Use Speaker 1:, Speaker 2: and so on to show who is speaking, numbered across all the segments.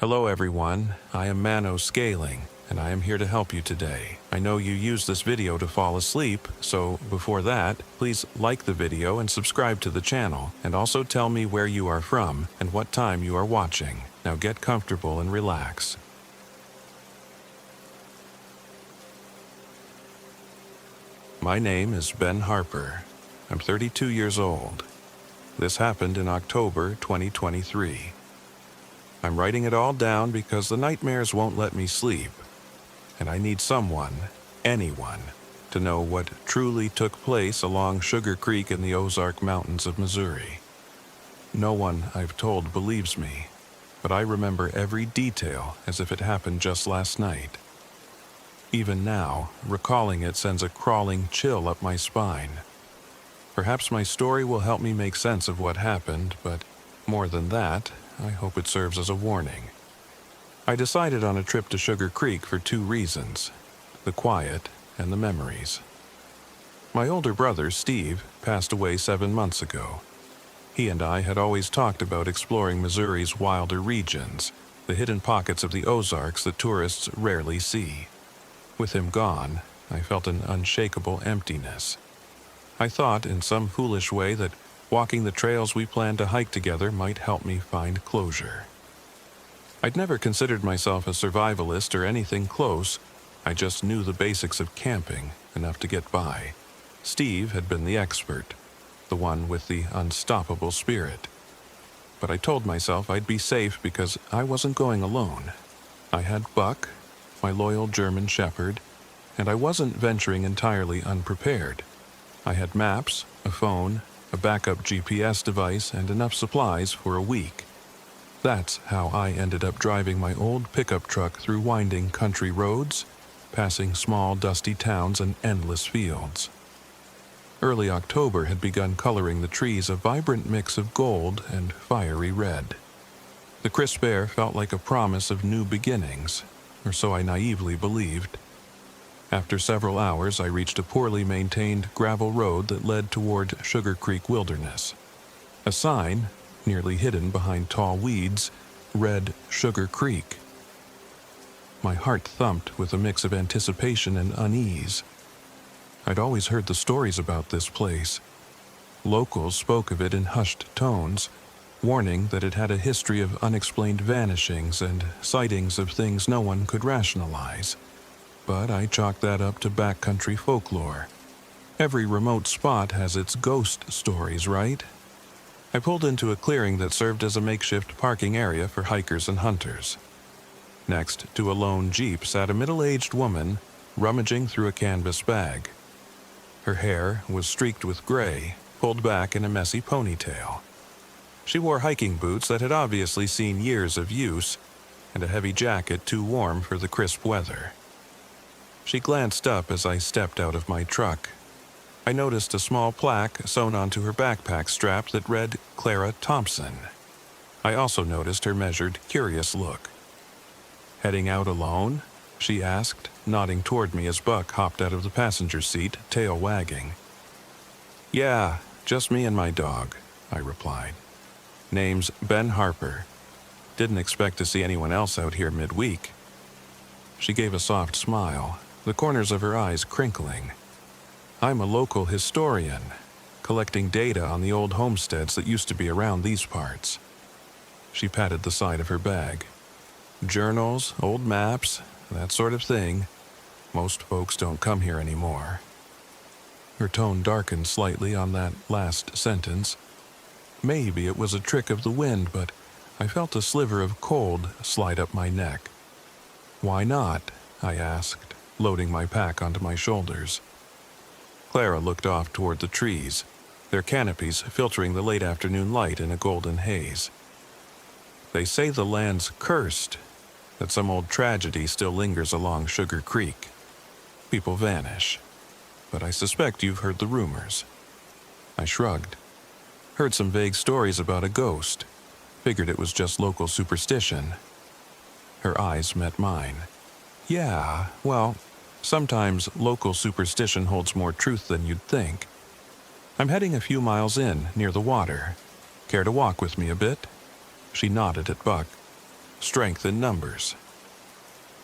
Speaker 1: Hello everyone, I am Mano Scaling, and I am here to help you today. I know you use this video to fall asleep, so before that, please like the video and subscribe to the channel, and also tell me where you are from and what time you are watching. Now get comfortable and relax. My name is Ben Harper. I'm 32 years old. This happened in October 2023. I'm writing it all down because the nightmares won't let me sleep, and I need someone, anyone, to know what truly took place along Sugar Creek in the Ozark Mountains of Missouri. No one I've told believes me, but I remember every detail as if it happened just last night. Even now, recalling it sends a crawling chill up my spine. Perhaps my story will help me make sense of what happened, but more than that, I hope it serves as a warning. I decided on a trip to Sugar Creek for two reasons: the quiet and the memories. My older brother, Steve, passed away 7 months ago. He and I had always talked about exploring Missouri's wilder regions, the hidden pockets of the Ozarks that tourists rarely see. With him gone, I felt an unshakable emptiness. I thought, in some foolish way, that walking the trails we planned to hike together might help me find closure. I'd never considered myself a survivalist or anything close. I just knew the basics of camping, enough to get by. Steve had been the expert, the one with the unstoppable spirit. But I told myself I'd be safe because I wasn't going alone. I had Buck, my loyal German shepherd, and I wasn't venturing entirely unprepared. I had maps, a phone, a backup GPS device, and enough supplies for a week. That's how I ended up driving my old pickup truck through winding country roads, passing small dusty towns and endless fields. Early October had begun coloring the trees a vibrant mix of gold and fiery red. The crisp air felt like a promise of new beginnings, or so I naively believed. After several hours, I reached a poorly maintained gravel road that led toward Sugar Creek Wilderness. A sign, nearly hidden behind tall weeds, read Sugar Creek. My heart thumped with a mix of anticipation and unease. I'd always heard the stories about this place. Locals spoke of it in hushed tones, warning that it had a history of unexplained vanishings and sightings of things no one could rationalize. But I chalked that up to backcountry folklore. Every remote spot has its ghost stories, right? I pulled into a clearing that served as a makeshift parking area for hikers and hunters. Next to a lone Jeep sat a middle-aged woman rummaging through a canvas bag. Her hair was streaked with gray, pulled back in a messy ponytail. She wore hiking boots that had obviously seen years of use, and a heavy jacket too warm for the crisp weather. She glanced up as I stepped out of my truck. I noticed a small plaque sewn onto her backpack strap that read Clara Thompson. I also noticed her measured, curious look. "Heading out alone?" she asked, nodding toward me as Buck hopped out of the passenger seat, tail wagging. "Yeah, just me and my dog," I replied. "Name's Ben Harper. Didn't expect to see anyone else out here midweek." She gave a soft smile, the corners of her eyes crinkling. "I'm a local historian, collecting data on the old homesteads that used to be around these parts." She patted the side of her bag. "Journals, old maps, that sort of thing. Most folks don't come here anymore." Her tone darkened slightly on that last sentence. Maybe it was a trick of the wind, but I felt a sliver of cold slide up my neck. "Why not?" I asked, loading my pack onto my shoulders. Clara looked off toward the trees, their canopies filtering the late afternoon light in a golden haze. "They say the land's cursed, that some old tragedy still lingers along Sugar Creek. People vanish, but I suspect you've heard the rumors." I shrugged. "Heard some vague stories about a ghost. Figured it was just local superstition." Her eyes met mine. "Yeah, well, sometimes local superstition holds more truth than you'd think. I'm heading a few miles in, near the water. Care to walk with me a bit?" She nodded at Buck. strength in numbers.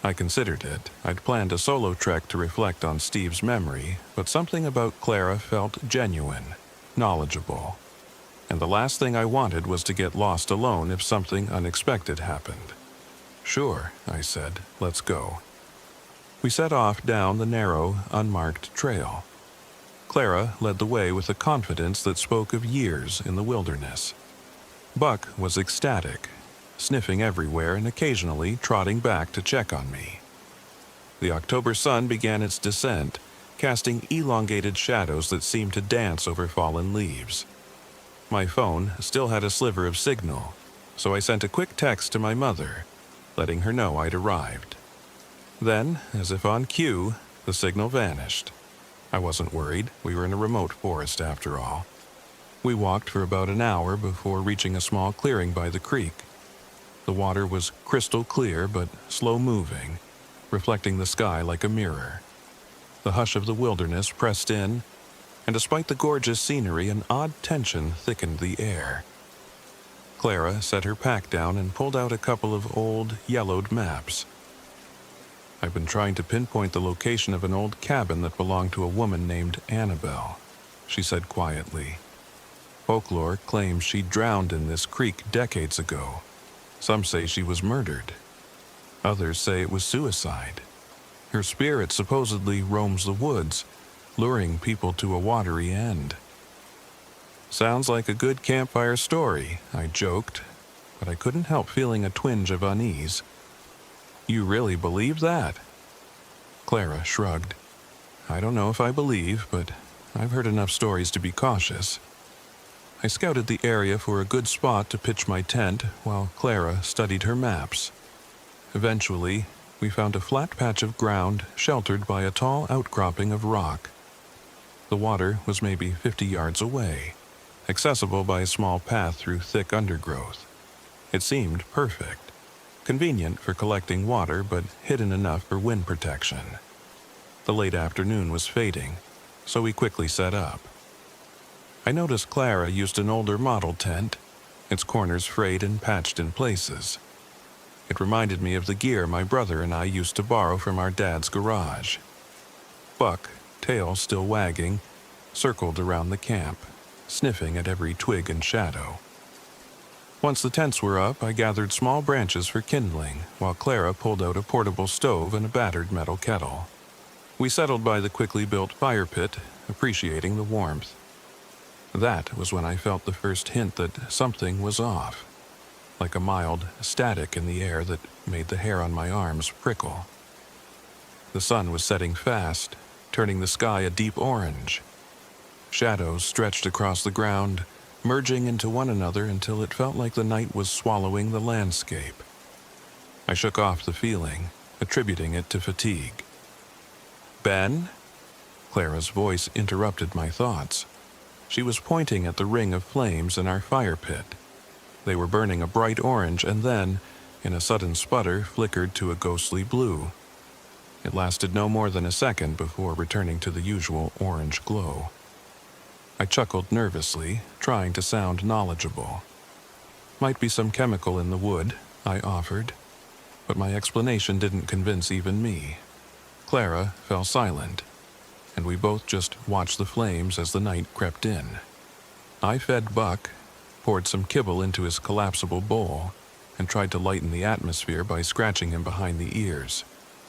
Speaker 1: I considered it. I'd planned a solo trek to reflect on Steve's memory, but something about Clara felt genuine, knowledgeable. And the last thing I wanted was to get lost alone if something unexpected happened. "Sure," I said, "let's go." We set off down the narrow, unmarked trail. Clara led the way with a confidence that spoke of years in the wilderness. Buck was ecstatic, sniffing everywhere and occasionally trotting back to check on me. The October sun began its descent, casting elongated shadows that seemed to dance over fallen leaves. My phone still had a sliver of signal, so I sent a quick text to my mother, letting her know I'd arrived. Then, as if on cue, the signal vanished. I wasn't worried. We were in a remote forest after all. We walked for about an hour before reaching a small clearing by the creek. The water was crystal clear but slow-moving, reflecting the sky like a mirror. The hush of the wilderness pressed in, and despite the gorgeous scenery, an odd tension thickened the air. Clara set her pack down and pulled out a couple of old, yellowed maps. "I've been trying to pinpoint the location of an old cabin that belonged to a woman named Annabelle," she said quietly. "Folklore claims she drowned in this creek decades ago. Some say she was murdered. Others say it was suicide. Her spirit supposedly roams the woods, luring people to a watery end." "Sounds like a good campfire story," I joked, but I couldn't help feeling a twinge of unease. "You really believe that?" Clara shrugged. "I don't know if I believe, but I've heard enough stories to be cautious." I scouted the area for a good spot to pitch my tent while Clara studied her maps. Eventually, we found a flat patch of ground sheltered by a tall outcropping of rock. The water was maybe 50 yards away, accessible by a small path through thick undergrowth. It seemed perfect, convenient for collecting water but hidden enough for wind protection. The late afternoon was fading, so we quickly set up. I noticed Clara used an older model tent, its corners frayed and patched in places. It reminded me of the gear my brother and I used to borrow from our dad's garage. Buck, tail still wagging, circled around the camp, sniffing at every twig and shadow. Once the tents were up, I gathered small branches for kindling, while Clara pulled out a portable stove and a battered metal kettle. We settled by the quickly built fire pit, appreciating the warmth. That was when I felt the first hint that something was off, like a mild static in the air that made the hair on my arms prickle. The sun was setting fast, turning the sky a deep orange. Shadows stretched across the ground, merging into one another until it felt like the night was swallowing the landscape. I shook off the feeling, attributing it to fatigue. "Ben?" Clara's voice interrupted my thoughts. She was pointing at the ring of flames in our fire pit. They were burning a bright orange and then, in a sudden sputter, flickered to a ghostly blue. It lasted no more than a second before returning to the usual orange glow. I chuckled nervously, trying to sound knowledgeable. "Might be some chemical in the wood," I offered, but my explanation didn't convince even me. Clara fell silent, and we both just watched the flames as the night crept in. I fed Buck, poured some kibble into his collapsible bowl, and tried to lighten the atmosphere by scratching him behind the ears.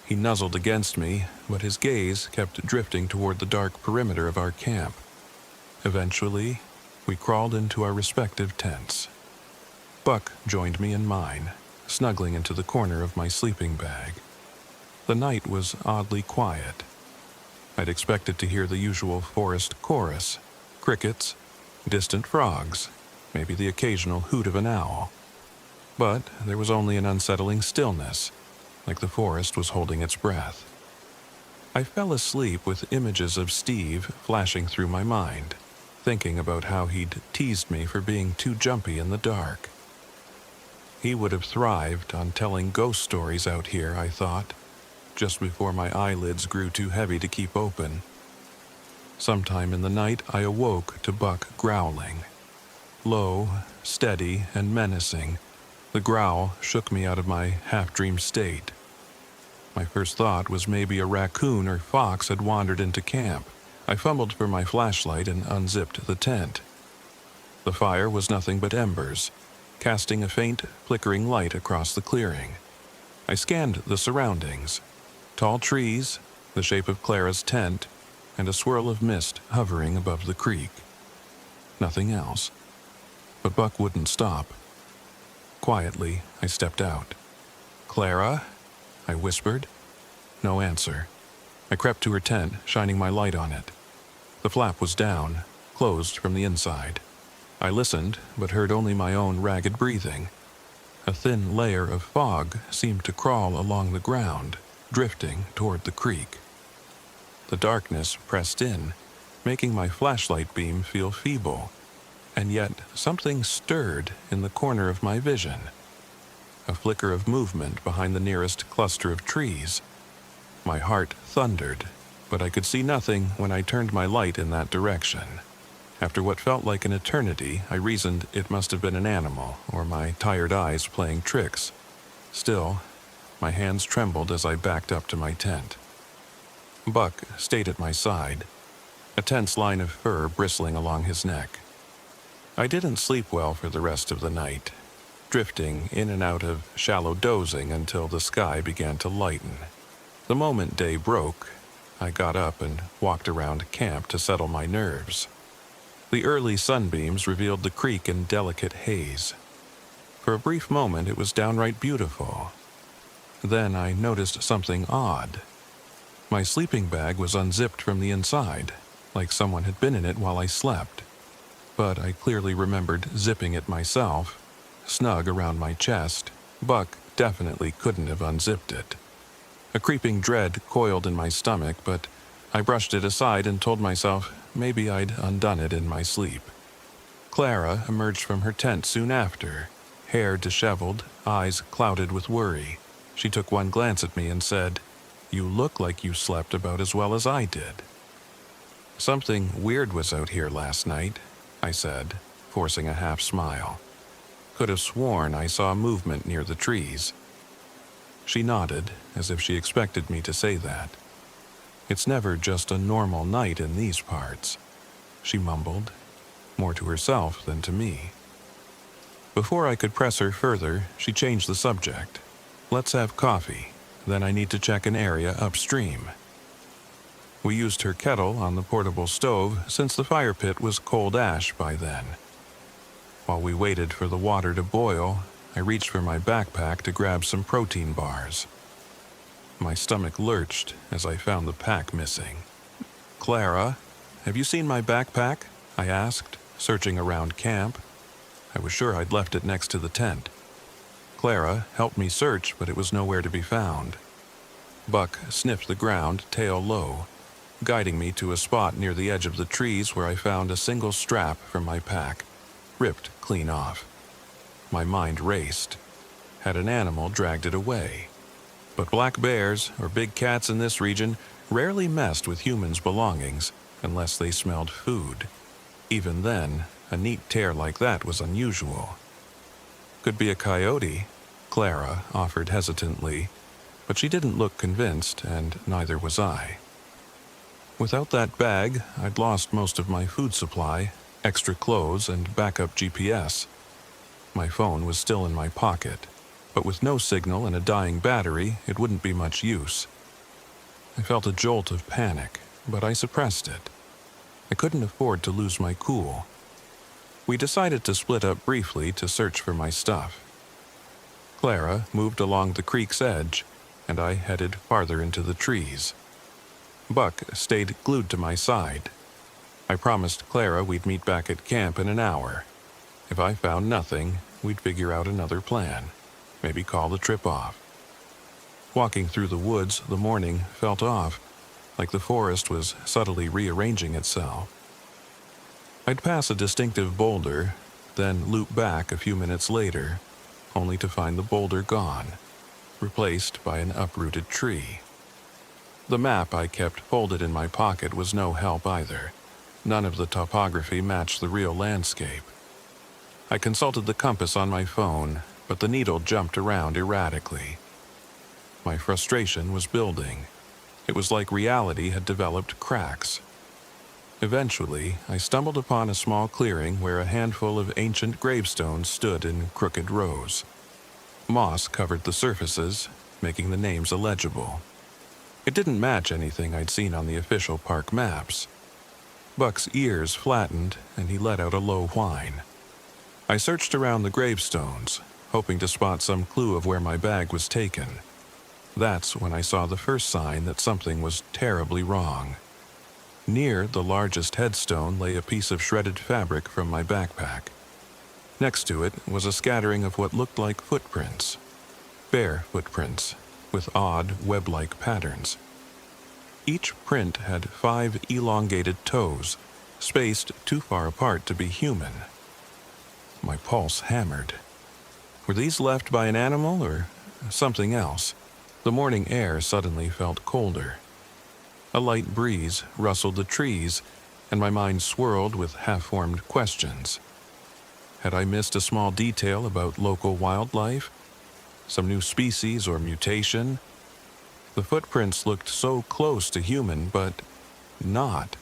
Speaker 1: He nuzzled against me, but his gaze kept drifting toward the dark perimeter of our camp. Eventually, we crawled into our respective tents. Buck joined me in mine, snuggling into the corner of my sleeping bag. The night was oddly quiet. I'd expected to hear the usual forest chorus, crickets, distant frogs, maybe the occasional hoot of an owl. But there was only an unsettling stillness, like the forest was holding its breath. I fell asleep with images of Steve flashing through my mind, thinking about how he'd teased me for being too jumpy in the dark. He would have thrived on telling ghost stories out here, I thought, just before my eyelids grew too heavy to keep open. Sometime in the night, I awoke to Buck growling. Low, steady, and menacing, The growl shook me out of my half-dream state. My first thought was maybe a raccoon or fox had wandered into camp. I fumbled for my flashlight and unzipped the tent. The fire was nothing but embers, casting a faint, flickering light across the clearing. I scanned the surroundings. Tall trees, the shape of Clara's tent, and a swirl of mist hovering above the creek. Nothing else. But Buck wouldn't stop. Quietly, I stepped out. "Clara?" I whispered. No answer. I crept to her tent, shining my light on it. The flap was down, closed from the inside. I listened, but heard only my own ragged breathing. A thin layer of fog seemed to crawl along the ground, drifting toward the creek. The darkness pressed in, making my flashlight beam feel feeble, and yet something stirred in the corner of my vision. A flicker of movement behind the nearest cluster of trees. My heart thundered, but I could see nothing when I turned my light in that direction. After what felt like an eternity, I reasoned it must have been an animal, or my tired eyes playing tricks. Still, my hands trembled as I backed up to my tent. Buck stayed at my side, a tense line of fur bristling along his neck. I didn't sleep well for the rest of the night, drifting in and out of shallow dozing until the sky began to lighten. The moment day broke, I got up and walked around camp to settle my nerves. The early sunbeams revealed the creek in delicate haze. For a brief moment it was downright beautiful. Then I noticed something odd. My sleeping bag was unzipped from the inside, like someone had been in it while I slept. But I clearly remembered zipping it myself, snug around my chest. Buck definitely couldn't have unzipped it. A creeping dread coiled in my stomach, but I brushed it aside and told myself maybe I'd undone it in my sleep. Clara emerged from her tent soon after, hair disheveled, eyes clouded with worry. She took one glance at me and said, "You look like you slept about as well as I did." "Something weird was out here last night," I said, forcing a half smile. "Could have sworn I saw movement near the trees." She nodded, as if she expected me to say that. "It's never just a normal night in these parts," she mumbled, more to herself than to me. Before I could press her further, she changed the subject. "Let's have coffee, then I need to check an area upstream." We used her kettle on the portable stove since the fire pit was cold ash by then. While we waited for the water to boil, I reached for my backpack to grab some protein bars. My stomach lurched as I found the pack missing. "Clara, have you seen my backpack?" I asked, searching around camp. I was sure I'd left it next to the tent. Clara helped me search, but it was nowhere to be found. Buck sniffed the ground, tail low, guiding me to a spot near the edge of the trees where I found a single strap from my pack, ripped clean off. My mind raced. Had an animal dragged it away? But black bears, or big cats in this region, rarely messed with humans' belongings unless they smelled food. Even then, a neat tear like that was unusual. "Could be a coyote," Clara offered hesitantly, but she didn't look convinced, and neither was I. Without that bag, I'd lost most of my food supply, extra clothes, and backup GPS. My phone was still in my pocket, but with no signal and a dying battery, it wouldn't be much use. I felt a jolt of panic, but I suppressed it. I couldn't afford to lose my cool. We decided to split up briefly to search for my stuff. Clara moved along the creek's edge, and I headed farther into the trees. Buck stayed glued to my side. I promised Clara we'd meet back at camp in an hour. If I found nothing, we'd figure out another plan. Maybe call the trip off. Walking through the woods, the morning felt off, like the forest was subtly rearranging itself. I'd pass a distinctive boulder, then loop back a few minutes later, only to find the boulder gone, replaced by an uprooted tree. The map I kept folded in my pocket was no help either. None of the topography matched the real landscape. I consulted the compass on my phone, but the needle jumped around erratically. My frustration was building. It was like reality had developed cracks. Eventually, I stumbled upon a small clearing where a handful of ancient gravestones stood in crooked rows. Moss covered the surfaces, making the names illegible. It didn't match anything I'd seen on the official park maps. Buck's ears flattened, and he let out a low whine. I searched around the gravestones, hoping to spot some clue of where my bag was taken. That's when I saw the first sign that something was terribly wrong. Near the largest headstone lay a piece of shredded fabric from my backpack. Next to it was a scattering of what looked like footprints. Bare footprints, with odd web-like patterns. Each print had 5 elongated toes, spaced too far apart to be human. My pulse hammered. Were these left by an animal or something else? The morning air suddenly felt colder. A light breeze rustled the trees, and my mind swirled with half-formed questions. Had I missed a small detail about local wildlife? Some new species or mutation? The footprints looked so close to human, but not.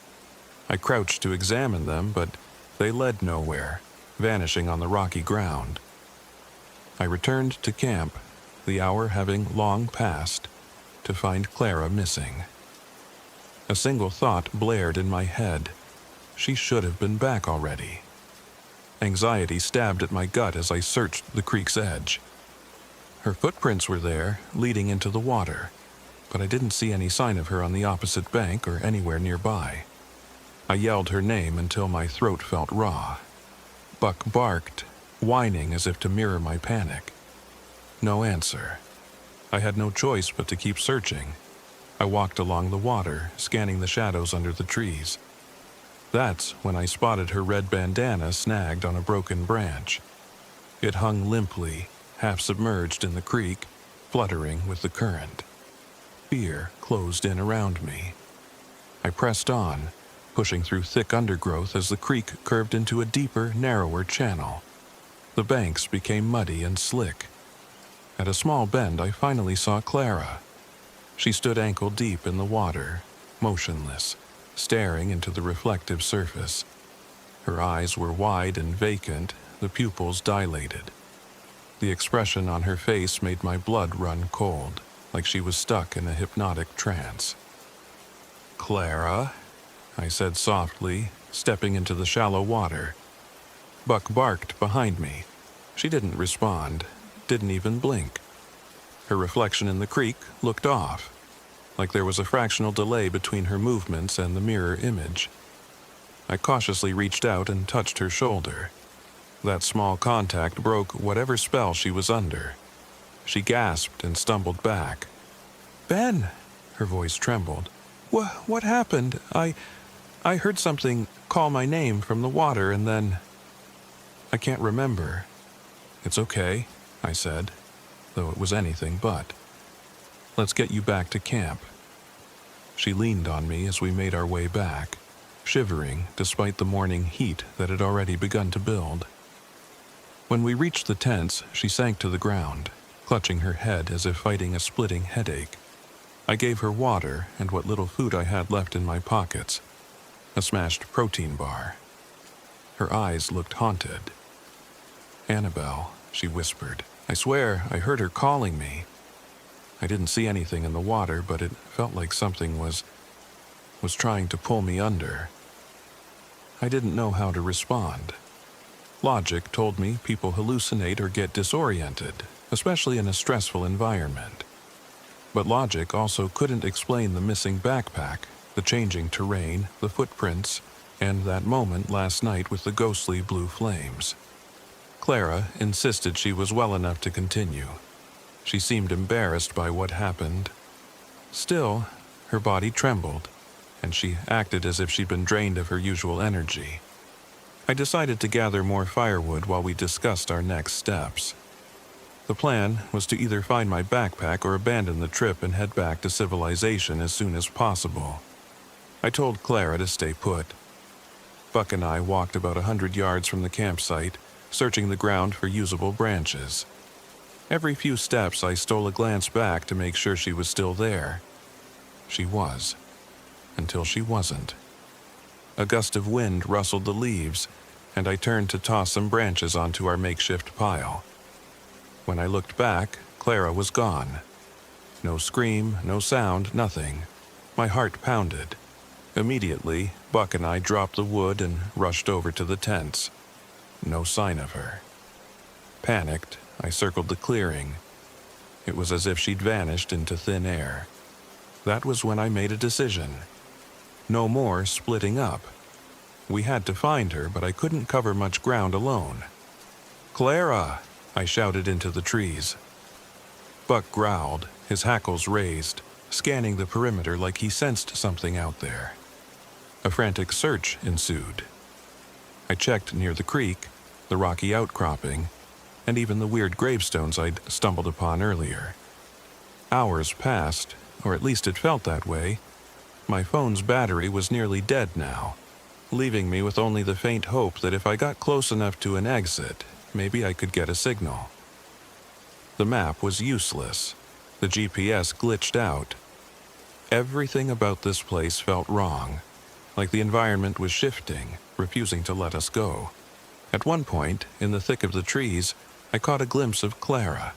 Speaker 1: I crouched to examine them, but they led nowhere, vanishing on the rocky ground. I returned to camp, the hour having long passed, to find Clara missing. A single thought blared in my head. She should have been back already. Anxiety stabbed at my gut as I searched the creek's edge. Her footprints were there, leading into the water, but I didn't see any sign of her on the opposite bank or anywhere nearby. I yelled her name until my throat felt raw. Buck barked, whining as if to mirror my panic. No answer. I had no choice but to keep searching. I walked along the water, scanning the shadows under the trees. That's when I spotted her red bandana snagged on a broken branch. It hung limply, half submerged in the creek, fluttering with the current. Fear closed in around me. I pressed on, pushing through thick undergrowth as the creek curved into a deeper, narrower channel. The banks became muddy and slick. At a small bend, I finally saw Clara. She stood ankle-deep in the water, motionless, staring into the reflective surface. Her eyes were wide and vacant, the pupils dilated. The expression on her face made my blood run cold, like she was stuck in a hypnotic trance. "Clara," I said softly, stepping into the shallow water. Buck barked behind me. She didn't respond, didn't even blink. Her reflection in the creek looked off, like there was a fractional delay between her movements and the mirror image. I cautiously reached out and touched her shoulder. That small contact broke whatever spell she was under. She gasped and stumbled back. "Ben!" Her voice trembled. What happened? I heard something call my name from the water and then... I can't remember." "It's okay," I said, though it was anything but. "Let's get you back to camp." She leaned on me as we made our way back, shivering despite the morning heat that had already begun to build. When we reached the tents, she sank to the ground, clutching her head as if fighting a splitting headache. I gave her water and what little food I had left in my pockets, a smashed protein bar. Her eyes looked haunted. "Annabelle," she whispered. "I swear I heard her calling me. I didn't see anything in the water, but it felt like something was trying to pull me under." I didn't know how to respond. Logic told me people hallucinate or get disoriented, especially in a stressful environment. But logic also couldn't explain the missing backpack, the changing terrain, the footprints, and that moment last night with the ghostly blue flames. Clara insisted she was well enough to continue. She seemed embarrassed by what happened. Still, her body trembled, and she acted as if she'd been drained of her usual energy. I decided to gather more firewood while we discussed our next steps. The plan was to either find my backpack or abandon the trip and head back to civilization as soon as possible. I told Clara to stay put. Buck and I walked about 100 yards from the campsite, searching the ground for usable branches. Every few steps I stole a glance back to make sure she was still there. She was, until she wasn't. A gust of wind rustled the leaves, and I turned to toss some branches onto our makeshift pile. When I looked back, Clara was gone. No scream, no sound, nothing. My heart pounded. Immediately, Buck and I dropped the wood and rushed over to the tents. No sign of her. Panicked, I circled the clearing. It was as if she'd vanished into thin air. That was when I made a decision. No more splitting up. We had to find her, but I couldn't cover much ground alone. "Clara!" I shouted into the trees. Buck growled, his hackles raised, scanning the perimeter like he sensed something out there. A frantic search ensued. I checked near the creek, the rocky outcropping, and even the weird gravestones I'd stumbled upon earlier. Hours passed, or at least it felt that way. My phone's battery was nearly dead now, leaving me with only the faint hope that if I got close enough to an exit, maybe I could get a signal. The map was useless. The GPS glitched out. Everything about this place felt wrong, like the environment was shifting, refusing to let us go. At one point, in the thick of the trees, I caught a glimpse of Clara.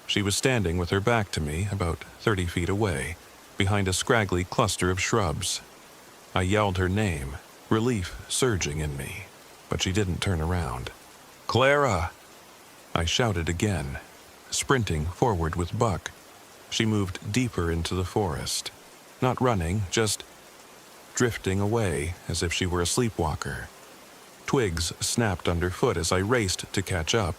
Speaker 1: She was standing with her back to me, about 30 feet away, behind a scraggly cluster of shrubs. I yelled her name, relief surging in me, but she didn't turn around. "Clara!" I shouted again, sprinting forward with Buck. She moved deeper into the forest, not running, just drifting away as if she were a sleepwalker. Twigs snapped underfoot as I raced to catch up,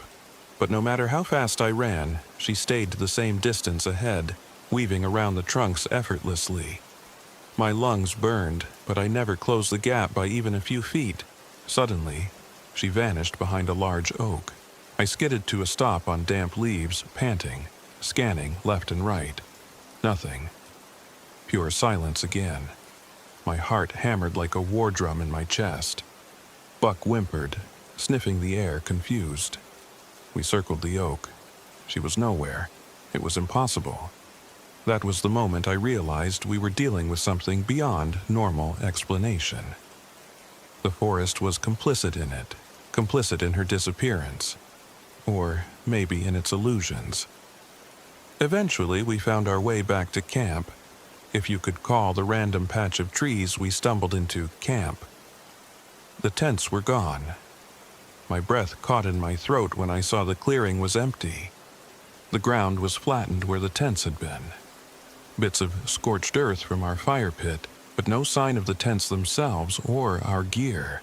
Speaker 1: but no matter how fast I ran, she stayed the same distance ahead, weaving around the trunks effortlessly. My lungs burned, but I never closed the gap by even a few feet. Suddenly, she vanished behind a large oak. I skidded to a stop on damp leaves, panting, scanning left and right. Nothing. Pure silence again. My heart hammered like a war drum in my chest. Buck whimpered, sniffing the air, confused. We circled the oak. She was nowhere. It was impossible. That was the moment I realized we were dealing with something beyond normal explanation. The forest was complicit in it, complicit in her disappearance. Or maybe in its illusions. Eventually, we found our way back to camp, if you could call the random patch of trees we stumbled into camp. The tents were gone. My breath caught in my throat when I saw the clearing was empty. The ground was flattened where the tents had been. Bits of scorched earth from our fire pit, but no sign of the tents themselves or our gear.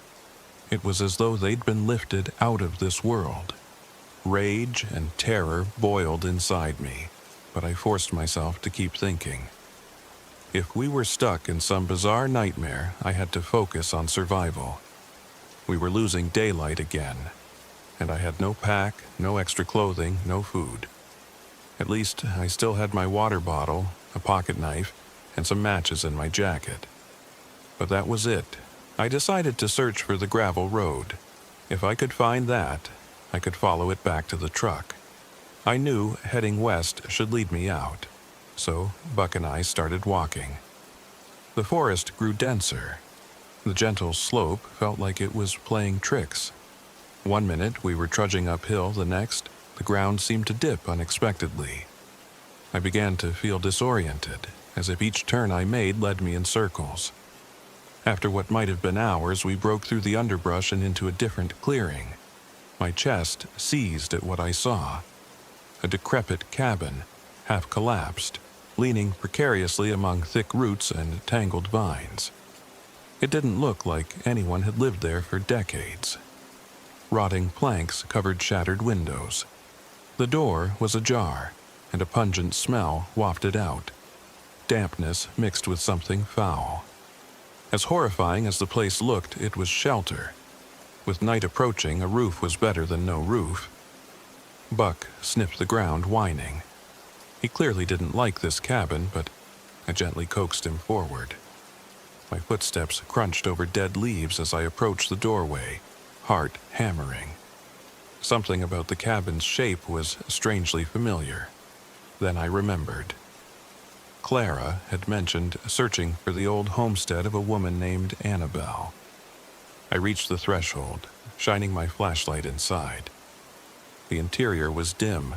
Speaker 1: It was as though they'd been lifted out of this world. Rage and terror boiled inside me, but I forced myself to keep thinking. If we were stuck in some bizarre nightmare, I had to focus on survival. We were losing daylight again, and I had no pack, no extra clothing, no food. At least I still had my water bottle, a pocket knife, and some matches in my jacket. But that was it. I decided to search for the gravel road. If I could find that, I could follow it back to the truck. I knew heading west should lead me out, so Buck and I started walking. The forest grew denser. The gentle slope felt like it was playing tricks. One minute we were trudging uphill, the next, the ground seemed to dip unexpectedly. I began to feel disoriented, as if each turn I made led me in circles. After what might have been hours, we broke through the underbrush and into a different clearing. My chest seized at what I saw. A decrepit cabin, half collapsed, leaning precariously among thick roots and tangled vines. It didn't look like anyone had lived there for decades. Rotting planks covered shattered windows. The door was ajar, and a pungent smell wafted out. Dampness mixed with something foul. As horrifying as the place looked, it was shelter. With night approaching, a roof was better than no roof. Buck sniffed the ground, whining. He clearly didn't like this cabin, but I gently coaxed him forward. My footsteps crunched over dead leaves as I approached the doorway, heart hammering. Something about the cabin's shape was strangely familiar. Then I remembered. Clara had mentioned searching for the old homestead of a woman named Annabelle. I reached the threshold, shining my flashlight inside. The interior was dim,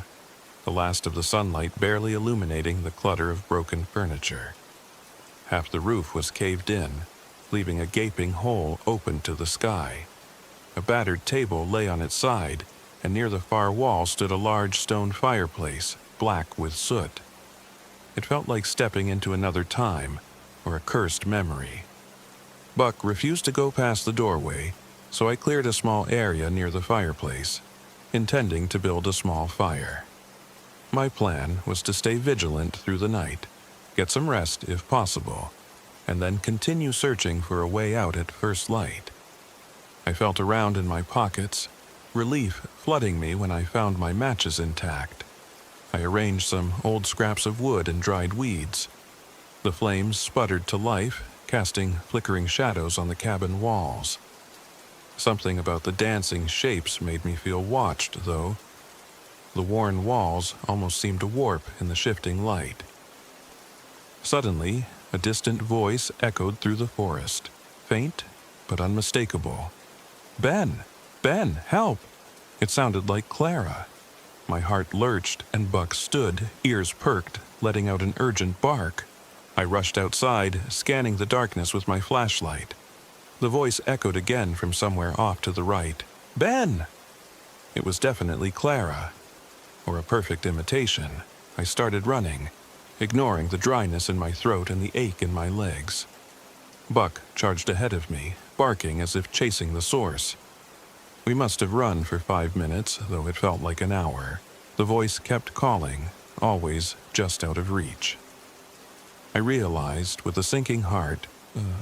Speaker 1: the last of the sunlight barely illuminating the clutter of broken furniture. Half the roof was caved in, leaving a gaping hole open to the sky. A battered table lay on its side, and near the far wall stood a large stone fireplace, black with soot. It felt like stepping into another time, or a cursed memory. Buck refused to go past the doorway, so I cleared a small area near the fireplace, intending to build a small fire. My plan was to stay vigilant through the night, get some rest if possible, and then continue searching for a way out at first light. I felt around in my pockets, relief flooding me when I found my matches intact. I arranged some old scraps of wood and dried weeds. The flames sputtered to life, casting flickering shadows on the cabin walls. Something about the dancing shapes made me feel watched, though. The worn walls almost seemed to warp in the shifting light. Suddenly, a distant voice echoed through the forest, faint but unmistakable. "Ben! Ben, help!" It sounded like Clara. My heart lurched, and Buck stood, ears perked, letting out an urgent bark. I rushed outside, scanning the darkness with my flashlight. The voice echoed again from somewhere off to the right. "Ben!" It was definitely Clara. Or a perfect imitation. I started running, ignoring the dryness in my throat and the ache in my legs. Buck charged ahead of me, barking as if chasing the source. We must have run for 5 minutes, though it felt like an hour. The voice kept calling, always just out of reach. I realized with a sinking heart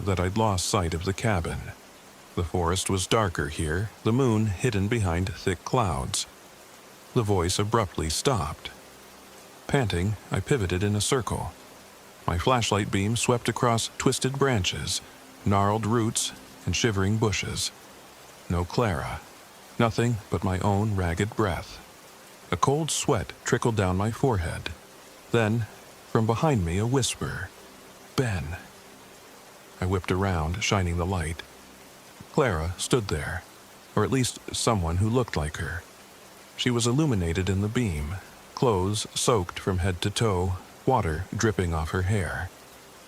Speaker 1: that I'd lost sight of the cabin. The forest was darker here, the moon hidden behind thick clouds. The voice abruptly stopped. Panting, I pivoted in a circle. My flashlight beam swept across twisted branches, gnarled roots, and shivering bushes. No Clara. Nothing but my own ragged breath. A cold sweat trickled down my forehead. Then, from behind me, a whisper. "Ben." I whipped around, shining the light. Clara stood there, or at least someone who looked like her. She was illuminated in the beam, clothes soaked from head to toe, water dripping off her hair.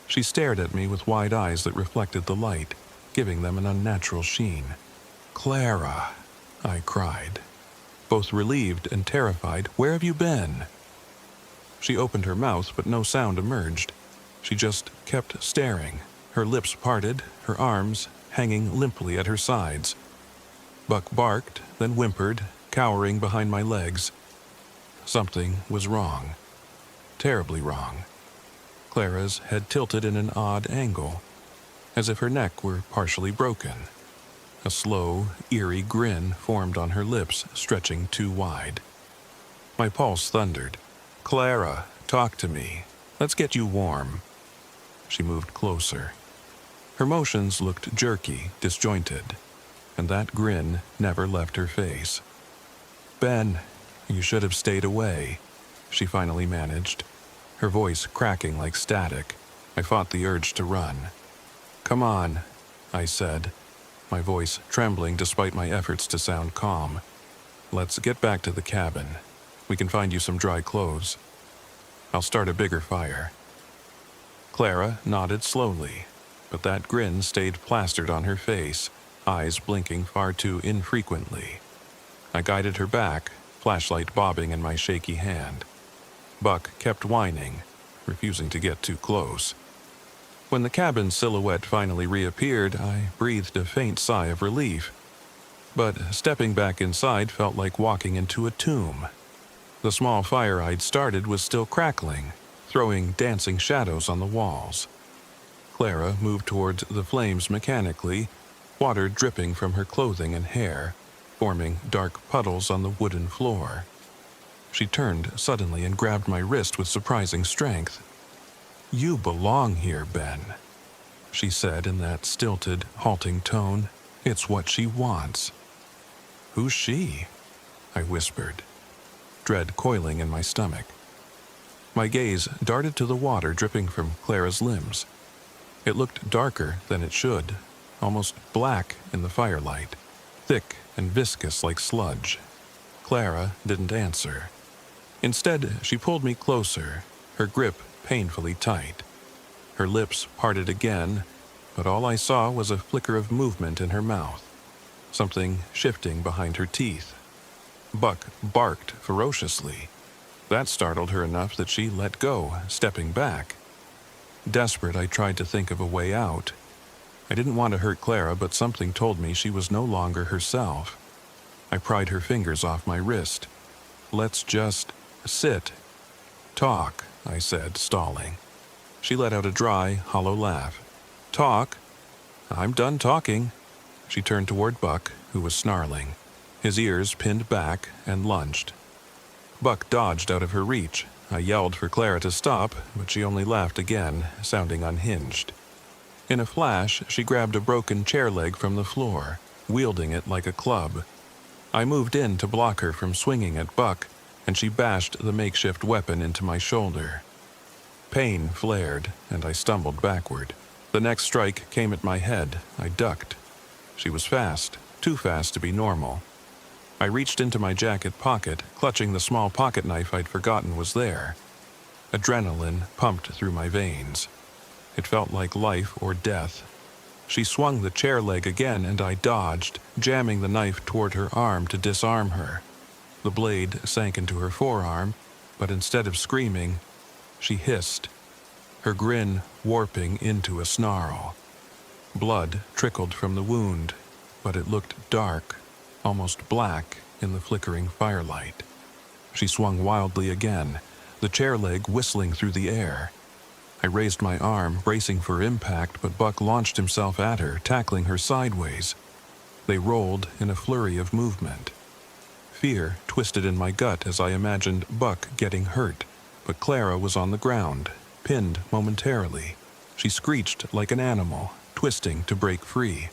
Speaker 1: She stared at me with wide eyes that reflected the light, giving them an unnatural sheen. "Clara," I cried. Both relieved and terrified, "Where have you been?" She opened her mouth, but no sound emerged. She just kept staring, her lips parted, her arms hanging limply at her sides. Buck barked, then whimpered, cowering behind my legs. Something was wrong. Terribly wrong. Clara's head tilted in an odd angle, as if her neck were partially broken. A slow, eerie grin formed on her lips, stretching too wide. My pulse thundered. "Clara, talk to me. Let's get you warm." She moved closer. Her motions looked jerky, disjointed, and that grin never left her face. "Ben, you should have stayed away," she finally managed, her voice cracking like static. I fought the urge to run. "Come on," I said, my voice trembling despite my efforts to sound calm. "Let's get back to the cabin. We can find you some dry clothes. I'll start a bigger fire." Clara nodded slowly, but that grin stayed plastered on her face, eyes blinking far too infrequently. I guided her back, flashlight bobbing in my shaky hand. Buck kept whining, refusing to get too close. When the cabin silhouette finally reappeared, I breathed a faint sigh of relief. But stepping back inside felt like walking into a tomb. The small fire I'd started was still crackling, throwing dancing shadows on the walls. Clara moved towards the flames mechanically, water dripping from her clothing and hair, forming dark puddles on the wooden floor. She turned suddenly and grabbed my wrist with surprising strength. "You belong here, Ben," she said in that stilted, halting tone. "It's what she wants." "Who's she?" I whispered, dread coiling in my stomach. My gaze darted to the water dripping from Clara's limbs. It looked darker than it should, almost black in the firelight, thick and viscous like sludge. Clara didn't answer. Instead, she pulled me closer, her grip painfully tight. Her lips parted again, but all I saw was a flicker of movement in her mouth, something shifting behind her teeth. Buck barked ferociously. That startled her enough that she let go, stepping back. Desperate, I tried to think of a way out. I didn't want to hurt Clara, but something told me she was no longer herself. I pried her fingers off my wrist. "Let's just sit. Talk," I said, stalling. She let out a dry, hollow laugh. "Talk? I'm done talking." She turned toward Buck, who was snarling, his ears pinned back, and lunged. Buck dodged out of her reach. I yelled for Clara to stop, but she only laughed again, sounding unhinged. In a flash, she grabbed a broken chair leg from the floor, wielding it like a club. I moved in to block her from swinging at Buck, and she bashed the makeshift weapon into my shoulder. Pain flared, and I stumbled backward. The next strike came at my head. I ducked. She was fast, too fast to be normal. I reached into my jacket pocket, clutching the small pocket knife I'd forgotten was there. Adrenaline pumped through my veins. It felt like life or death. She swung the chair leg again, and I dodged, jamming the knife toward her arm to disarm her. The blade sank into her forearm, but instead of screaming, she hissed, her grin warping into a snarl. Blood trickled from the wound, but it looked dark, almost black in the flickering firelight. She swung wildly again, the chair leg whistling through the air. I raised my arm, bracing for impact, but Buck launched himself at her, tackling her sideways. They rolled in a flurry of movement. Fear twisted in my gut as I imagined Buck getting hurt, but Clara was on the ground, pinned momentarily. She screeched like an animal, twisting to break free.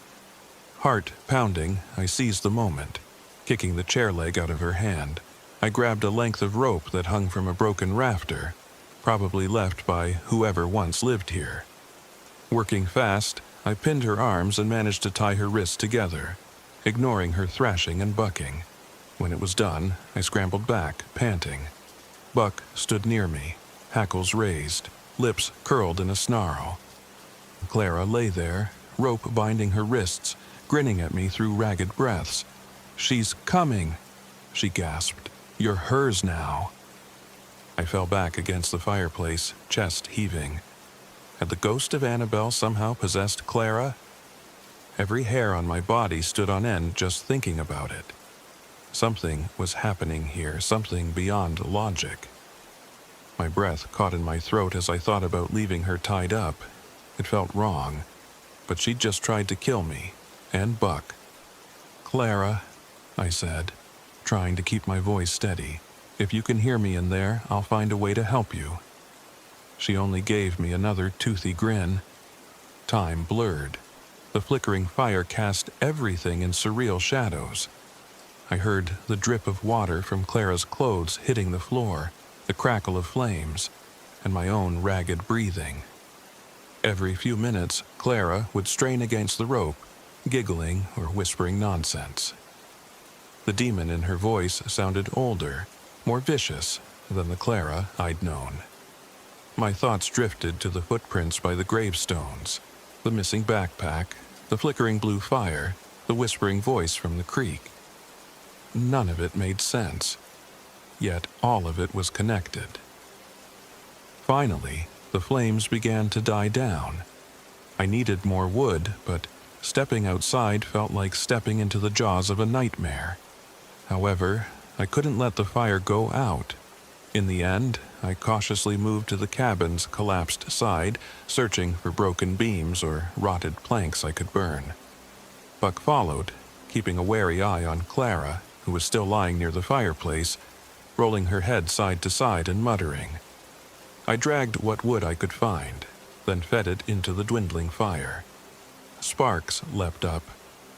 Speaker 1: Heart pounding, I seized the moment, kicking the chair leg out of her hand. I grabbed a length of rope that hung from a broken rafter, probably left by whoever once lived here. Working fast, I pinned her arms and managed to tie her wrists together, ignoring her thrashing and bucking. When it was done, I scrambled back, panting. Buck stood near me, hackles raised, lips curled in a snarl. Clara lay there, rope binding her wrists, grinning at me through ragged breaths. "She's coming," she gasped. "You're hers now." I fell back against the fireplace, chest heaving. Had the ghost of Annabelle somehow possessed Clara? Every hair on my body stood on end just thinking about it. Something was happening here, something beyond logic. My breath caught in my throat as I thought about leaving her tied up. It felt wrong, but she'd just tried to kill me, and Buck. "Clara," I said, trying to keep my voice steady. "If you can hear me in there, I'll find a way to help you." She only gave me another toothy grin. Time blurred. The flickering fire cast everything in surreal shadows. I heard the drip of water from Clara's clothes hitting the floor, the crackle of flames, and my own ragged breathing. Every few minutes, Clara would strain against the rope, giggling or whispering nonsense. The demon in her voice sounded older, more vicious than the Clara I'd known. My thoughts drifted to the footprints by the gravestones, the missing backpack, the flickering blue fire, the whispering voice from the creek. None of it made sense, yet all of it was connected. Finally, the flames began to die down. I needed more wood, but stepping outside felt like stepping into the jaws of a nightmare. However, I couldn't let the fire go out. In the end, I cautiously moved to the cabin's collapsed side, searching for broken beams or rotted planks I could burn. Buck followed, keeping a wary eye on Clara, who was still lying near the fireplace, rolling her head side to side and muttering. I dragged what wood I could find, then fed it into the dwindling fire. Sparks leapt up,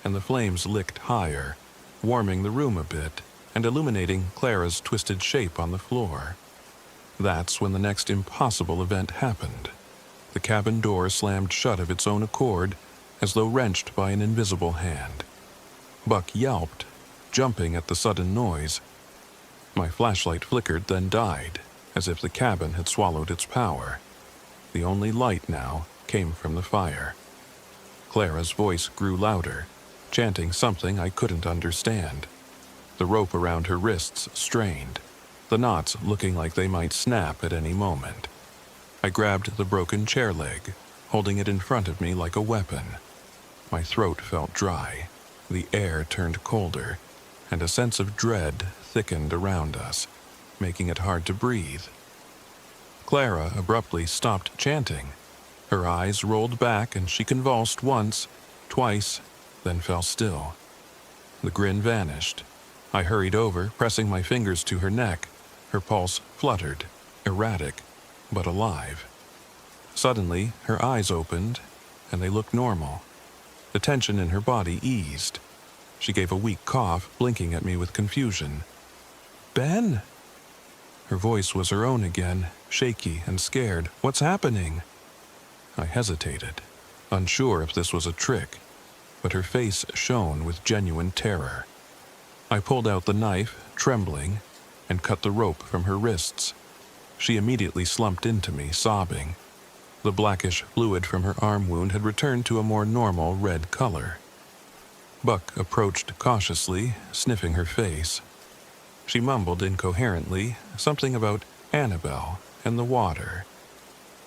Speaker 1: and the flames licked higher, warming the room a bit and illuminating Clara's twisted shape on the floor. That's when the next impossible event happened. The cabin door slammed shut of its own accord, as though wrenched by an invisible hand. Buck yelped, jumping at the sudden noise. My flashlight flickered, then died, as if the cabin had swallowed its power. The only light now came from the fire. Clara's voice grew louder, chanting something I couldn't understand. The rope around her wrists strained, the knots looking like they might snap at any moment. I grabbed the broken chair leg, holding it in front of me like a weapon. My throat felt dry, the air turned colder, and a sense of dread thickened around us, making it hard to breathe. Clara abruptly stopped chanting. Her eyes rolled back and she convulsed once, twice, then fell still. The grin vanished. I hurried over, pressing my fingers to her neck. Her pulse fluttered, erratic, but alive. Suddenly, her eyes opened, and they looked normal. The tension in her body eased. She gave a weak cough, blinking at me with confusion. "Ben?" Her voice was her own again, shaky and scared. "What's happening?" I hesitated, unsure if this was a trick, but her face shone with genuine terror. I pulled out the knife, trembling, and cut the rope from her wrists. She immediately slumped into me, sobbing. The blackish fluid from her arm wound had returned to a more normal red color. Buck approached cautiously, sniffing her face. She mumbled incoherently, something about Annabelle and the water.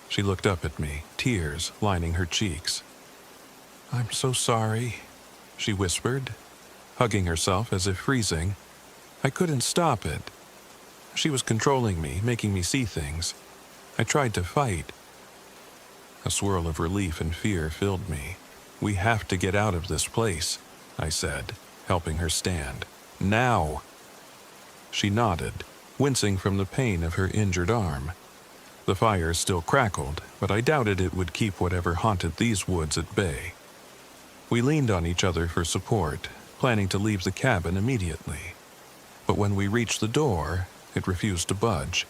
Speaker 1: She looked up at me, tears lining her cheeks. "I'm so sorry," she whispered, hugging herself as if freezing. I couldn't stop it. She was controlling me, making me see things. I tried to fight. A swirl of relief and fear filled me. "We have to get out of this place," I said, helping her stand. "Now!" She nodded, wincing from the pain of her injured arm. The fire still crackled, but I doubted it would keep whatever haunted these woods at bay. We leaned on each other for support, planning to leave the cabin immediately. But when we reached the door, it refused to budge.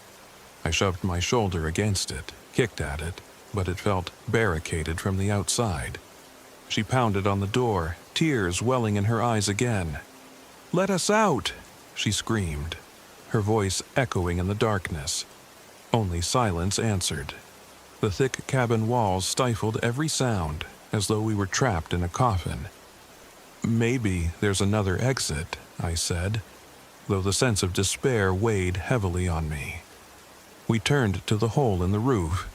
Speaker 1: I shoved my shoulder against it, kicked at it, but it felt barricaded from the outside. She pounded on the door, tears welling in her eyes again. "Let us out!" she screamed, her voice echoing in the darkness. Only silence answered. The thick cabin walls stifled every sound, as though we were trapped in a coffin. "Maybe there's another exit," I said, though the sense of despair weighed heavily on me. We turned to the hole in the roof.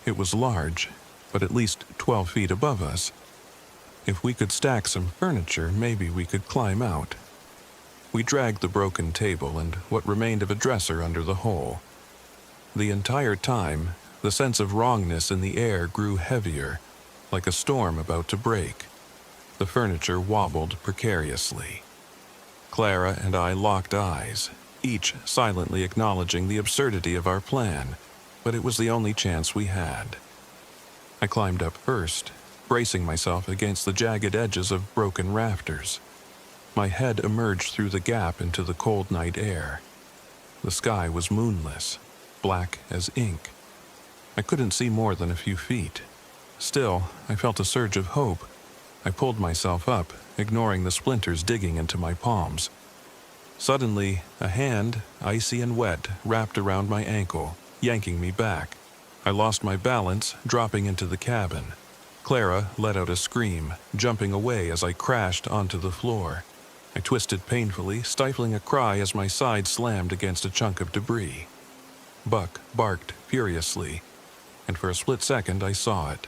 Speaker 1: It was large, but at least 12 feet above us. If we could stack some furniture, maybe we could climb out. We dragged the broken table and what remained of a dresser under the hole. The entire time, the sense of wrongness in the air grew heavier, like a storm about to break. The furniture wobbled precariously. Clara and I locked eyes, each silently acknowledging the absurdity of our plan, but it was the only chance we had. I climbed up first, bracing myself against the jagged edges of broken rafters. My head emerged through the gap into the cold night air. The sky was moonless, black as ink. I couldn't see more than a few feet. Still, I felt a surge of hope. I pulled myself up, ignoring the splinters digging into my palms. Suddenly, a hand, icy and wet, wrapped around my ankle, yanking me back. I lost my balance, dropping into the cabin. Clara let out a scream, jumping away as I crashed onto the floor. I twisted painfully, stifling a cry as my side slammed against a chunk of debris. Buck barked furiously, and for a split second I saw it.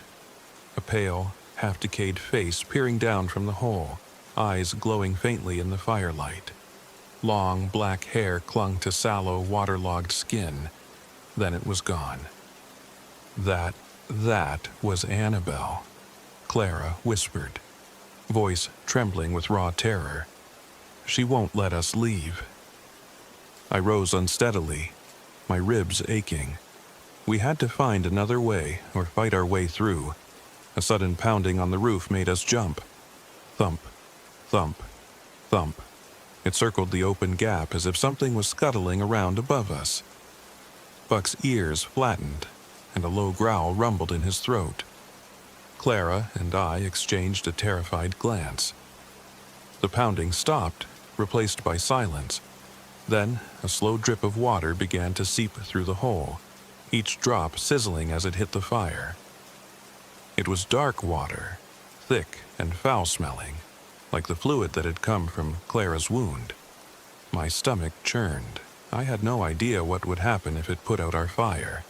Speaker 1: A pale, half-decayed face peering down from the hole, eyes glowing faintly in the firelight. Long, black hair clung to sallow, waterlogged skin. Then it was gone. That was Annabelle, Clara whispered, voice trembling with raw terror. "She won't let us leave." I rose unsteadily, my ribs aching. We had to find another way or fight our way through. A sudden pounding on the roof made us jump. Thump, thump, thump. It circled the open gap as if something was scuttling around above us. Buck's ears flattened, and a low growl rumbled in his throat. Clara and I exchanged a terrified glance. The pounding stopped, replaced by silence. Then, a slow drip of water began to seep through the hole, each drop sizzling as it hit the fire. It was dark water, thick and foul-smelling, like the fluid that had come from Clara's wound. My stomach churned. I had no idea what would happen if it put out our fire.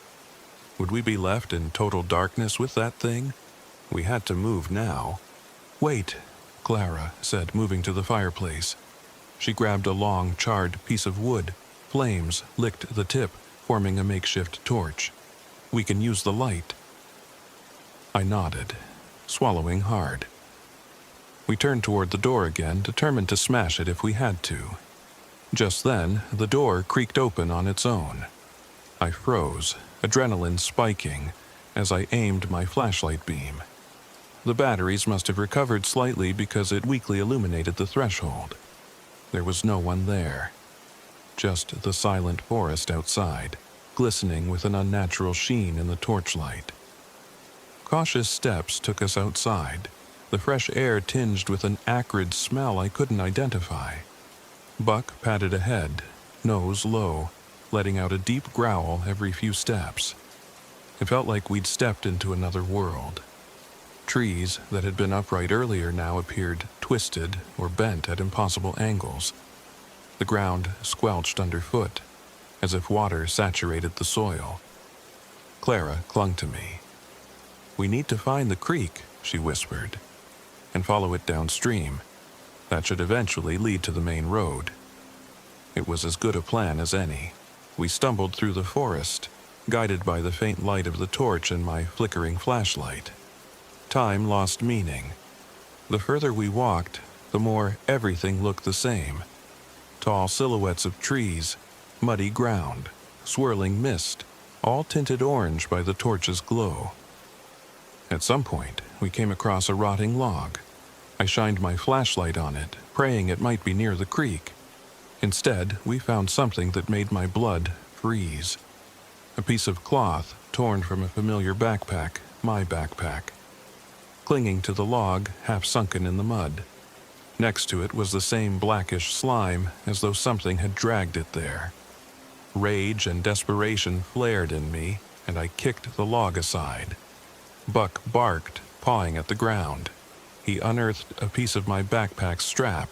Speaker 1: Would we be left in total darkness with that thing? We had to move now. "Wait," Clara said, moving to the fireplace. She grabbed a long, charred piece of wood. Flames licked the tip, forming a makeshift torch. "We can use the light." I nodded, swallowing hard. We turned toward the door again, determined to smash it if we had to. Just then, the door creaked open on its own. I froze, adrenaline spiking, as I aimed my flashlight beam. The batteries must have recovered slightly because it weakly illuminated the threshold. There was no one there. Just the silent forest outside, glistening with an unnatural sheen in the torchlight. Cautious steps took us outside, the fresh air tinged with an acrid smell I couldn't identify. Buck padded ahead, nose low, letting out a deep growl every few steps. It felt like we'd stepped into another world. Trees that had been upright earlier now appeared twisted or bent at impossible angles. The ground squelched underfoot, as if water saturated the soil. Clara clung to me. "We need to find the creek," she whispered, "and follow it downstream. That should eventually lead to the main road." It was as good a plan as any. We stumbled through the forest, guided by the faint light of the torch and my flickering flashlight. Time lost meaning. The further we walked, the more everything looked the same. Tall silhouettes of trees, muddy ground, swirling mist, all tinted orange by the torch's glow. At some point, we came across a rotting log. I shined my flashlight on it, praying it might be near the creek. Instead, we found something that made my blood freeze. A piece of cloth torn from a familiar backpack, my backpack. Clinging to the log, half sunken in the mud. Next to it was the same blackish slime, as though something had dragged it there. Rage and desperation flared in me, and I kicked the log aside. Buck barked, pawing at the ground. He unearthed a piece of my backpack's strap,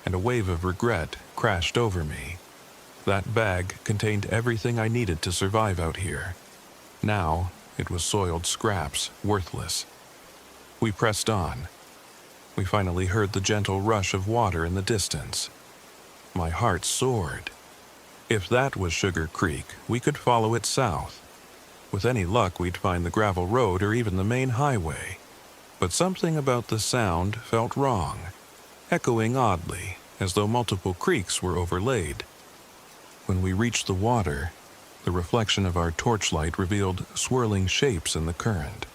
Speaker 1: and a wave of regret crashed over me. That bag contained everything I needed to survive out here. Now, it was soiled scraps, worthless. We pressed on. We finally heard the gentle rush of water in the distance. My heart soared. If that was Sugar Creek, we could follow it south. With any luck, we'd find the gravel road or even the main highway. But something about the sound felt wrong, echoing oddly, as though multiple creeks were overlaid. When we reached the water, the reflection of our torchlight revealed swirling shapes in the current.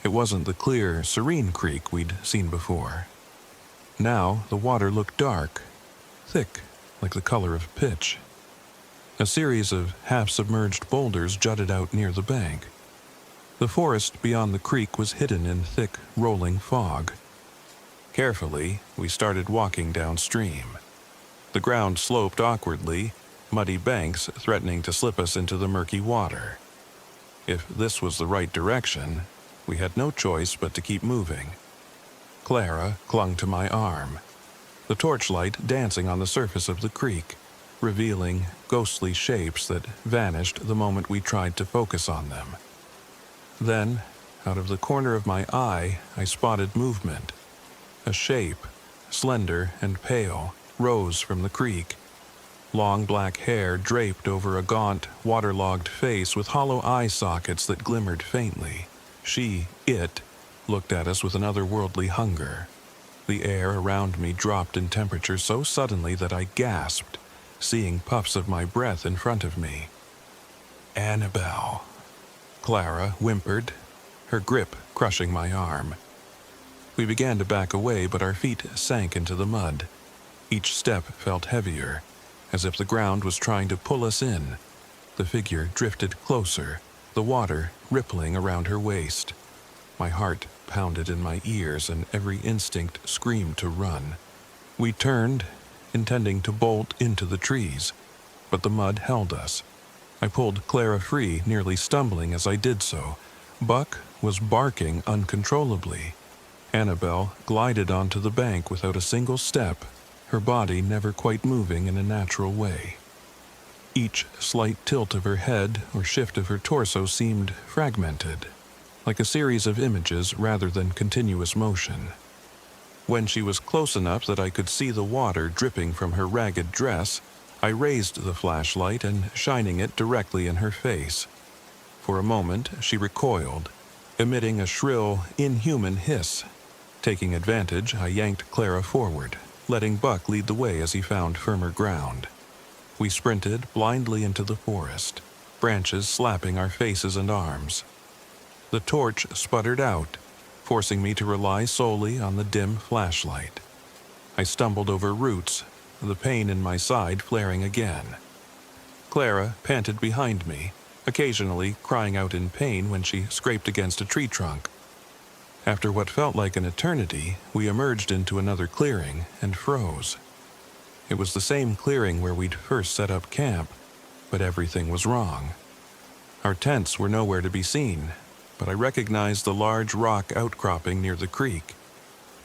Speaker 1: It wasn't the clear, serene creek we'd seen before. Now the water looked dark, thick, like the color of pitch. A series of half-submerged boulders jutted out near the bank. The forest beyond the creek was hidden in thick, rolling fog. Carefully, we started walking downstream. The ground sloped awkwardly, muddy banks threatening to slip us into the murky water. If this was the right direction, we had no choice but to keep moving. Clara clung to my arm, the torchlight dancing on the surface of the creek, revealing ghostly shapes that vanished the moment we tried to focus on them. Then, out of the corner of my eye, I spotted movement. A shape, slender and pale, rose from the creek. Long black hair draped over a gaunt, waterlogged face with hollow eye sockets that glimmered faintly. It, looked at us with an otherworldly hunger. The air around me dropped in temperature so suddenly that I gasped, seeing puffs of my breath in front of me. "Annabelle," Clara whimpered, her grip crushing my arm. We began to back away, but our feet sank into the mud. Each step felt heavier, as if the ground was trying to pull us in. The figure drifted closer, the water rippling around her waist. My heart pounded in my ears and every instinct screamed to run. We turned, intending to bolt into the trees, but the mud held us. I pulled Clara free, nearly stumbling as I did so. Buck was barking uncontrollably. Annabelle glided onto the bank without a single step, her body never quite moving in a natural way. Each slight tilt of her head or shift of her torso seemed fragmented, like a series of images rather than continuous motion. When she was close enough that I could see the water dripping from her ragged dress, I raised the flashlight and shining it directly in her face. For a moment, she recoiled, emitting a shrill, inhuman hiss. Taking advantage, I yanked Clara forward, letting Buck lead the way as he found firmer ground. We sprinted blindly into the forest, branches slapping our faces and arms. The torch sputtered out, forcing me to rely solely on the dim flashlight. I stumbled over roots, the pain in my side flaring again. Clara panted behind me, occasionally crying out in pain when she scraped against a tree trunk. After what felt like an eternity, we emerged into another clearing and froze. It was the same clearing where we'd first set up camp, but everything was wrong. Our tents were nowhere to be seen, but I recognized the large rock outcropping near the creek.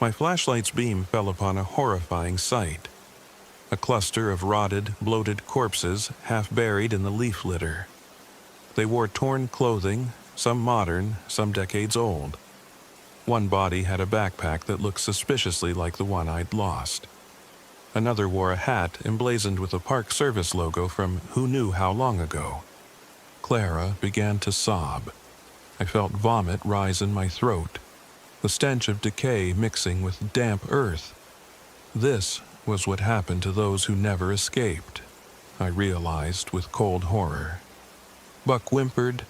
Speaker 1: My flashlight's beam fell upon a horrifying sight. A cluster of rotted, bloated corpses half buried in the leaf litter. They wore torn clothing, some modern, some decades old. One body had a backpack that looked suspiciously like the one I'd lost. Another wore a hat emblazoned with a Park Service logo from who knew how long ago. Clara began to sob. I felt vomit rise in my throat, the stench of decay mixing with damp earth. This was what happened to those who never escaped, I realized with cold horror. Buck whimpered,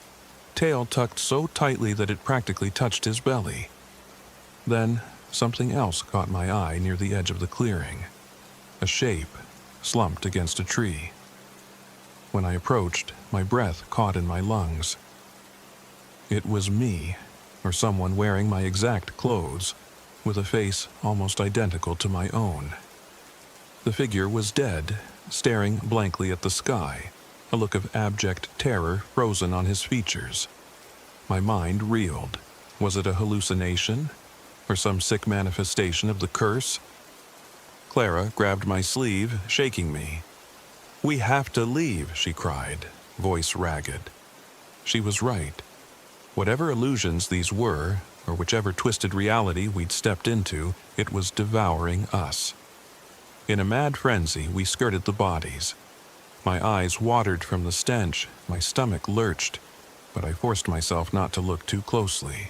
Speaker 1: tail tucked so tightly that it practically touched his belly. Then something else caught my eye near the edge of the clearing. A shape slumped against a tree. When I approached, my breath caught in my lungs. It was me, or someone wearing my exact clothes, with a face almost identical to my own. The figure was dead, staring blankly at the sky, a look of abject terror frozen on his features. My mind reeled. Was it a hallucination? Or some sick manifestation of the curse? Clara grabbed my sleeve, shaking me. "We have to leave," she cried, voice ragged. She was right. Whatever illusions these were, or whichever twisted reality we'd stepped into, it was devouring us. In a mad frenzy, we skirted the bodies. My eyes watered from the stench, my stomach lurched, but I forced myself not to look too closely.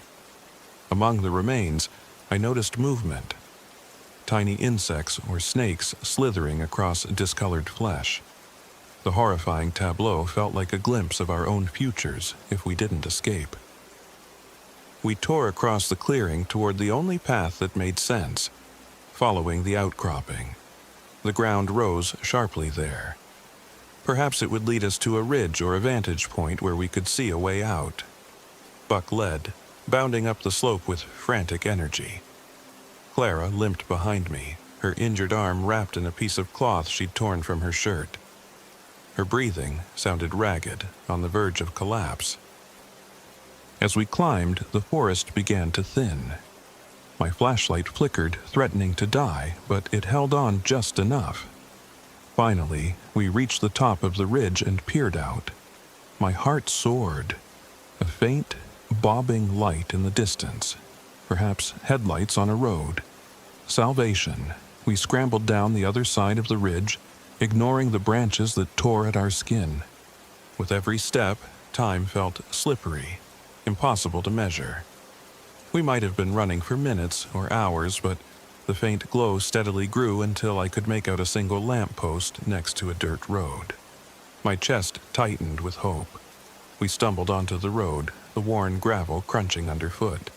Speaker 1: Among the remains, I noticed movement. Tiny insects or snakes slithering across discolored flesh. The horrifying tableau felt like a glimpse of our own futures if we didn't escape. We tore across the clearing toward the only path that made sense, following the outcropping. The ground rose sharply there. Perhaps it would lead us to a ridge or a vantage point where we could see a way out. Buck led, bounding up the slope with frantic energy. Clara limped behind me, her injured arm wrapped in a piece of cloth she'd torn from her shirt. Her breathing sounded ragged, on the verge of collapse. As we climbed, the forest began to thin. My flashlight flickered, threatening to die, but it held on just enough. Finally, we reached the top of the ridge and peered out. My heart soared. A faint, bobbing light in the distance. Perhaps headlights on a road. Salvation. We scrambled down the other side of the ridge, ignoring the branches that tore at our skin. With every step, time felt slippery, impossible to measure. We might have been running for minutes or hours, but the faint glow steadily grew until I could make out a single lamppost next to a dirt road. My chest tightened with hope. We stumbled onto the road, the worn gravel crunching underfoot.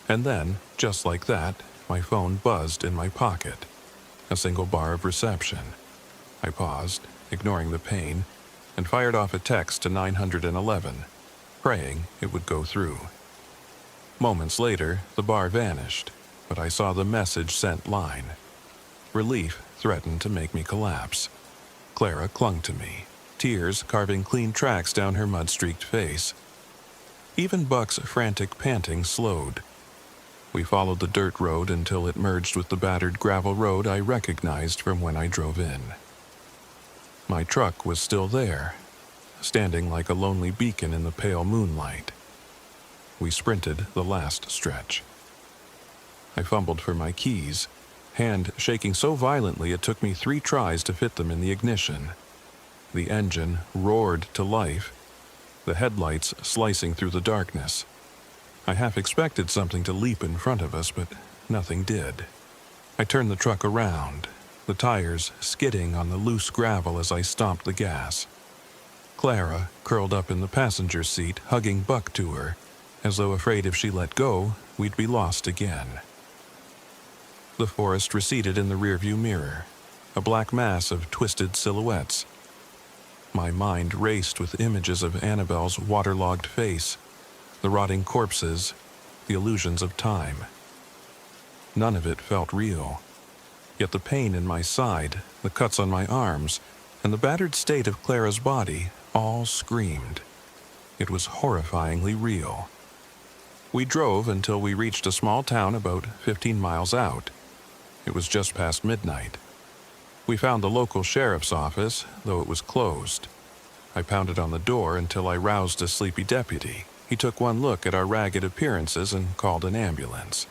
Speaker 1: And then, just like that, my phone buzzed in my pocket. a single bar of reception. I paused, ignoring the pain, and fired off a text to 911, praying it would go through. Moments later, the bar vanished, but I saw the message sent line. Relief threatened to make me collapse. Clara clung to me, tears carving clean tracks down her mud-streaked face. Even Buck's frantic panting slowed. We followed the dirt road until it merged with the battered gravel road I recognized from when I drove in. My truck was still there, standing like a lonely beacon in the pale moonlight. We sprinted the last stretch. I fumbled for my keys, hand shaking so violently it took me 3 tries to fit them in the ignition. The engine roared to life, the headlights slicing through the darkness. I half expected something to leap in front of us, but nothing did. I turned the truck around, the tires skidding on the loose gravel as I stomped the gas. Clara curled up in the passenger seat, hugging Buck to her, as though afraid if she let go, we'd be lost again. The forest receded in the rearview mirror, a black mass of twisted silhouettes. My mind raced with images of Annabelle's waterlogged face, the rotting corpses, the illusions of time. None of it felt real. Yet the pain in my side, the cuts on my arms, and the battered state of Clara's body all screamed. It was horrifyingly real. We drove until we reached a small town about 15 miles out. It was just past midnight. We found the local sheriff's office, though it was closed. I pounded on the door until I roused a sleepy deputy. He took one look at our ragged appearances and called an ambulance.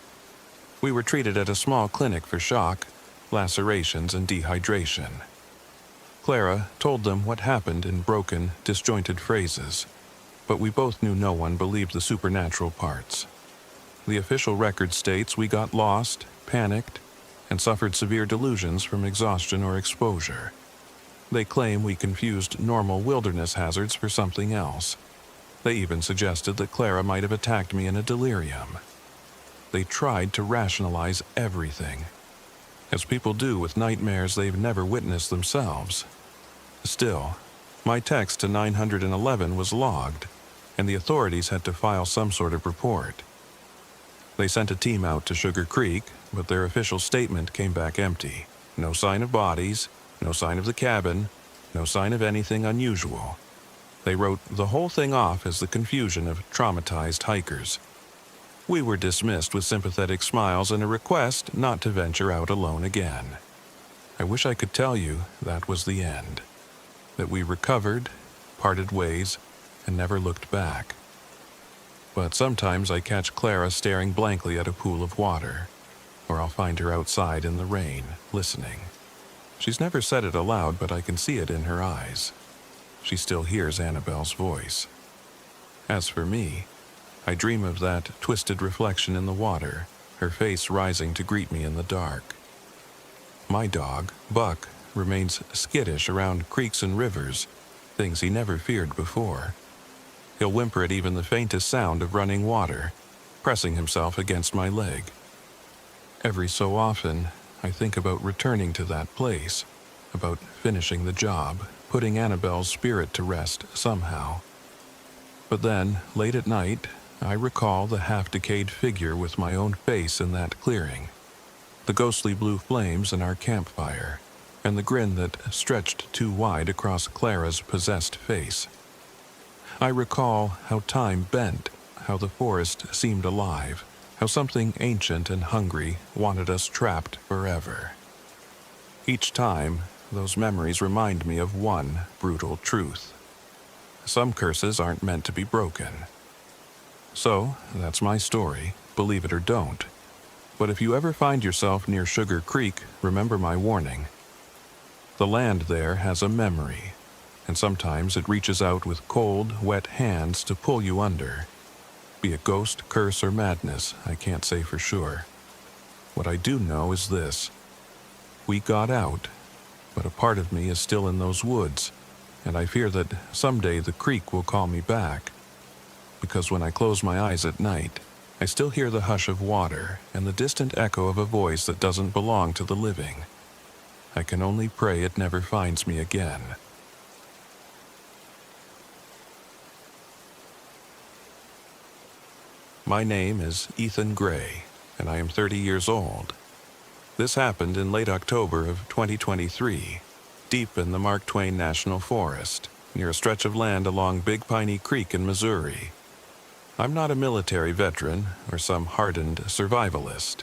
Speaker 1: We were treated at a small clinic for shock, lacerations, and dehydration. Clara told them what happened in broken, disjointed phrases, but we both knew no one believed the supernatural parts. The official record states we got lost, panicked, and suffered severe delusions from exhaustion or exposure. They claim we confused normal wilderness hazards for something else. They even suggested that Clara might have attacked me in a delirium. They tried to rationalize everything, as people do with nightmares they've never witnessed themselves. Still, my text to 911 was logged, and the authorities had to file some sort of report. They sent a team out to Sugar Creek, but their official statement came back empty. No sign of bodies, no sign of the cabin, no sign of anything unusual. They wrote the whole thing off as the confusion of traumatized hikers. We were dismissed with sympathetic smiles and a request not to venture out alone again. I wish I could tell you that was the end, that we recovered, parted ways, and never looked back. But sometimes I catch Clara staring blankly at a pool of water, or I'll find her outside in the rain, listening. She's never said it aloud, but I can see it in her eyes. She still hears Annabelle's voice. As for me, I dream of that twisted reflection in the water, her face rising to greet me in the dark. My dog, Buck, remains skittish around creeks and rivers, things he never feared before. He'll whimper at even the faintest sound of running water, pressing himself against my leg. Every so often, I think about returning to that place, about finishing the job, putting Annabelle's spirit to rest somehow. But then, late at night, I recall the half-decayed figure with my own face in that clearing, the ghostly blue flames in our campfire, and the grin that stretched too wide across Clara's possessed face. I recall how time bent, how the forest seemed alive, how something ancient and hungry wanted us trapped forever. Each time, those memories remind me of one brutal truth. Some curses aren't meant to be broken. So, that's my story, believe it or don't. But if you ever find yourself near Sugar Creek, remember my warning. The land there has a memory, and sometimes it reaches out with cold, wet hands to pull you under. Be it ghost, curse, or madness, I can't say for sure. What I do know is this. We got out, but a part of me is still in those woods, and I fear that someday the creek will call me back. Because when I close my eyes at night, I still hear the hush of water and the distant echo of a voice that doesn't belong to the living. I can only pray it never finds me again. My name is Ethan Gray, and I am 30 years old. This happened in late October of 2023, deep in the Mark Twain National Forest, near a stretch of land along Big Piney Creek in Missouri. I'm not a military veteran or some hardened survivalist.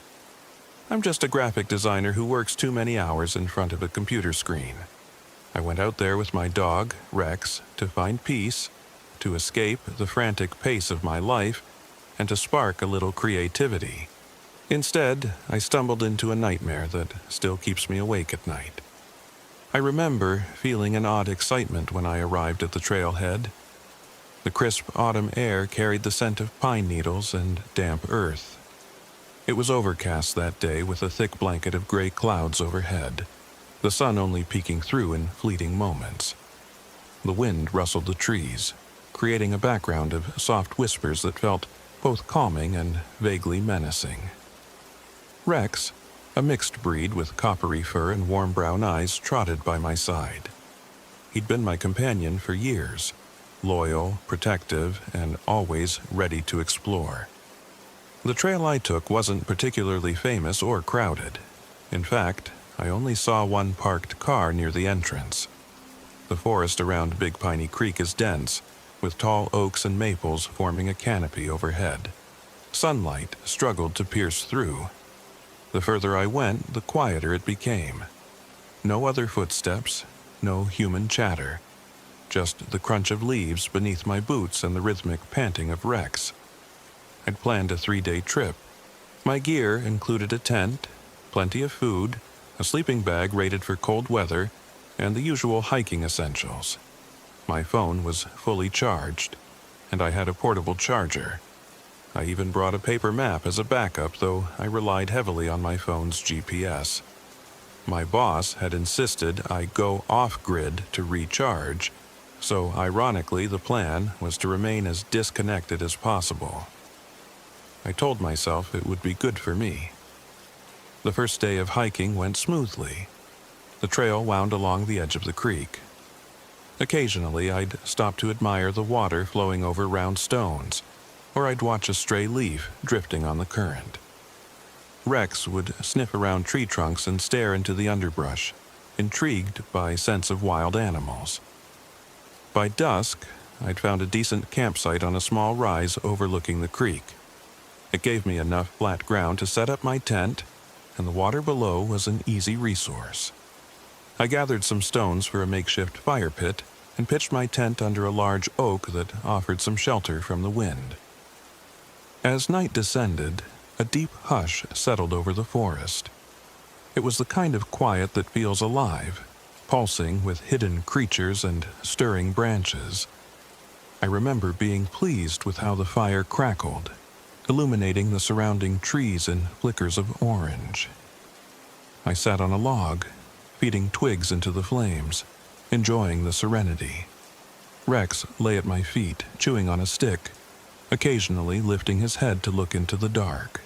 Speaker 1: I'm just a graphic designer who works too many hours in front of a computer screen. I went out there with my dog, Rex, to find peace, to escape the frantic pace of my life, and to spark a little creativity. Instead, I stumbled into a nightmare that still keeps me awake at night. I remember feeling an odd excitement when I arrived at the trailhead. The crisp autumn air carried the scent of pine needles and damp earth. It was overcast that day with a thick blanket of gray clouds overhead, the sun only peeking through in fleeting moments. The wind rustled the trees, creating a background of soft whispers that felt both calming and vaguely menacing. Rex, a mixed breed with coppery fur and warm brown eyes, trotted by my side. He'd been my companion for years, loyal, protective, and always ready to explore. The trail I took wasn't particularly famous or crowded. In fact, I only saw one parked car near the entrance. The forest around Big Piney Creek is dense, with tall oaks and maples forming a canopy overhead. Sunlight struggled to pierce through. The further I went, the quieter it became. No other footsteps, no human chatter. Just the crunch of leaves beneath my boots and the rhythmic panting of Rex. I'd planned a 3-day trip. My gear included a tent, plenty of food, a sleeping bag rated for cold weather, and the usual hiking essentials. My phone was fully charged, and I had a portable charger. I even brought a paper map as a backup, though I relied heavily on my phone's GPS. My boss had insisted I go off-grid to recharge, so ironically the plan was to remain as disconnected as possible. I told myself it would be good for me. The first day of hiking went smoothly. The trail wound along the edge of the creek. Occasionally, I'd stop to admire the water flowing over round stones, or I'd watch a stray leaf drifting on the current. Rex would sniff around tree trunks and stare into the underbrush, intrigued by scents of wild animals. By dusk, I'd found a decent campsite on a small rise overlooking the creek. It gave me enough flat ground to set up my tent, and the water below was an easy resource. I gathered some stones for a makeshift fire pit and pitched my tent under a large oak that offered some shelter from the wind. As night descended, a deep hush settled over the forest. It was the kind of quiet that feels alive, pulsing with hidden creatures and stirring branches. I remember being pleased with how the fire crackled, illuminating the surrounding trees in flickers of orange. I sat on a log, feeding twigs into the flames, enjoying the serenity. Rex lay at my feet, chewing on a stick, occasionally lifting his head to look into the dark.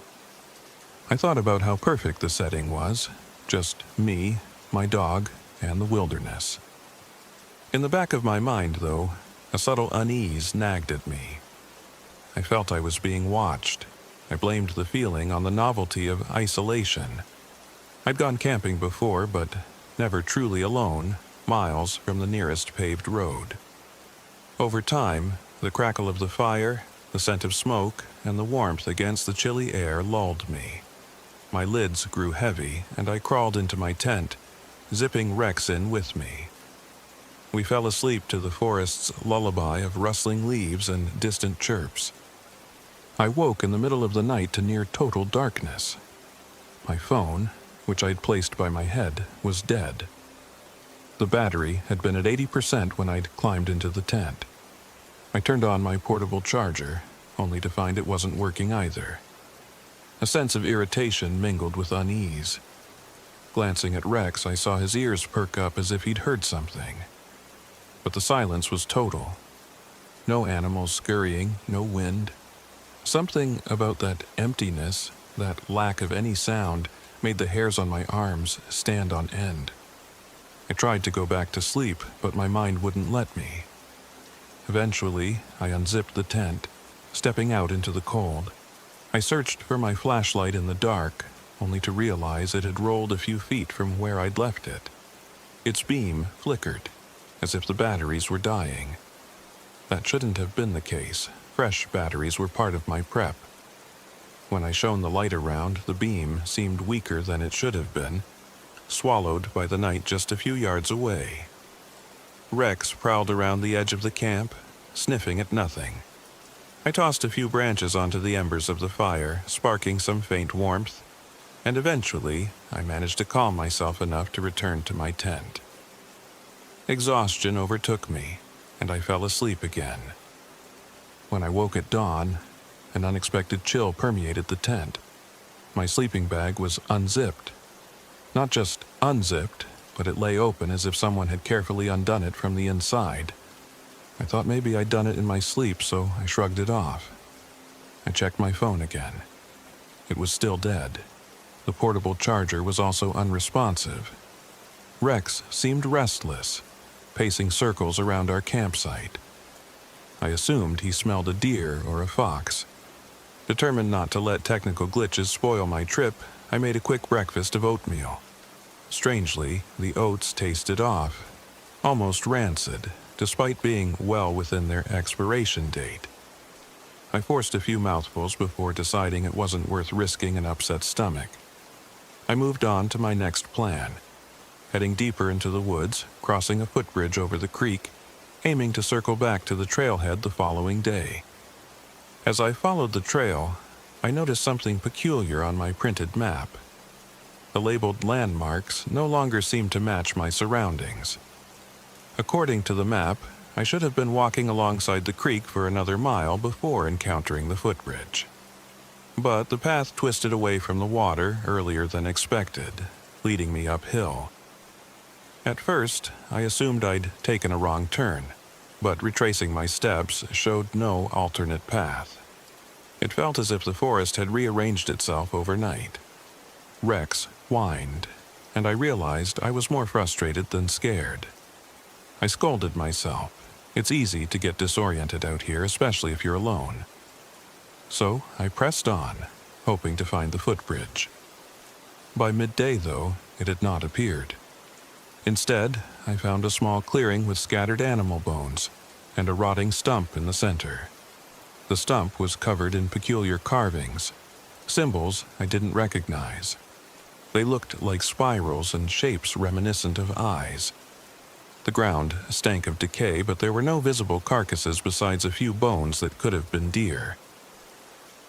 Speaker 1: I thought about how perfect the setting was, just me, my dog, and the wilderness. In the back of my mind, though, a subtle unease nagged at me. I felt I was being watched. I blamed the feeling on the novelty of isolation. I'd gone camping before, but never truly alone, miles from the nearest paved road. Over time, the crackle of the fire, the scent of smoke, and the warmth against the chilly air lulled me. My lids grew heavy, and I crawled into my tent, zipping Rex in with me. We fell asleep to the forest's lullaby of rustling leaves and distant chirps. I woke in the middle of the night to near total darkness. My phone, which I'd placed by my head, was dead. The battery had been at 80% when I'd climbed into the tent. I turned on my portable charger, only to find it wasn't working either. A sense of irritation mingled with unease. Glancing at Rex, I saw his ears perk up as if he'd heard something. But the silence was total. No animals scurrying, no wind. Something about that emptiness, that lack of any sound, made the hairs on my arms stand on end. I tried to go back to sleep, but my mind wouldn't let me. Eventually, I unzipped the tent, stepping out into the cold. I searched for my flashlight in the dark, only to realize it had rolled a few feet from where I'd left it. Its beam flickered, as if the batteries were dying. That shouldn't have been the case. Fresh batteries were part of my prep. When I shone the light around, the beam seemed weaker than it should have been, swallowed by the night just a few yards away. Rex prowled around the edge of the camp, sniffing at nothing. I tossed a few branches onto the embers of the fire, sparking some faint warmth, and eventually I managed to calm myself enough to return to my tent. Exhaustion overtook me, and I fell asleep again. When I woke at dawn, an unexpected chill permeated the tent. My sleeping bag was unzipped. Not just unzipped, but it lay open as if someone had carefully undone it from the inside. I thought maybe I'd done it in my sleep, so I shrugged it off. I checked my phone again. It was still dead. The portable charger was also unresponsive. Rex seemed restless, pacing circles around our campsite. I assumed he smelled a deer or a fox. Determined not to let technical glitches spoil my trip, I made a quick breakfast of oatmeal. Strangely, the oats tasted off, almost rancid, despite being well within their expiration date. I forced a few mouthfuls before deciding it wasn't worth risking an upset stomach. I moved on to my next plan, heading deeper into the woods, crossing a footbridge over the creek, aiming to circle back to the trailhead the following day. As I followed the trail, I noticed something peculiar on my printed map. The labeled landmarks no longer seemed to match my surroundings. According to the map, I should have been walking alongside the creek for another mile before encountering the footbridge. But the path twisted away from the water earlier than expected, leading me uphill. At first, I assumed I'd taken a wrong turn, but retracing my steps showed no alternate path. It felt as if the forest had rearranged itself overnight. Rex whined, and I realized I was more frustrated than scared. I scolded myself. It's easy to get disoriented out here, especially if you're alone. So I pressed on, hoping to find the footbridge. By midday, though, it had not appeared. Instead, I found a small clearing with scattered animal bones and a rotting stump in the center. The stump was covered in peculiar carvings, symbols I didn't recognize. They looked like spirals and shapes reminiscent of eyes. The ground stank of decay, but there were no visible carcasses besides a few bones that could have been deer.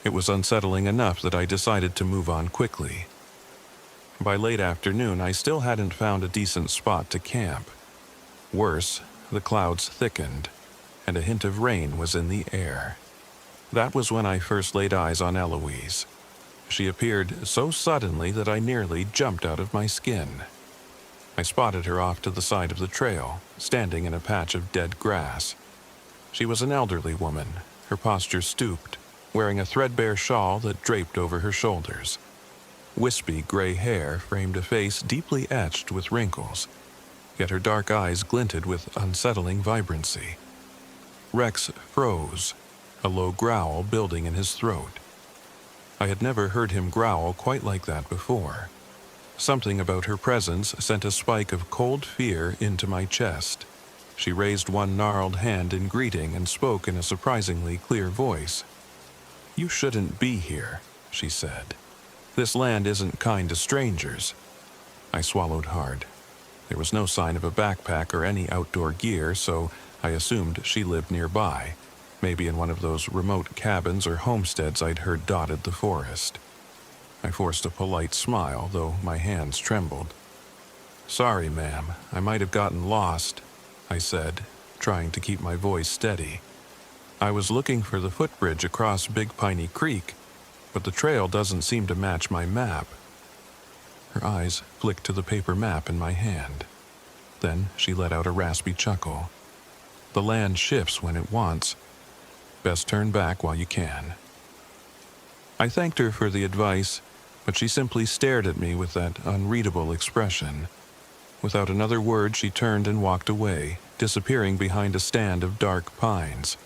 Speaker 1: It was unsettling enough that I decided to move on quickly. By late afternoon, I still hadn't found a decent spot to camp. Worse, the clouds thickened, and a hint of rain was in the air. That was when I first laid eyes on Eloise. She appeared so suddenly that I nearly jumped out of my skin. I spotted her off to the side of the trail, standing in a patch of dead grass. She was an elderly woman, her posture stooped, wearing a threadbare shawl that draped over her shoulders. Wispy gray hair framed a face deeply etched with wrinkles, yet her dark eyes glinted with unsettling vibrancy. Rex froze, a low growl building in his throat. I had never heard him growl quite like that before. Something about her presence sent a spike of cold fear into my chest. She raised one gnarled hand in greeting and spoke in a surprisingly clear voice. "You shouldn't be here," she said. "This land isn't kind to strangers." I swallowed hard. There was no sign of a backpack or any outdoor gear, so I assumed she lived nearby, maybe in one of those remote cabins or homesteads I'd heard dotted the forest. I forced a polite smile, though my hands trembled. "Sorry, ma'am, I might have gotten lost," I said, trying to keep my voice steady. "I was looking for the footbridge across Big Piney Creek, but the trail doesn't seem to match my map." Her eyes flicked to the paper map in my hand. Then she let out a raspy chuckle. "The land shifts when it wants. Best turn back while you can." I thanked her for the advice, but she simply stared at me with that unreadable expression. Without another word, she turned and walked away, disappearing behind a stand of dark pines.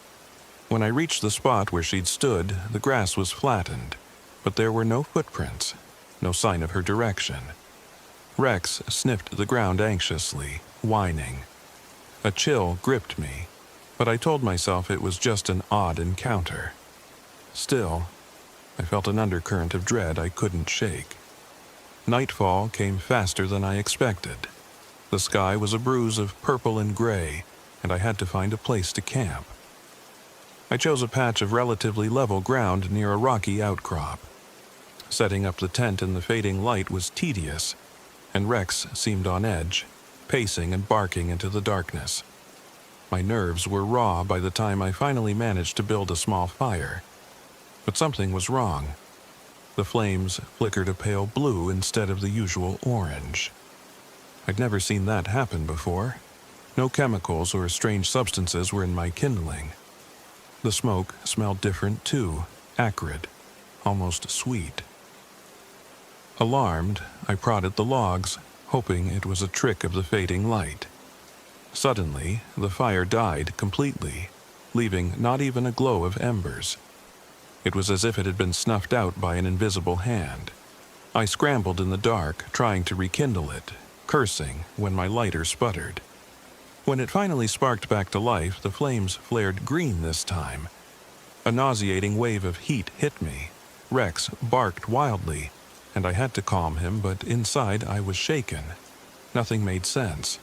Speaker 1: When I reached the spot where she'd stood, the grass was flattened, but there were no footprints, no sign of her direction. Rex sniffed the ground anxiously, whining. A chill gripped me, but I told myself it was just an odd encounter. Still, I felt an undercurrent of dread I couldn't shake. Nightfall came faster than I expected. The sky was a bruise of purple and gray, and I had to find a place to camp. I chose a patch of relatively level ground near a rocky outcrop. Setting up the tent in the fading light was tedious, and Rex seemed on edge, pacing and barking into the darkness. My nerves were raw by the time I finally managed to build a small fire. But something was wrong. The flames flickered a pale blue instead of the usual orange. I'd never seen that happen before. No chemicals or strange substances were in my kindling. The smoke smelled different too, acrid, almost sweet. Alarmed, I prodded the logs, hoping it was a trick of the fading light. Suddenly, the fire died completely, leaving not even a glow of embers. It was as if it had been snuffed out by an invisible hand. I scrambled in the dark, trying to rekindle it, cursing when my lighter sputtered. When it finally sparked back to life, the flames flared green this time. A nauseating wave of heat hit me. Rex barked wildly, and I had to calm him, but inside I was shaken. Nothing made sense.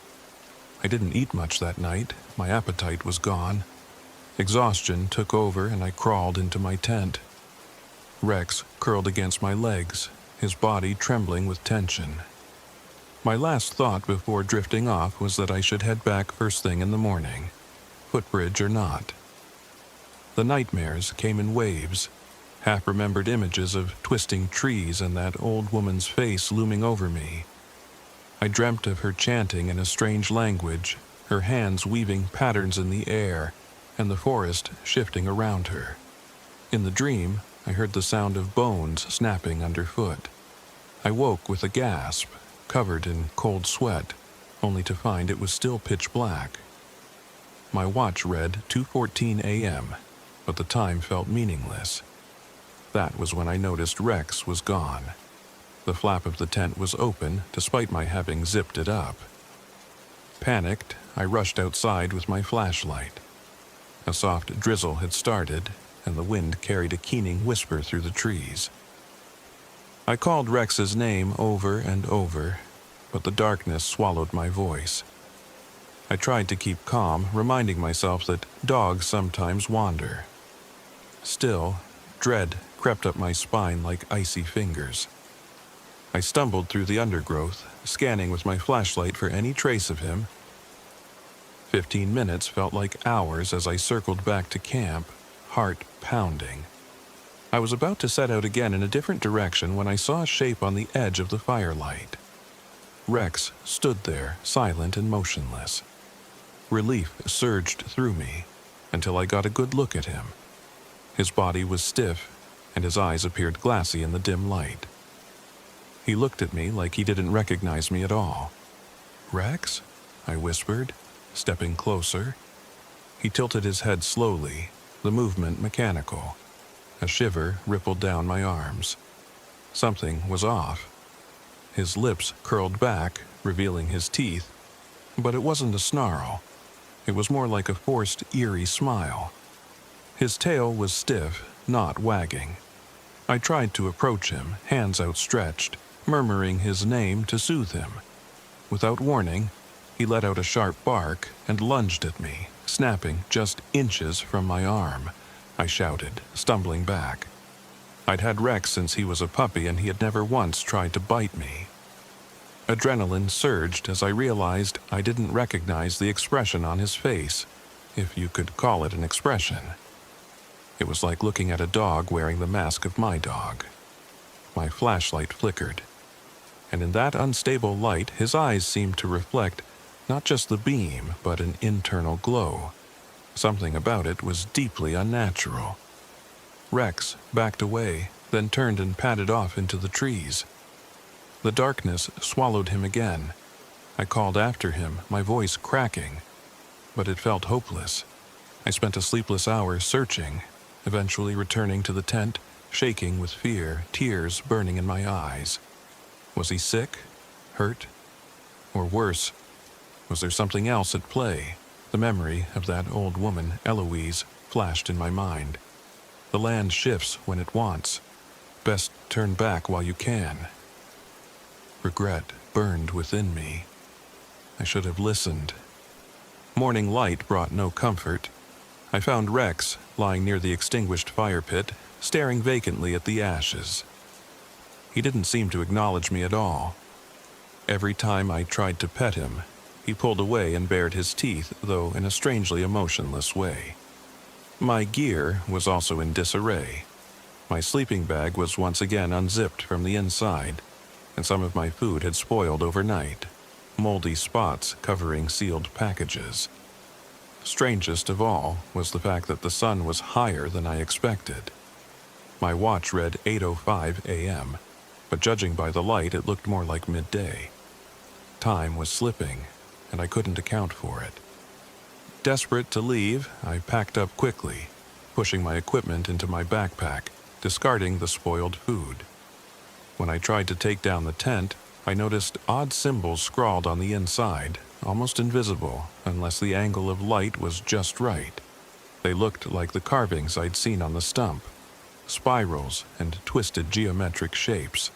Speaker 1: I didn't eat much that night. My appetite was gone. Exhaustion took over, and I crawled into my tent. Rex curled against my legs, his body trembling with tension. My last thought before drifting off was that I should head back first thing in the morning, footbridge or not. The nightmares came in waves, half-remembered images of twisting trees and that old woman's face looming over me. I dreamt of her chanting in a strange language, her hands weaving patterns in the air, and the forest shifting around her. In the dream, I heard the sound of bones snapping underfoot. I woke with a gasp, covered in cold sweat, only to find it was still pitch black. My watch read 2:14 a.m., but the time felt meaningless. That was when I noticed Rex was gone. The flap of the tent was open, despite my having zipped it up. Panicked, I rushed outside with my flashlight. A soft drizzle had started, and the wind carried a keening whisper through the trees. I called Rex's name over and over, but the darkness swallowed my voice. I tried to keep calm, reminding myself that dogs sometimes wander. Still, dread crept up my spine like icy fingers. I stumbled through the undergrowth, scanning with my flashlight for any trace of him. 15 minutes felt like hours as I circled back to camp, heart pounding. I was about to set out again in a different direction when I saw a shape on the edge of the firelight. Rex stood there, silent and motionless. Relief surged through me until I got a good look at him. His body was stiff, and his eyes appeared glassy in the dim light. He looked at me like he didn't recognize me at all. "Rex?" I whispered, stepping closer. He tilted his head slowly, the movement mechanical. A shiver rippled down my arms. Something was off. His lips curled back, revealing his teeth, but it wasn't a snarl. It was more like a forced, eerie smile. His tail was stiff, not wagging. I tried to approach him, hands outstretched, murmuring his name to soothe him. Without warning, he let out a sharp bark and lunged at me, snapping just inches from my arm. I shouted, stumbling back. I'd had Rex since he was a puppy, and he had never once tried to bite me. Adrenaline surged as I realized I didn't recognize the expression on his face, if you could call it an expression. It was like looking at a dog wearing the mask of my dog. My flashlight flickered, and in that unstable light, his eyes seemed to reflect not just the beam, but an internal glow. Something about it was deeply unnatural. Rex backed away, then turned and padded off into the trees. The darkness swallowed him again. I called after him, my voice cracking, but it felt hopeless. I spent a sleepless hour searching, eventually returning to the tent, shaking with fear, tears burning in my eyes. Was he sick? Hurt? Or worse, was there something else at play? The memory of that old woman, Eloise, flashed in my mind. The land shifts when it wants. Best turn back while you can. Regret burned within me. I should have listened. Morning light brought no comfort. I found Rex lying near the extinguished fire pit, staring vacantly at the ashes. He didn't seem to acknowledge me at all. Every time I tried to pet him, he pulled away and bared his teeth, though in a strangely emotionless way. My gear was also in disarray. My sleeping bag was once again unzipped from the inside, and some of my food had spoiled overnight, moldy spots covering sealed packages. Strangest of all was the fact that the sun was higher than I expected. My watch read 8:05 a.m., but judging by the light, it looked more like midday. Time was slipping, and I couldn't account for it. Desperate to leave, I packed up quickly, pushing my equipment into my backpack, discarding the spoiled food. When I tried to take down the tent, I noticed odd symbols scrawled on the inside, almost invisible unless the angle of light was just right. They looked like the carvings I'd seen on the stump, spirals and twisted geometric shapes.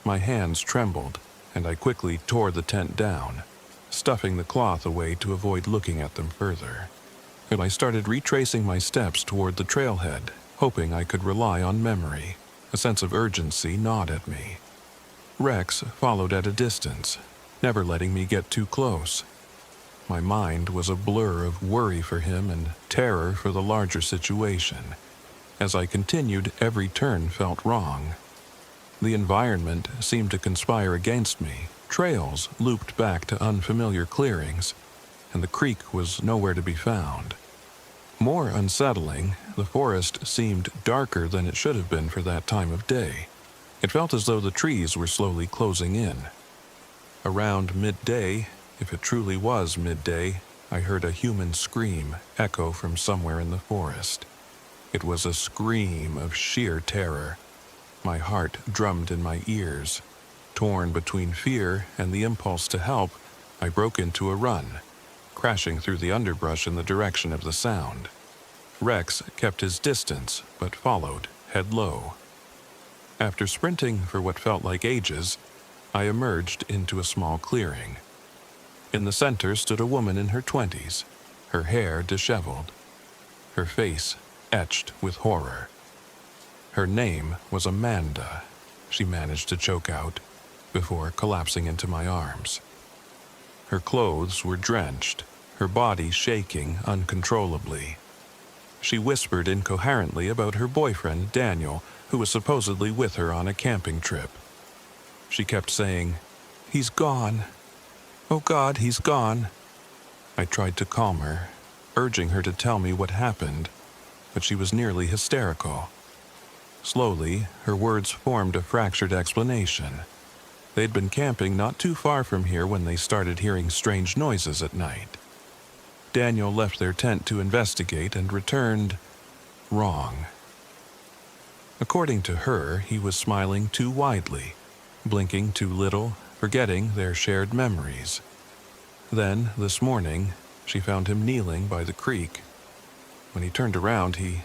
Speaker 1: My hands trembled, and I quickly tore the tent down, stuffing the cloth away to avoid looking at them further. And I started retracing my steps toward the trailhead, hoping I could rely on memory. A sense of urgency gnawed at me. Rex followed at a distance, never letting me get too close. My mind was a blur of worry for him and terror for the larger situation. As I continued, every turn felt wrong. The environment seemed to conspire against me. Trails looped back to unfamiliar clearings, and the creek was nowhere to be found. More unsettling, the forest seemed darker than it should have been for that time of day. It felt as though the trees were slowly closing in. Around midday, if it truly was midday, I heard a human scream echo from somewhere in the forest. It was a scream of sheer terror. My heart drummed in my ears. Torn between fear and the impulse to help, I broke into a run, crashing through the underbrush in the direction of the sound. Rex kept his distance, but followed, head low. After sprinting for what felt like ages, I emerged into a small clearing. In the center stood a woman in her 20s, her hair disheveled, her face etched with horror. Her name was Amanda, she managed to choke out, before collapsing into my arms. Her clothes were drenched, her body shaking uncontrollably. She whispered incoherently about her boyfriend, Daniel, who was supposedly with her on a camping trip. She kept saying, "He's gone. Oh God, he's gone." I tried to calm her, urging her to tell me what happened, but she was nearly hysterical. Slowly, her words formed a fractured explanation. They'd been camping not too far from here when they started hearing strange noises at night. Daniel left their tent to investigate and returned wrong. According to her, he was smiling too widely, blinking too little, forgetting their shared memories. Then, this morning, she found him kneeling by the creek. When he turned around, he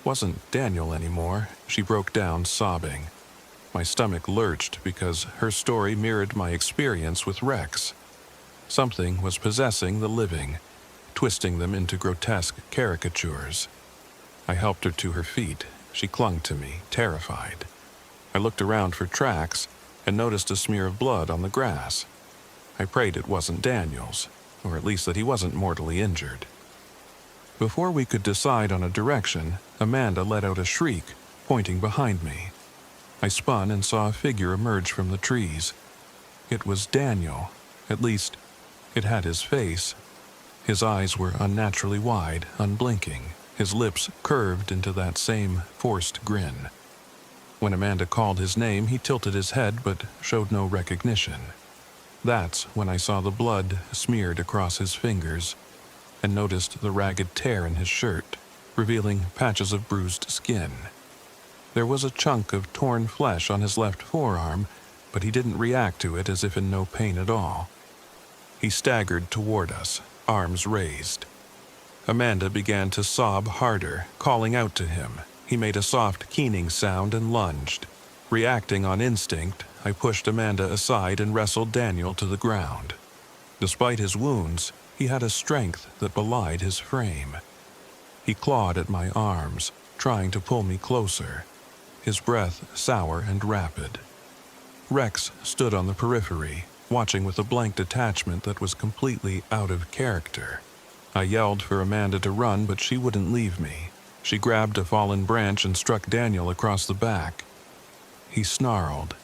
Speaker 1: wasn't Daniel anymore. She broke down, sobbing. My stomach lurched because her story mirrored my experience with Rex. Something was possessing the living, twisting them into grotesque caricatures. I helped her to her feet. She clung to me, terrified. I looked around for tracks and noticed a smear of blood on the grass. I prayed it wasn't Daniel's, or at least that he wasn't mortally injured. Before we could decide on a direction, Amanda let out a shriek, pointing behind me. I spun and saw a figure emerge from the trees. It was Daniel. At least, it had his face. His eyes were unnaturally wide, unblinking, his lips curved into that same forced grin. When Amanda called his name, he tilted his head but showed no recognition. That's when I saw the blood smeared across his fingers and noticed the ragged tear in his shirt, revealing patches of bruised skin. There was a chunk of torn flesh on his left forearm, but he didn't react to it as if in no pain at all. He staggered toward us, arms raised. Amanda began to sob harder, calling out to him. He made a soft, keening sound and lunged. Reacting on instinct, I pushed Amanda aside and wrestled Daniel to the ground. Despite his wounds, he had a strength that belied his frame. He clawed at my arms, trying to pull me closer, his breath sour and rapid. Rex stood on the periphery, watching with a blank detachment that was completely out of character. I yelled for Amanda to run, but she wouldn't leave me. She grabbed a fallen branch and struck Daniel across the back. He snarled,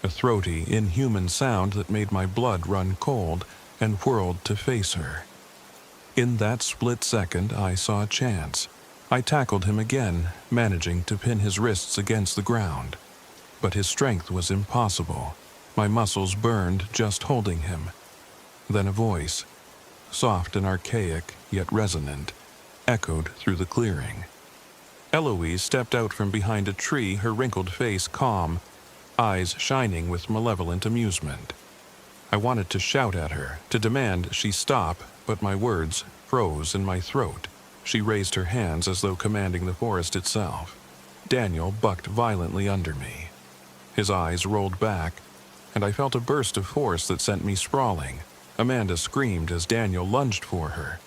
Speaker 1: a throaty, inhuman sound that made my blood run cold, and whirled to face her. In that split second, I saw a chance. I tackled him again, managing to pin his wrists against the ground. But his strength was impossible. My muscles burned just holding him. Then a voice, soft and archaic, yet resonant, echoed through the clearing. Eloise stepped out from behind a tree, her wrinkled face calm, eyes shining with malevolent amusement. I wanted to shout at her, to demand she stop, but my words froze in my throat. She raised her hands as though commanding the forest itself. Daniel bucked violently under me. His eyes rolled back, and I felt a burst of force that sent me sprawling. Amanda screamed as Daniel lunged for her.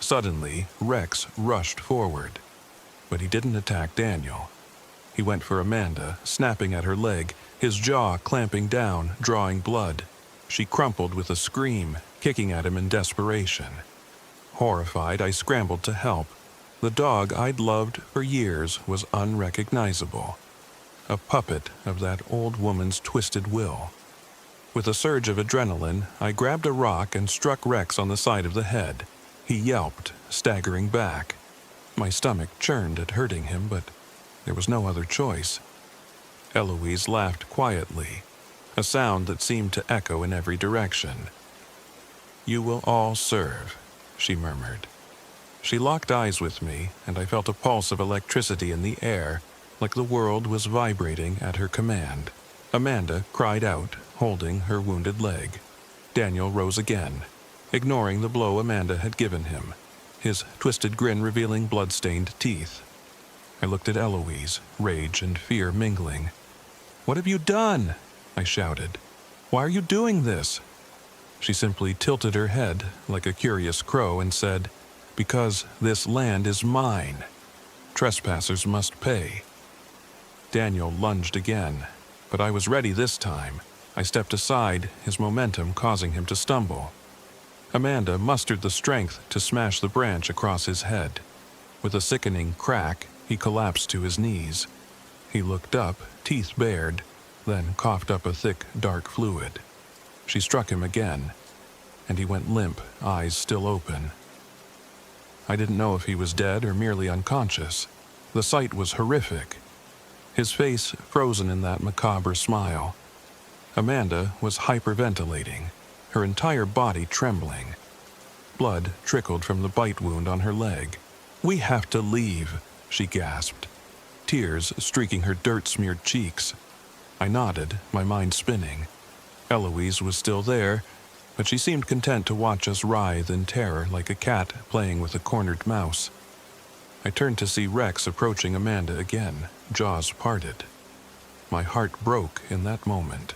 Speaker 1: Suddenly, Rex rushed forward. But he didn't attack Daniel. He went for Amanda, snapping at her leg, his jaw clamping down, drawing blood. She crumpled with a scream, kicking at him in desperation. Horrified, I scrambled to help. The dog I'd loved for years was unrecognizable. A puppet of that old woman's twisted will. With a surge of adrenaline, I grabbed a rock and struck Rex on the side of the head. He yelped, staggering back. My stomach churned at hurting him, but there was no other choice. Eloise laughed quietly, a sound that seemed to echo in every direction. "You will all serve," she murmured. She locked eyes with me, and I felt a pulse of electricity in the air, like the world was vibrating at her command. Amanda cried out, holding her wounded leg. Daniel rose again, ignoring the blow Amanda had given him, his twisted grin revealing blood-stained teeth. I looked at Eloise, rage and fear mingling. "What have you done?" I shouted. "Why are you doing this?" She simply tilted her head like a curious crow and said, "Because this land is mine. Trespassers must pay." Daniel lunged again, but I was ready this time. I stepped aside, his momentum causing him to stumble. Amanda mustered the strength to smash the branch across his head. With a sickening crack, he collapsed to his knees. He looked up, teeth bared, then coughed up a thick, dark fluid. She struck him again, and he went limp, eyes still open. I didn't know if he was dead or merely unconscious. The sight was horrific. His face frozen in that macabre smile. Amanda was hyperventilating, her entire body trembling. Blood trickled from the bite wound on her leg. "We have to leave," she gasped, tears streaking her dirt-smeared cheeks. I nodded, my mind spinning. Eloise was still there, but she seemed content to watch us writhe in terror like a cat playing with a cornered mouse. I turned to see Rex approaching Amanda again, jaws parted. My heart broke in that moment.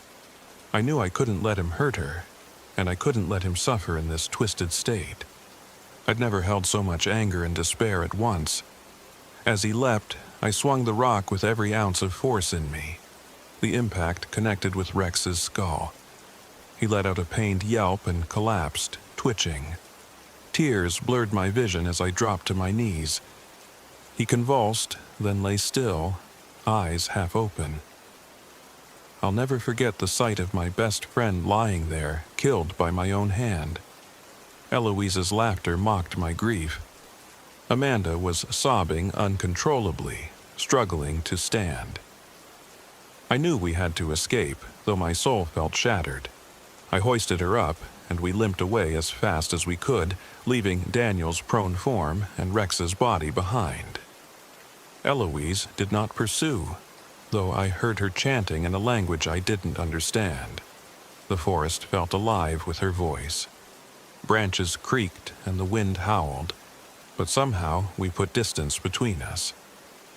Speaker 1: I knew I couldn't let him hurt her, and I couldn't let him suffer in this twisted state. I'd never held so much anger and despair at once. As he leapt, I swung the rock with every ounce of force in me. The impact connected with Rex's skull. He let out a pained yelp and collapsed, twitching. Tears blurred my vision as I dropped to my knees. He convulsed, then lay still, eyes half open. I'll never forget the sight of my best friend lying there, killed by my own hand. Eloise's laughter mocked my grief. Amanda was sobbing uncontrollably, struggling to stand. I knew we had to escape, though my soul felt shattered. I hoisted her up, and we limped away as fast as we could, leaving Daniel's prone form and Rex's body behind. Eloise did not pursue, though I heard her chanting in a language I didn't understand. The forest felt alive with her voice. Branches creaked and the wind howled, but somehow we put distance between us.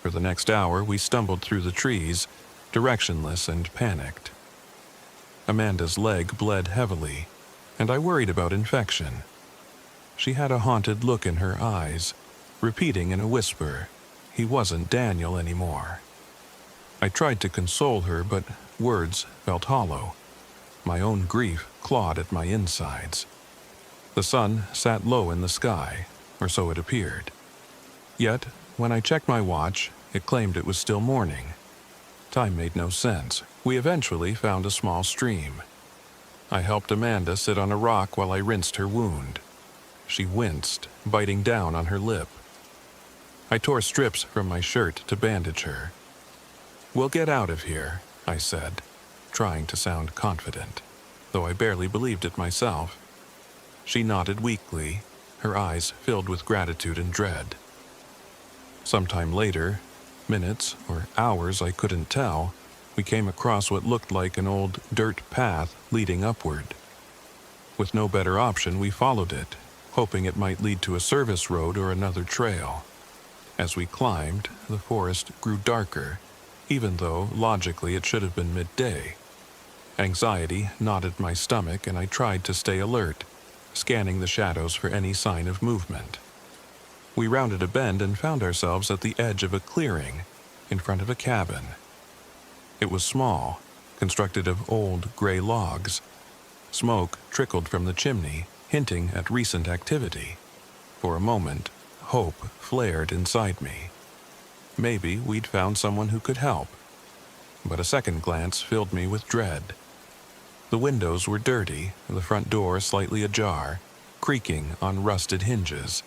Speaker 1: For the next hour we stumbled through the trees, directionless and panicked. Amanda's leg bled heavily, and I worried about infection. She had a haunted look in her eyes, repeating in a whisper, "He wasn't Daniel anymore." I tried to console her, but words felt hollow. My own grief clawed at my insides. The sun sat low in the sky, or so it appeared. Yet, when I checked my watch, it claimed it was still morning. Time made no sense. We eventually found a small stream. I helped Amanda sit on a rock while I rinsed her wound. She winced, biting down on her lip. I tore strips from my shirt to bandage her. "We'll get out of here," I said, trying to sound confident, though I barely believed it myself. She nodded weakly, her eyes filled with gratitude and dread. Sometime later, minutes or hours I couldn't tell, we came across what looked like an old dirt path leading upward. With no better option, we followed it, hoping it might lead to a service road or another trail. As we climbed, the forest grew darker, even though logically it should have been midday. Anxiety knotted my stomach and I tried to stay alert, scanning the shadows for any sign of movement. We rounded a bend and found ourselves at the edge of a clearing, in front of a cabin. It was small, constructed of old gray logs. Smoke trickled from the chimney, hinting at recent activity. For a moment, hope flared inside me. Maybe we'd found someone who could help. But a second glance filled me with dread. The windows were dirty, the front door slightly ajar, creaking on rusted hinges.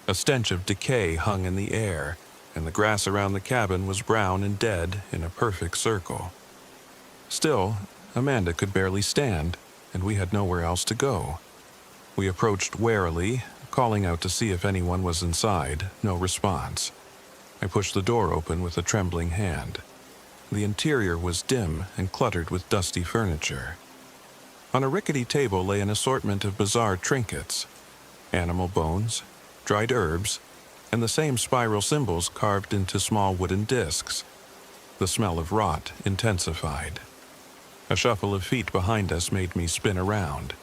Speaker 1: A stench of decay hung in the air, and the grass around the cabin was brown and dead in a perfect circle. Still, Amanda could barely stand, and we had nowhere else to go. We approached warily, calling out to see if anyone was inside. No response. I pushed the door open with a trembling hand. The interior was dim and cluttered with dusty furniture. On a rickety table lay an assortment of bizarre trinkets: animal bones, dried herbs, and the same spiral symbols carved into small wooden discs. The smell of rot intensified. A shuffle of feet behind us made me spin around.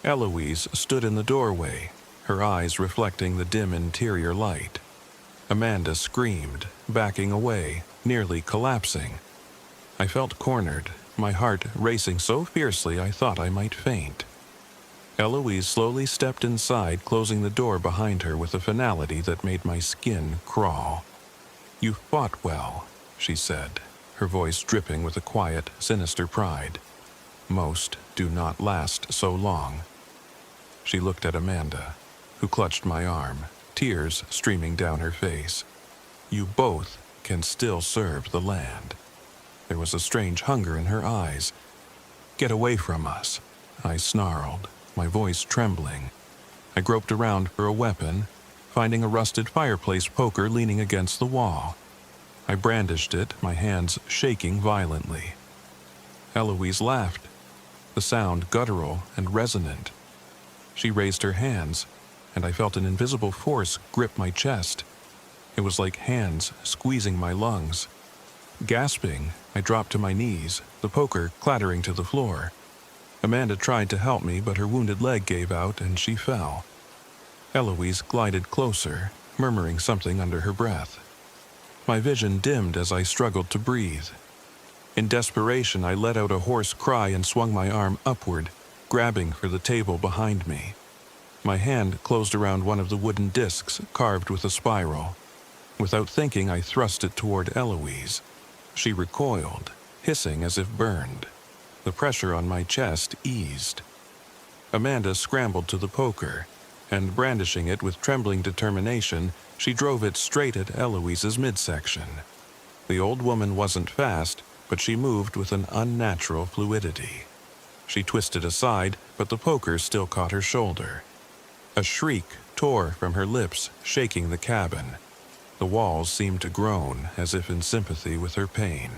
Speaker 1: Eloise stood in the doorway, her eyes reflecting the dim interior light. Amanda screamed, backing away, nearly collapsing. I felt cornered, my heart racing so fiercely I thought I might faint. Eloise slowly stepped inside, closing the door behind her with a finality that made my skin crawl. "You fought well," she said, her voice dripping with a quiet, sinister pride. "Most do not last so long." She looked at Amanda, who clutched my arm, tears streaming down her face. "You both can still serve the land." There was a strange hunger in her eyes. "Get away from us," I snarled, my voice trembling. I groped around for a weapon, finding a rusted fireplace poker leaning against the wall. I brandished it, my hands shaking violently. Eloise laughed, the sound guttural and resonant. She raised her hands, and I felt an invisible force grip my chest. It was like hands squeezing my lungs. Gasping, I dropped to my knees, the poker clattering to the floor. Amanda tried to help me, but her wounded leg gave out and she fell. Eloise glided closer, murmuring something under her breath. My vision dimmed as I struggled to breathe. In desperation, I let out a hoarse cry and swung my arm upward, grabbing for the table behind me. My hand closed around one of the wooden discs carved with a spiral. Without thinking, I thrust it toward Eloise. She recoiled, hissing as if burned. The pressure on my chest eased. Amanda scrambled to the poker, and brandishing it with trembling determination, she drove it straight at Eloise's midsection. The old woman wasn't fast, but she moved with an unnatural fluidity. She twisted aside, but the poker still caught her shoulder. A shriek tore from her lips, shaking the cabin. The walls seemed to groan, as if in sympathy with her pain.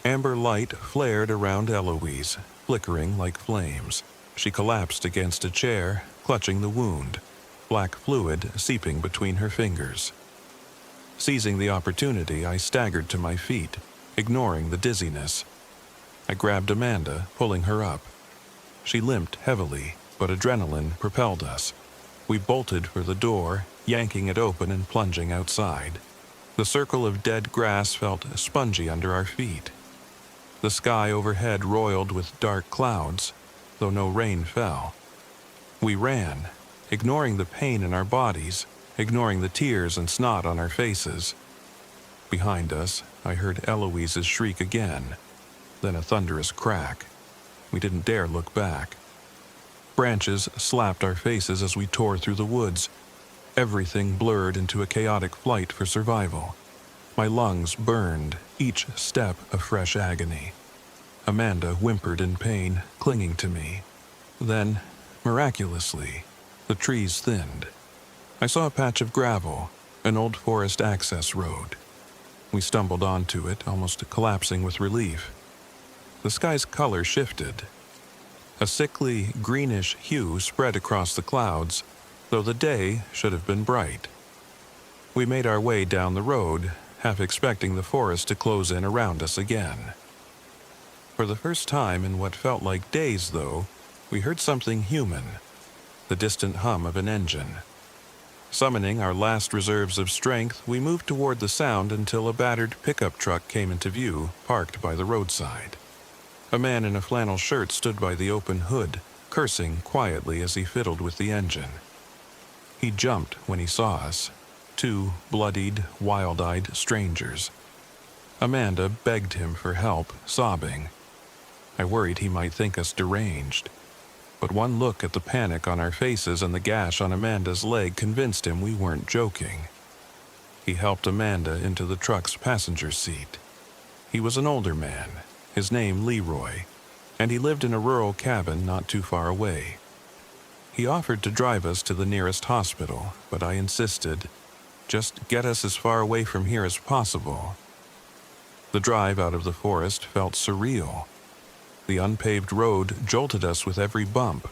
Speaker 1: Amber light flared around Eloise, flickering like flames. She collapsed against a chair, clutching the wound, black fluid seeping between her fingers. Seizing the opportunity, I staggered to my feet, ignoring the dizziness. I grabbed Amanda, pulling her up. She limped heavily, but adrenaline propelled us. We bolted for the door, yanking it open and plunging outside. The circle of dead grass felt spongy under our feet. The sky overhead roiled with dark clouds, though no rain fell. We ran, ignoring the pain in our bodies, ignoring the tears and snot on our faces. Behind us, I heard Eloise's shriek again, then a thunderous crack. We didn't dare look back. Branches slapped our faces as we tore through the woods. Everything blurred into a chaotic flight for survival. My lungs burned, each step a fresh agony. Amanda whimpered in pain, clinging to me. Then, miraculously, the trees thinned. I saw a patch of gravel, an old forest access road. We stumbled onto it, almost collapsing with relief. The sky's color shifted. A sickly, greenish hue spread across the clouds, though the day should have been bright. We made our way down the road, half expecting the forest to close in around us again. For the first time in what felt like days, though, we heard something human, the distant hum of an engine. Summoning our last reserves of strength, we moved toward the sound until a battered pickup truck came into view, parked by the roadside. A man in a flannel shirt stood by the open hood, cursing quietly as he fiddled with the engine. He jumped when he saw us, two bloodied, wild-eyed strangers. Amanda begged him for help, sobbing. I worried he might think us deranged, but one look at the panic on our faces and the gash on Amanda's leg convinced him we weren't joking. He helped Amanda into the truck's passenger seat. He was an older man, his name Leroy, and he lived in a rural cabin not too far away. He offered to drive us to the nearest hospital, but I insisted, just get us as far away from here as possible. The drive out of the forest felt surreal. The unpaved road jolted us with every bump.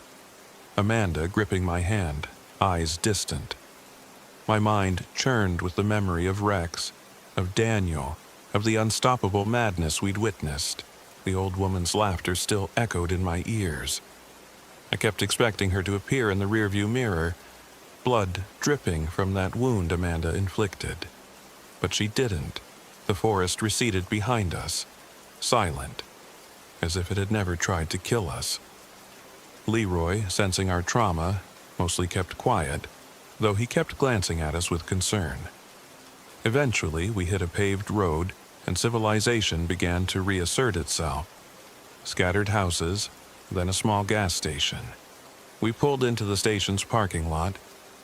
Speaker 1: Amanda gripping my hand, eyes distant. My mind churned with the memory of Rex, of Daniel, of the unstoppable madness we'd witnessed. The old woman's laughter still echoed in my ears. I kept expecting her to appear in the rearview mirror, blood dripping from that wound Amanda inflicted. But she didn't. The forest receded behind us, silent, as if it had never tried to kill us. Leroy, sensing our trauma, mostly kept quiet, though he kept glancing at us with concern. Eventually, we hit a paved road, and civilization began to reassert itself. Scattered houses, then a small gas station. We pulled into the station's parking lot,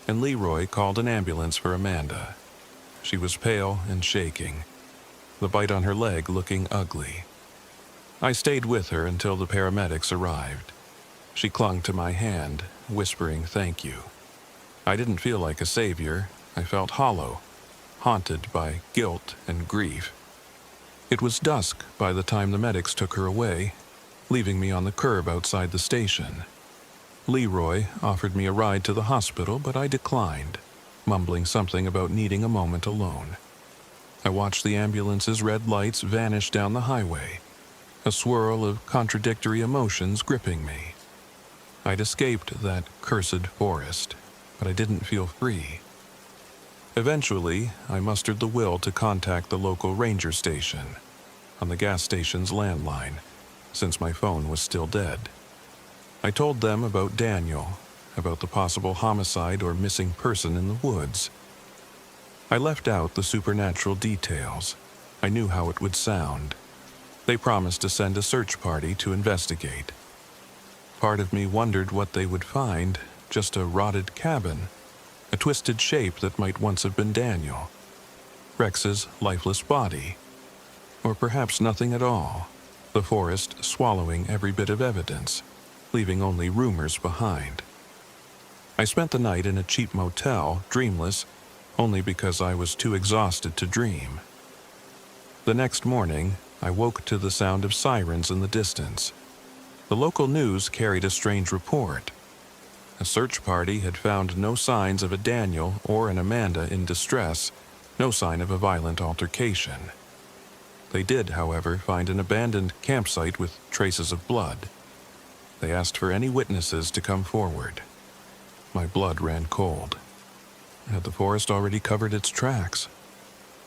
Speaker 1: and Leroy called an ambulance for Amanda. She was pale and shaking, the bite on her leg looking ugly. I stayed with her until the paramedics arrived. She clung to my hand, whispering thank you. I didn't feel like a savior. I felt hollow, haunted by guilt and grief. It was dusk by the time the medics took her away, leaving me on the curb outside the station. Leroy offered me a ride to the hospital, but I declined, mumbling something about needing a moment alone. I watched the ambulance's red lights vanish down the highway, a swirl of contradictory emotions gripping me. I'd escaped that cursed forest, but I didn't feel free. Eventually, I mustered the will to contact the local ranger station on the gas station's landline, since my phone was still dead. I told them about Daniel, about the possible homicide or missing person in the woods. I left out the supernatural details. I knew how it would sound. They promised to send a search party to investigate. Part of me wondered what they would find, just a rotted cabin, a twisted shape that might once have been Daniel, Rex's lifeless body, or perhaps nothing at all. the forest swallowing every bit of evidence, leaving only rumors behind. I spent the night in a cheap motel, dreamless, only because I was too exhausted to dream. The next morning, I woke to the sound of sirens in the distance. The local news carried a strange report. A search party had found no signs of a Daniel or an Amanda in distress, no sign of a violent altercation. They did, however, find an abandoned campsite with traces of blood. They asked for any witnesses to come forward. My blood ran cold. Had the forest already covered its tracks?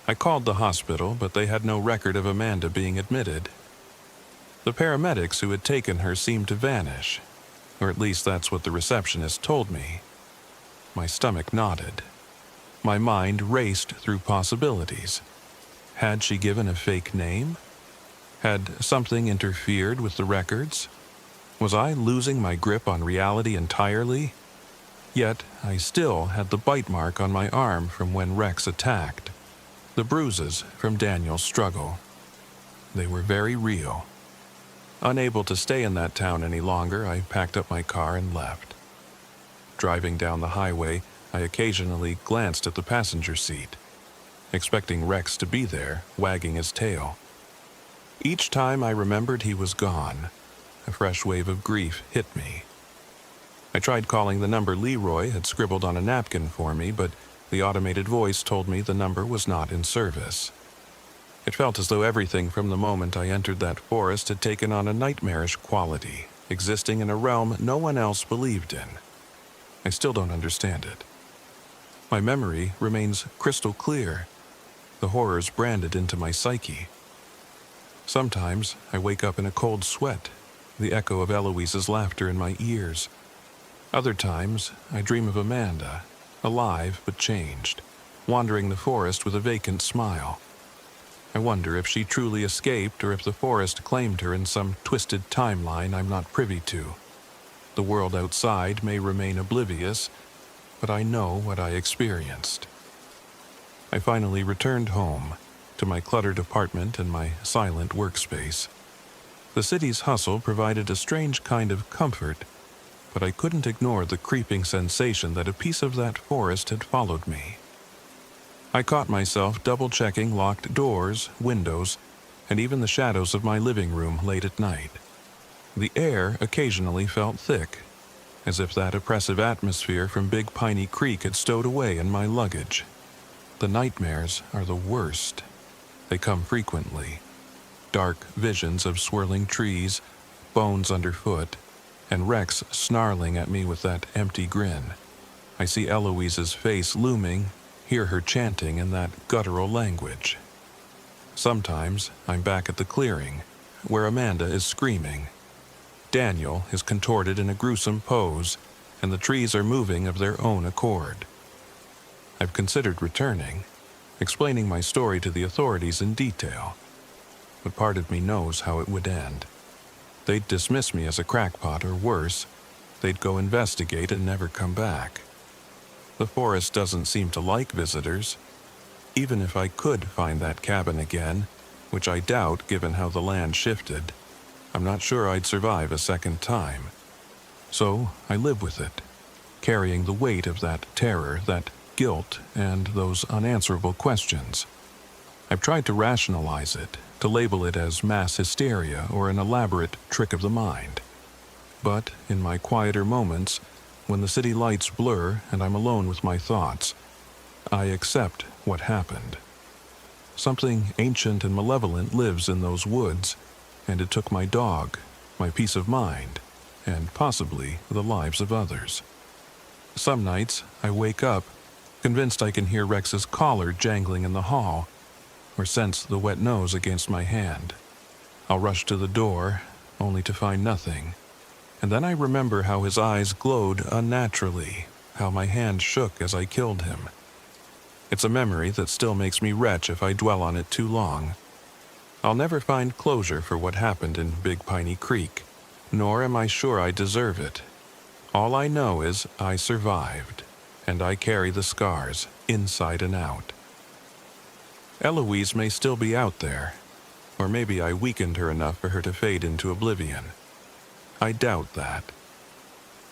Speaker 1: I called the hospital, but they had no record of Amanda being admitted. The paramedics who had taken her seemed to vanish, or at least that's what the receptionist told me. My stomach knotted. My mind raced through possibilities. Had she given a fake name? Had something interfered with the records? Was I losing my grip on reality entirely? Yet I still had the bite mark on my arm from when Rex attacked. The bruises from Daniel's struggle. They were very real. Unable to stay in that town any longer, I packed up my car and left. Driving down the highway, I occasionally glanced at the passenger seat, expecting Rex to be there, wagging his tail. Each time I remembered he was gone, a fresh wave of grief hit me. I tried calling the number Leroy had scribbled on a napkin for me, but the automated voice told me the number was not in service. It felt as though everything from the moment I entered that forest had taken on a nightmarish quality, existing in a realm no one else believed in. I still don't understand it. My memory remains crystal clear, the horrors branded into my psyche. Sometimes I wake up in a cold sweat, the echo of Eloise's laughter in my ears. Other times I dream of Amanda, alive but changed, wandering the forest with a vacant smile. I wonder if she truly escaped or if the forest claimed her in some twisted timeline I'm not privy to. The world outside may remain oblivious, but I know what I experienced. I finally returned home, to my cluttered apartment and my silent workspace. The city's hustle provided a strange kind of comfort, but I couldn't ignore the creeping sensation that a piece of that forest had followed me. I caught myself double-checking locked doors, windows, and even the shadows of my living room late at night. The air occasionally felt thick, as if that oppressive atmosphere from Big Piney Creek had stowed away in my luggage. The nightmares are the worst. They come frequently. Dark visions of swirling trees, bones underfoot, and Rex snarling at me with that empty grin. I see Eloise's face looming, hear her chanting in that guttural language. Sometimes I'm back at the clearing, where Amanda is screaming. Daniel is contorted in a gruesome pose, and the trees are moving of their own accord. I've considered returning, explaining my story to the authorities in detail, but part of me knows how it would end. They'd dismiss me as a crackpot, or worse, they'd go investigate and never come back. The forest doesn't seem to like visitors. Even if I could find that cabin again, which I doubt given how the land shifted, I'm not sure I'd survive a second time. So I live with it, carrying the weight of that terror, that guilt, and those unanswerable questions. I've tried to rationalize it, to label it as mass hysteria or an elaborate trick of the mind. But in my quieter moments, when the city lights blur and I'm alone with my thoughts, I accept what happened. Something ancient and malevolent lives in those woods, and it took my dog, my peace of mind, and possibly the lives of others. Some nights I wake up, convinced I can hear Rex's collar jangling in the hall, or sense the wet nose against my hand. I'll rush to the door, only to find nothing, and then I remember how his eyes glowed unnaturally, how my hand shook as I killed him. It's a memory that still makes me retch if I dwell on it too long. I'll never find closure for what happened in Big Piney Creek, nor am I sure I deserve it. All I know is I survived, and I carry the scars inside and out. Eloise may still be out there. Or maybe I weakened her enough for her to fade into oblivion. I doubt that.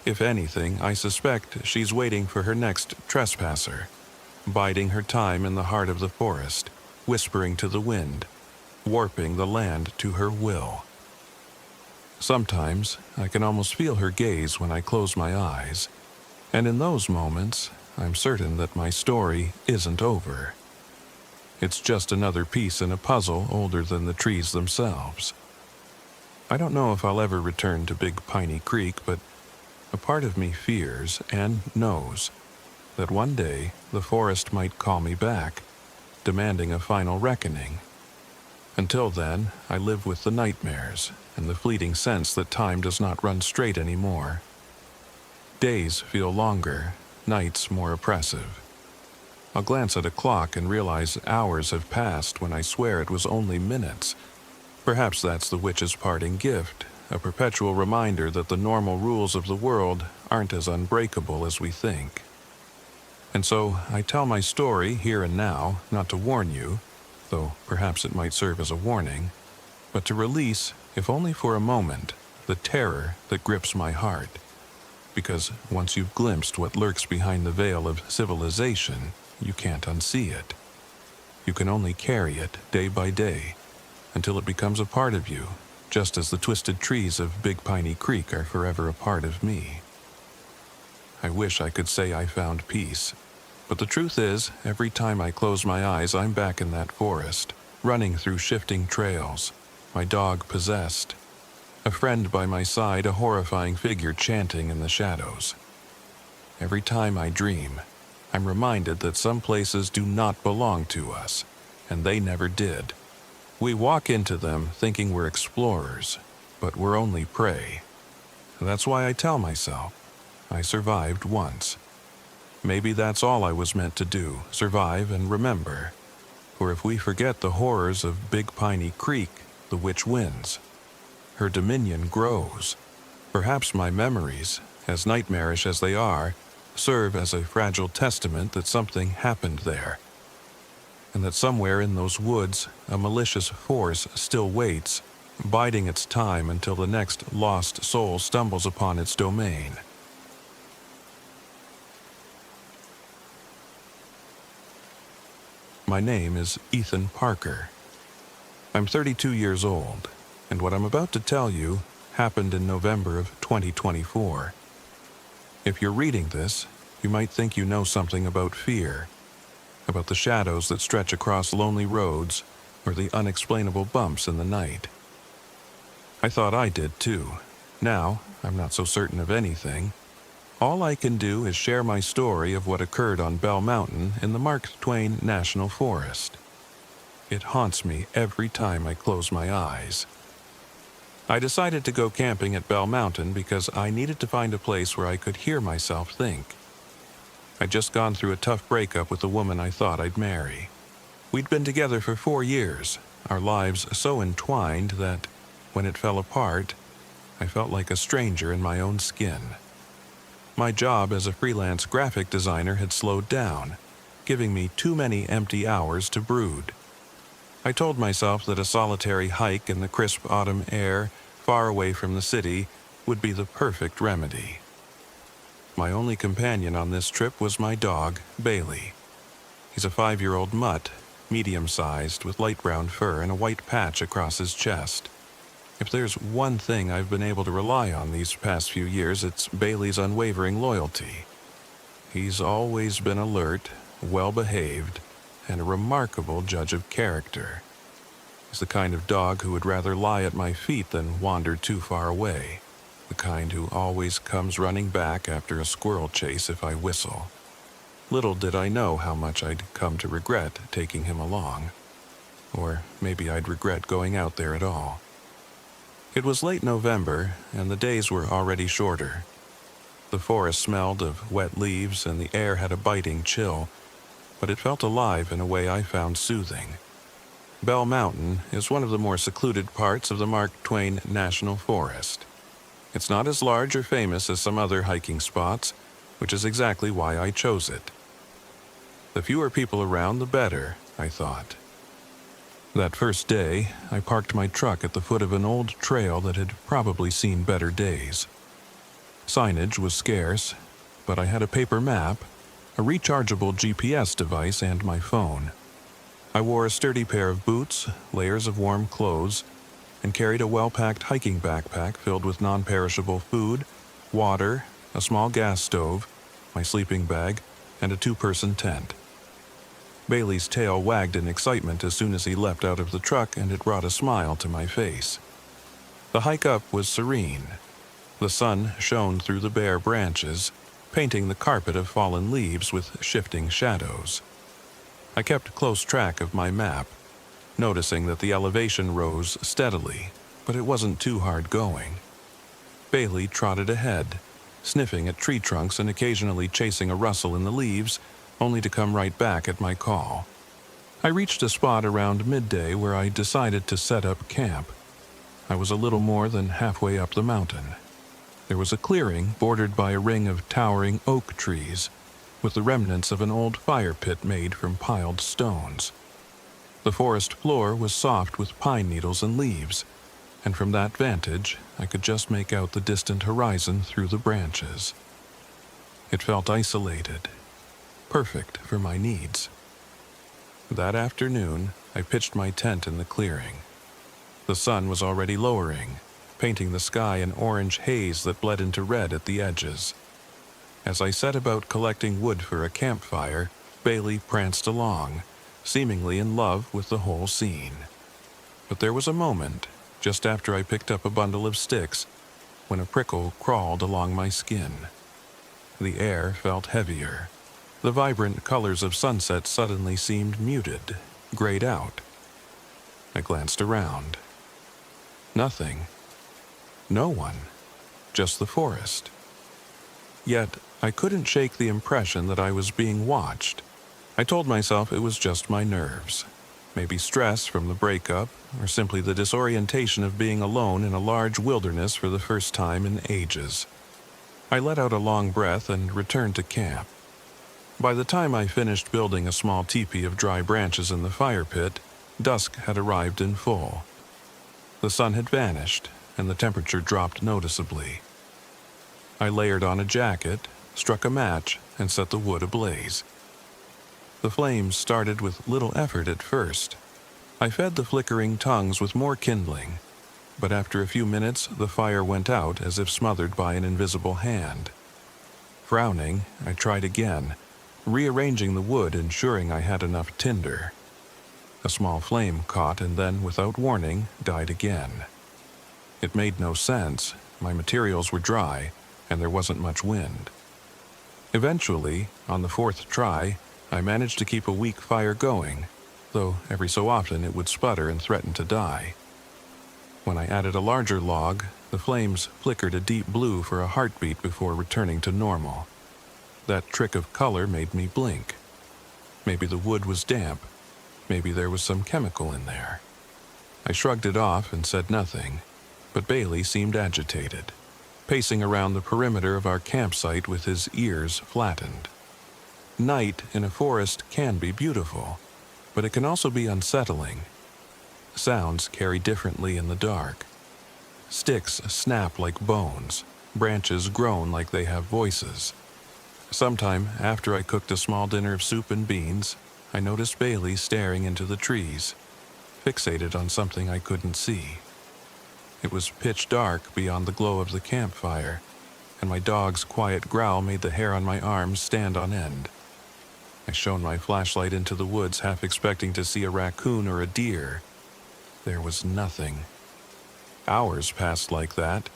Speaker 1: If anything, I suspect she's waiting for her next trespasser, biding her time in the heart of the forest, whispering to the wind, warping the land to her will. Sometimes I can almost feel her gaze when I close my eyes, and in those moments, I'm certain that my story isn't over. It's just another piece in a puzzle older than the trees themselves. I don't know if I'll ever return to Big Piney Creek, but a part of me fears and knows that one day the forest might call me back, demanding a final reckoning. Until then, I live with the nightmares and the fleeting sense that time does not run straight anymore. Days feel longer, nights more oppressive. I'll glance at a clock and realize hours have passed when I swear it was only minutes. Perhaps that's the witch's parting gift, a perpetual reminder that the normal rules of the world aren't as unbreakable as we think. And so I tell my story here and now, not to warn you, though perhaps it might serve as a warning, but to release, if only for a moment, the terror that grips my heart. Because once you've glimpsed what lurks behind the veil of civilization, you can't unsee it. You can only carry it day by day, until it becomes a part of you, just as the twisted trees of Big Piney Creek are forever a part of me. I wish I could say I found peace, but the truth is, every time I close my eyes, I'm back in that forest, running through shifting trails, my dog possessed, a friend by my side, a horrifying figure chanting in the shadows. Every time I dream, I'm reminded that some places do not belong to us, and they never did. We walk into them thinking we're explorers, but we're only prey. That's why I tell myself, I survived once. Maybe that's all I was meant to do, survive and remember. For if we forget the horrors of Big Piney Creek, the witch wins. Her dominion grows. Perhaps my memories, as nightmarish as they are, serve as a fragile testament that something happened there, and that somewhere in those woods a malicious force still waits, biding its time until the next lost soul stumbles upon its domain. My name is Ethan Parker. I'm 32 years old, and what I'm about to tell you happened in November of 2024. If you're reading this, you might think you know something about fear, about the shadows that stretch across lonely roads or the unexplainable bumps in the night. I thought I did too. Now, I'm not so certain of anything. All I can do is share my story of what occurred on Bell Mountain in the Mark Twain National Forest. It haunts me every time I close my eyes. I decided to go camping at Bell Mountain because I needed to find a place where I could hear myself think. I'd just gone through a tough breakup with the woman I thought I'd marry. We'd been together for 4 years, our lives so entwined that, when it fell apart, I felt like a stranger in my own skin. My job as a freelance graphic designer had slowed down, giving me too many empty hours to brood. I told myself that a solitary hike in the crisp autumn air, far away from the city, would be the perfect remedy. My only companion on this trip was my dog, Bailey. He's a 5-year-old mutt, medium-sized, with light brown fur and a white patch across his chest. If there's one thing I've been able to rely on these past few years, it's Bailey's unwavering loyalty. He's always been alert, well-behaved, and a remarkable judge of character. He's the kind of dog who would rather lie at my feet than wander too far away, the kind who always comes running back after a squirrel chase if I whistle. Little did I know how much I'd come to regret taking him along. Or maybe I'd regret going out there at all. It was late November, and the days were already shorter. The forest smelled of wet leaves, and the air had a biting chill, but it felt alive in a way I found soothing. Bell Mountain is one of the more secluded parts of the Mark Twain National Forest. It's not as large or famous as some other hiking spots, which is exactly why I chose it. The fewer people around, the better, I thought. That first day, I parked my truck at the foot of an old trail that had probably seen better days. Signage was scarce, but I had a paper map, a rechargeable GPS device, and my phone. I wore a sturdy pair of boots, layers of warm clothes, and carried a well-packed hiking backpack filled with non-perishable food, water, a small gas stove, my sleeping bag, and a two-person tent. Bailey's tail wagged in excitement as soon as he leapt out of the truck, and it brought a smile to my face. The hike up was serene. The sun shone through the bare branches, painting the carpet of fallen leaves with shifting shadows. I kept close track of my map, noticing that the elevation rose steadily, but it wasn't too hard going. Bailey trotted ahead, sniffing at tree trunks and occasionally chasing a rustle in the leaves, only to come right back at my call. I reached a spot around midday where I decided to set up camp. I was a little more than halfway up the mountain. There was a clearing bordered by a ring of towering oak trees, with the remnants of an old fire pit made from piled stones. The forest floor was soft with pine needles and leaves, and from that vantage I could just make out the distant horizon through the branches. It felt isolated, perfect for my needs. That afternoon, I pitched my tent in the clearing. The sun was already lowering, painting the sky an orange haze that bled into red at the edges. As I set about collecting wood for a campfire, Bailey pranced along, seemingly in love with the whole scene. But there was a moment, just after I picked up a bundle of sticks, when a prickle crawled along my skin. The air felt heavier. The vibrant colors of sunset suddenly seemed muted, grayed out. I glanced around. Nothing. No one. Just the forest. Yet, I couldn't shake the impression that I was being watched. I told myself it was just my nerves. Maybe stress from the breakup, or simply the disorientation of being alone in a large wilderness for the first time in ages. I let out a long breath and returned to camp. By the time I finished building a small teepee of dry branches in the fire pit, dusk had arrived in full. The sun had vanished, and the temperature dropped noticeably. I layered on a jacket, struck a match, and set the wood ablaze. The flames started with little effort at first. I fed the flickering tongues with more kindling, but after a few minutes the fire went out as if smothered by an invisible hand. Frowning, I tried again, rearranging the wood, ensuring I had enough tinder. A small flame caught and then, without warning, died again. It made no sense. My materials were dry, and there wasn't much wind. Eventually, on the fourth try, I managed to keep a weak fire going, though every so often it would sputter and threaten to die. When I added a larger log, the flames flickered a deep blue for a heartbeat before returning to normal. That trick of color made me blink. Maybe the wood was damp. Maybe there was some chemical in there. I shrugged it off and said nothing, but Bailey seemed agitated, pacing around the perimeter of our campsite with his ears flattened. Night in a forest can be beautiful, but it can also be unsettling. Sounds carry differently in the dark. Sticks snap like bones, branches groan like they have voices. Sometime after I cooked a small dinner of soup and beans, I noticed Bailey staring into the trees, fixated on something I couldn't see. It was pitch dark beyond the glow of the campfire, and my dog's quiet growl made the hair on my arms stand on end. I shone my flashlight into the woods, half expecting to see a raccoon or a deer. There was nothing. Hours passed like that.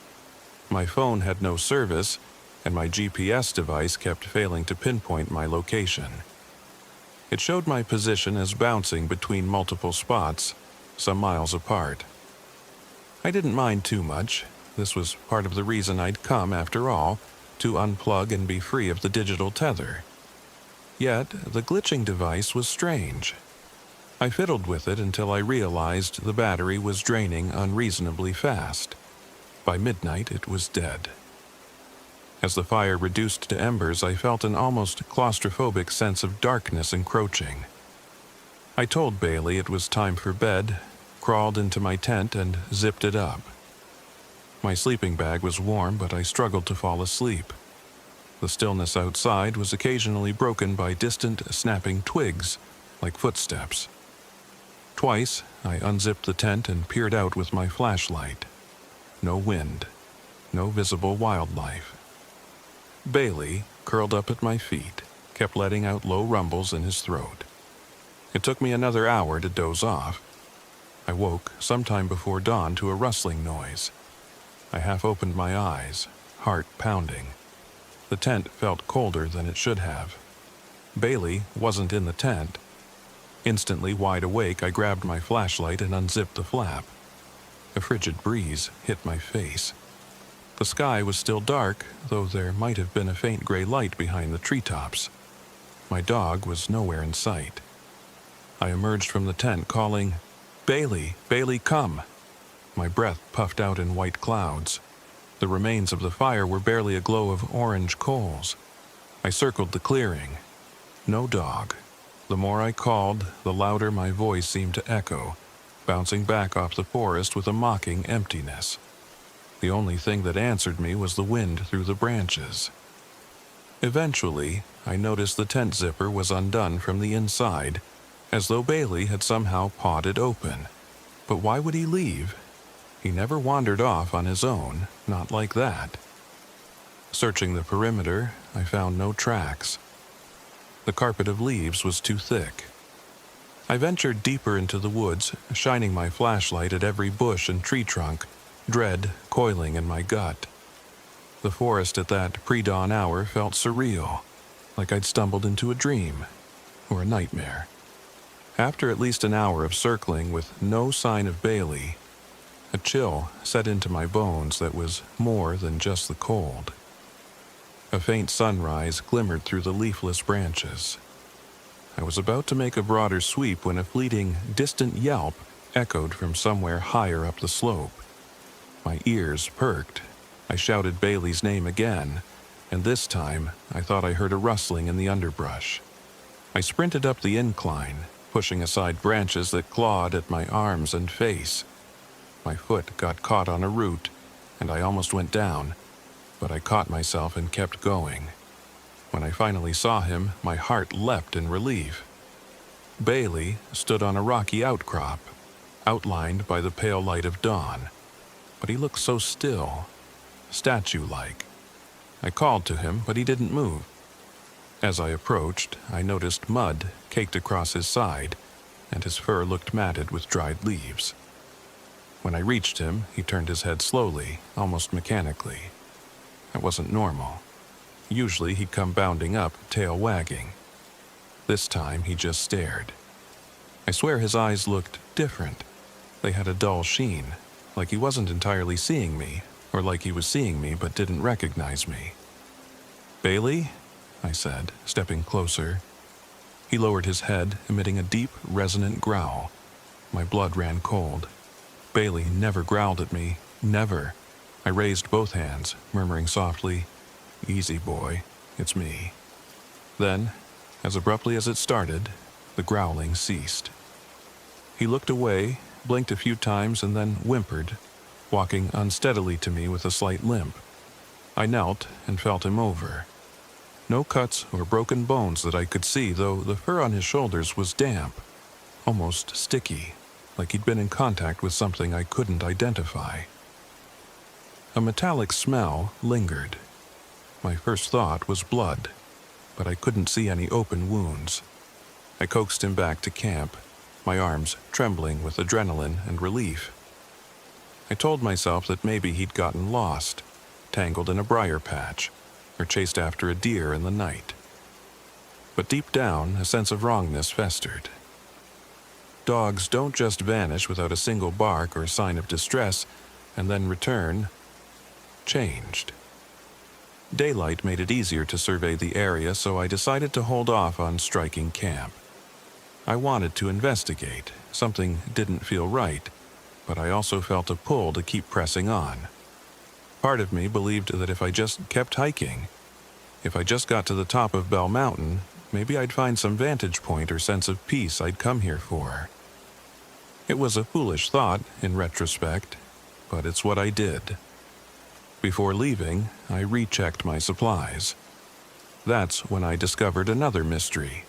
Speaker 1: My phone had no service, and my GPS device kept failing to pinpoint my location. It showed my position as bouncing between multiple spots, some miles apart. I didn't mind too much. This was part of the reason I'd come, after all, to unplug and be free of the digital tether. Yet, the glitching device was strange. I fiddled with it until I realized the battery was draining unreasonably fast. By midnight, it was dead. As the fire reduced to embers, I felt an almost claustrophobic sense of darkness encroaching. I told Bailey it was time for bed, crawled into my tent, and zipped it up. My sleeping bag was warm, but I struggled to fall asleep. The stillness outside was occasionally broken by distant, snapping twigs, like footsteps. Twice, I unzipped the tent and peered out with my flashlight. No wind, no visible wildlife. Bailey, curled up at my feet, kept letting out low rumbles in his throat. It took me another hour to doze off. I woke sometime before dawn to a rustling noise. I half opened my eyes, heart pounding. The tent felt colder than it should have. Bailey wasn't in the tent. Instantly wide awake, I grabbed my flashlight and unzipped the flap. A frigid breeze hit my face. The sky was still dark, though there might have been a faint gray light behind the treetops. My dog was nowhere in sight. I emerged from the tent calling, "Bailey, Bailey, come!" My breath puffed out in white clouds. The remains of the fire were barely a glow of orange coals. I circled the clearing. No dog. The more I called, the louder my voice seemed to echo, bouncing back off the forest with a mocking emptiness. The only thing that answered me was the wind through the branches. Eventually, I noticed the tent zipper was undone from the inside, as though Bailey had somehow pawed it open. But why would he leave? He never wandered off on his own, not like that. Searching the perimeter, I found no tracks. The carpet of leaves was too thick. I ventured deeper into the woods, shining my flashlight at every bush and tree trunk, dread coiling in my gut. The forest at that pre-dawn hour felt surreal, like I'd stumbled into a dream or a nightmare. After at least an hour of circling with no sign of Bailey, a chill set into my bones that was more than just the cold. A faint sunrise glimmered through the leafless branches. I was about to make a broader sweep when a fleeting, distant yelp echoed from somewhere higher up the slope. My ears perked. I shouted Bailey's name again, and this time I thought I heard a rustling in the underbrush. I sprinted up the incline, pushing aside branches that clawed at my arms and face. My foot got caught on a root, and I almost went down, but I caught myself and kept going. When I finally saw him, my heart leapt in relief. Bailey stood on a rocky outcrop, outlined by the pale light of dawn, but he looked so still, statue-like. I called to him, but he didn't move. As I approached, I noticed mud caked across his side, and his fur looked matted with dried leaves. When I reached him, he turned his head slowly, almost mechanically. That wasn't normal. Usually he'd come bounding up, tail wagging. This time he just stared. I swear his eyes looked different. They had a dull sheen, like he wasn't entirely seeing me, or like he was seeing me but didn't recognize me. "Bailey?" I said, stepping closer. He lowered his head, emitting a deep, resonant growl. My blood ran cold. Bailey never growled at me, never. I raised both hands, murmuring softly, "Easy, boy, it's me." Then, as abruptly as it started, the growling ceased. He looked away, blinked a few times, and then whimpered, walking unsteadily to me with a slight limp. I knelt and felt him over. No cuts or broken bones that I could see, though the fur on his shoulders was damp, almost sticky, like he'd been in contact with something I couldn't identify. A metallic smell lingered. My first thought was blood, but I couldn't see any open wounds. I coaxed him back to camp, my arms trembling with adrenaline and relief. I told myself that maybe he'd gotten lost, tangled in a briar patch, or chased after a deer in the night. But deep down, a sense of wrongness festered. Dogs don't just vanish without a single bark or sign of distress, and then return changed. Daylight made it easier to survey the area, so I decided to hold off on striking camp. I wanted to investigate. Something didn't feel right, but I also felt a pull to keep pressing on. Part of me believed that if I just kept hiking, if I just got to the top of Bell Mountain, maybe I'd find some vantage point or sense of peace I'd come here for. It was a foolish thought, in retrospect, but it's what I did. Before leaving, I rechecked my supplies. That's when I discovered another mystery.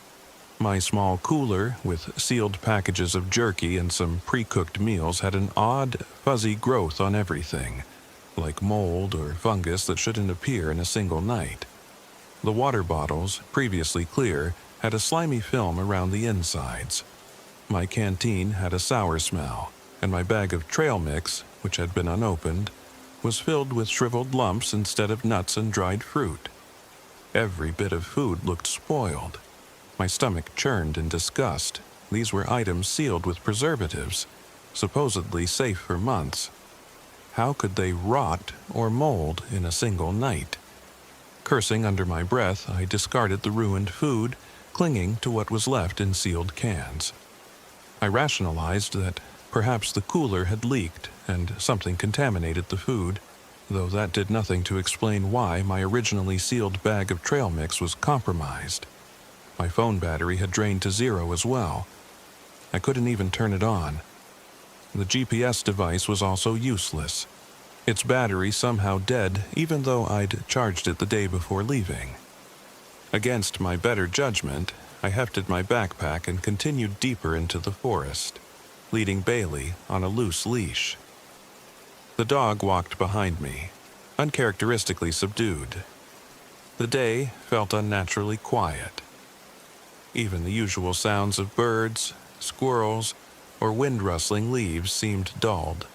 Speaker 1: My small cooler with sealed packages of jerky and some pre-cooked meals had an odd, fuzzy growth on everything, like mold or fungus that shouldn't appear in a single night. The water bottles, previously clear, had a slimy film around the insides. My canteen had a sour smell, and my bag of trail mix, which had been unopened, was filled with shriveled lumps instead of nuts and dried fruit. Every bit of food looked spoiled. My stomach churned in disgust. These were items sealed with preservatives, supposedly safe for months. How could they rot or mold in a single night? Cursing under my breath, I discarded the ruined food, clinging to what was left in sealed cans. I rationalized that perhaps the cooler had leaked and something contaminated the food, though that did nothing to explain why my originally sealed bag of trail mix was compromised. My phone battery had drained to zero as well. I couldn't even turn it on. The GPS device was also useless. Its battery somehow dead, even though I'd charged it the day before leaving. Against my better judgment, I hefted my backpack and continued deeper into the forest, leading Bailey on a loose leash. The dog walked behind me, uncharacteristically subdued. The day felt unnaturally quiet. Even the usual sounds of birds, squirrels, or wind rustling leaves seemed dulled.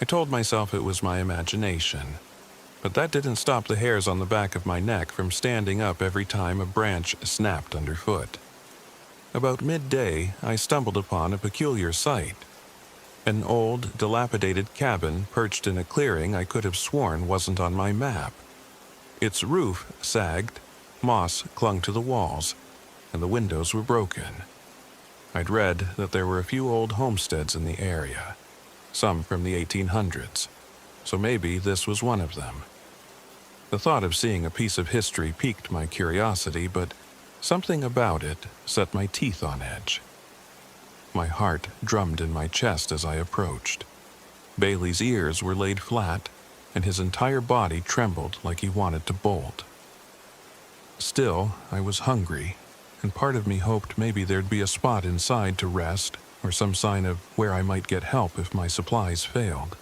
Speaker 1: I told myself it was my imagination, but that didn't stop the hairs on the back of my neck from standing up every time a branch snapped underfoot. About midday, I stumbled upon a peculiar sight. An old, dilapidated cabin perched in a clearing I could have sworn wasn't on my map. Its roof sagged, moss clung to the walls, and the windows were broken. I'd read that there were a few old homesteads in the area, some from the 1800s, so maybe this was one of them. The thought of seeing a piece of history piqued my curiosity, but something about it set my teeth on edge. My heart drummed in my chest as I approached. Bailey's ears were laid flat, and his entire body trembled like he wanted to bolt. Still, I was hungry, and part of me hoped maybe there'd be a spot inside to rest or some sign of where I might get help if my supplies failed.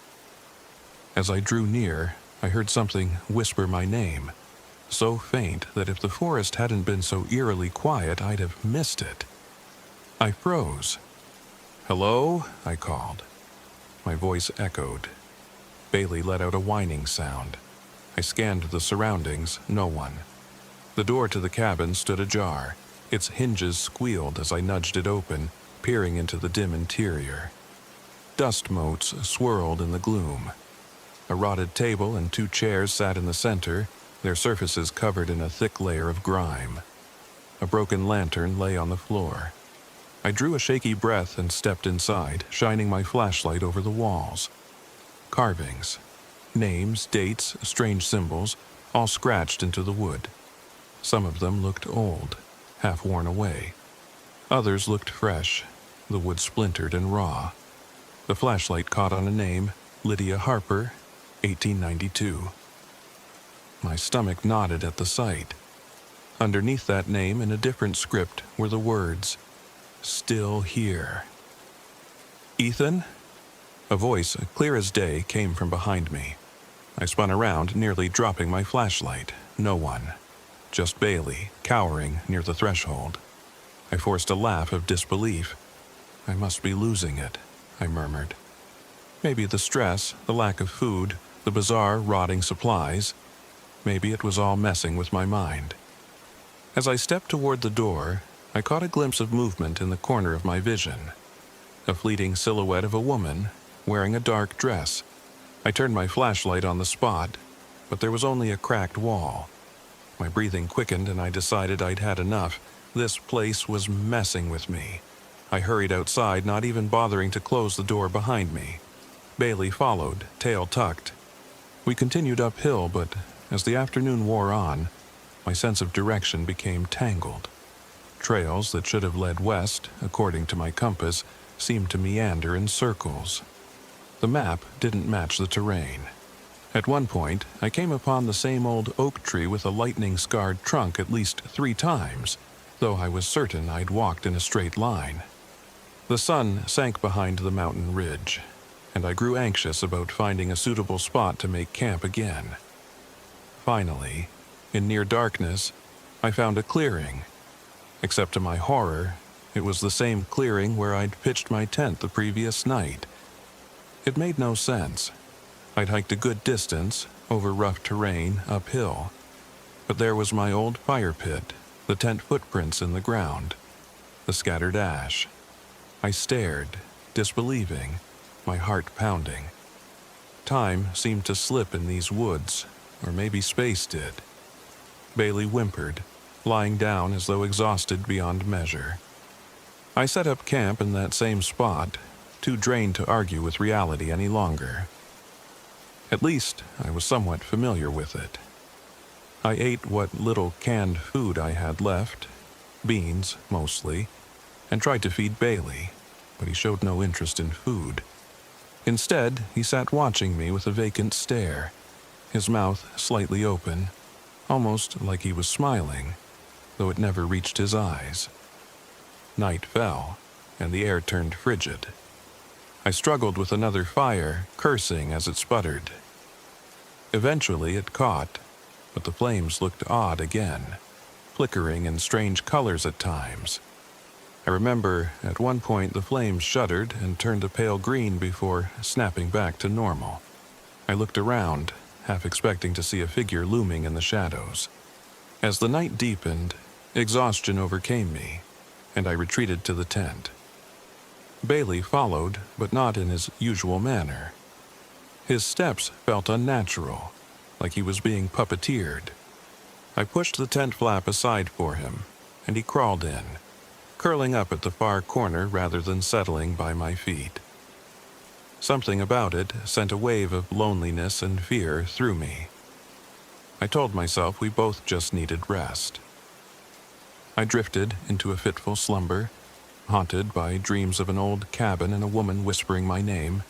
Speaker 1: As I drew near, I heard something whisper my name, so faint that if the forest hadn't been so eerily quiet, I'd have missed it. I froze. "Hello?" I called. My voice echoed. Bailey let out a whining sound. I scanned the surroundings, no one. The door to the cabin stood ajar. Its hinges squealed as I nudged it open, peering into the dim interior. Dust motes swirled in the gloom. A rotted table and 2 chairs sat in the center, their surfaces covered in a thick layer of grime. A broken lantern lay on the floor. I drew a shaky breath and stepped inside, shining my flashlight over the walls. Carvings, names, dates, strange symbols, all scratched into the wood. Some of them looked old, half worn away. Others looked fresh, the wood splintered and raw. The flashlight caught on a name, Lydia Harper, 1892. My stomach knotted at the sight. Underneath that name, in a different script, were the words, "Still here." "Ethan?" A voice, clear as day, came from behind me. I spun around, nearly dropping my flashlight. No one. Just Bailey, cowering near the threshold. I forced a laugh of disbelief. "I must be losing it," I murmured. Maybe the stress, the lack of food, the bizarre, rotting supplies. Maybe it was all messing with my mind. As I stepped toward the door, I caught a glimpse of movement in the corner of my vision. A fleeting silhouette of a woman, wearing a dark dress. I turned my flashlight on the spot, but there was only a cracked wall. My breathing quickened and I decided I'd had enough. This place was messing with me. I hurried outside, not even bothering to close the door behind me. Bailey followed, tail tucked. We continued uphill, but as the afternoon wore on, my sense of direction became tangled. trails that should have led west, according to my compass, seemed to meander in circles. The map didn't match the terrain. At one point, I came upon the same old oak tree with a lightning-scarred trunk at least 3 times, though I was certain I'd walked in a straight line. The sun sank behind the mountain ridge, and I grew anxious about finding a suitable spot to make camp again. Finally, in near darkness, I found a clearing. Except to my horror, it was the same clearing where I'd pitched my tent the previous night. It made no sense. I'd hiked a good distance, over rough terrain, uphill. But there was my old fire pit, the tent footprints in the ground, the scattered ash. I stared, disbelieving, my heart pounding. Time seemed to slip in these woods, or maybe space did. Bailey whimpered, lying down as though exhausted beyond measure. I set up camp in that same spot, too drained to argue with reality any longer. At least I was somewhat familiar with it. I ate what little canned food I had left, beans mostly, and tried to feed Bailey, but he showed no interest in food. Instead, he sat watching me with a vacant stare, his mouth slightly open, almost like he was smiling, though it never reached his eyes. Night fell, and the air turned frigid. I struggled with another fire, cursing as it sputtered. Eventually it caught, but the flames looked odd again, flickering in strange colors at times. I remember at one point the flames shuddered and turned a pale green before snapping back to normal. I looked around, half expecting to see a figure looming in the shadows. As the night deepened, exhaustion overcame me, and I retreated to the tent. Bailey followed, but not in his usual manner. His steps felt unnatural, like he was being puppeteered. I pushed the tent flap aside for him, and he crawled in, curling up at the far corner rather than settling by my feet. Something about it sent a wave of loneliness and fear through me. I told myself we both just needed rest. I drifted into a fitful slumber, haunted by dreams of an old cabin and a woman whispering my name.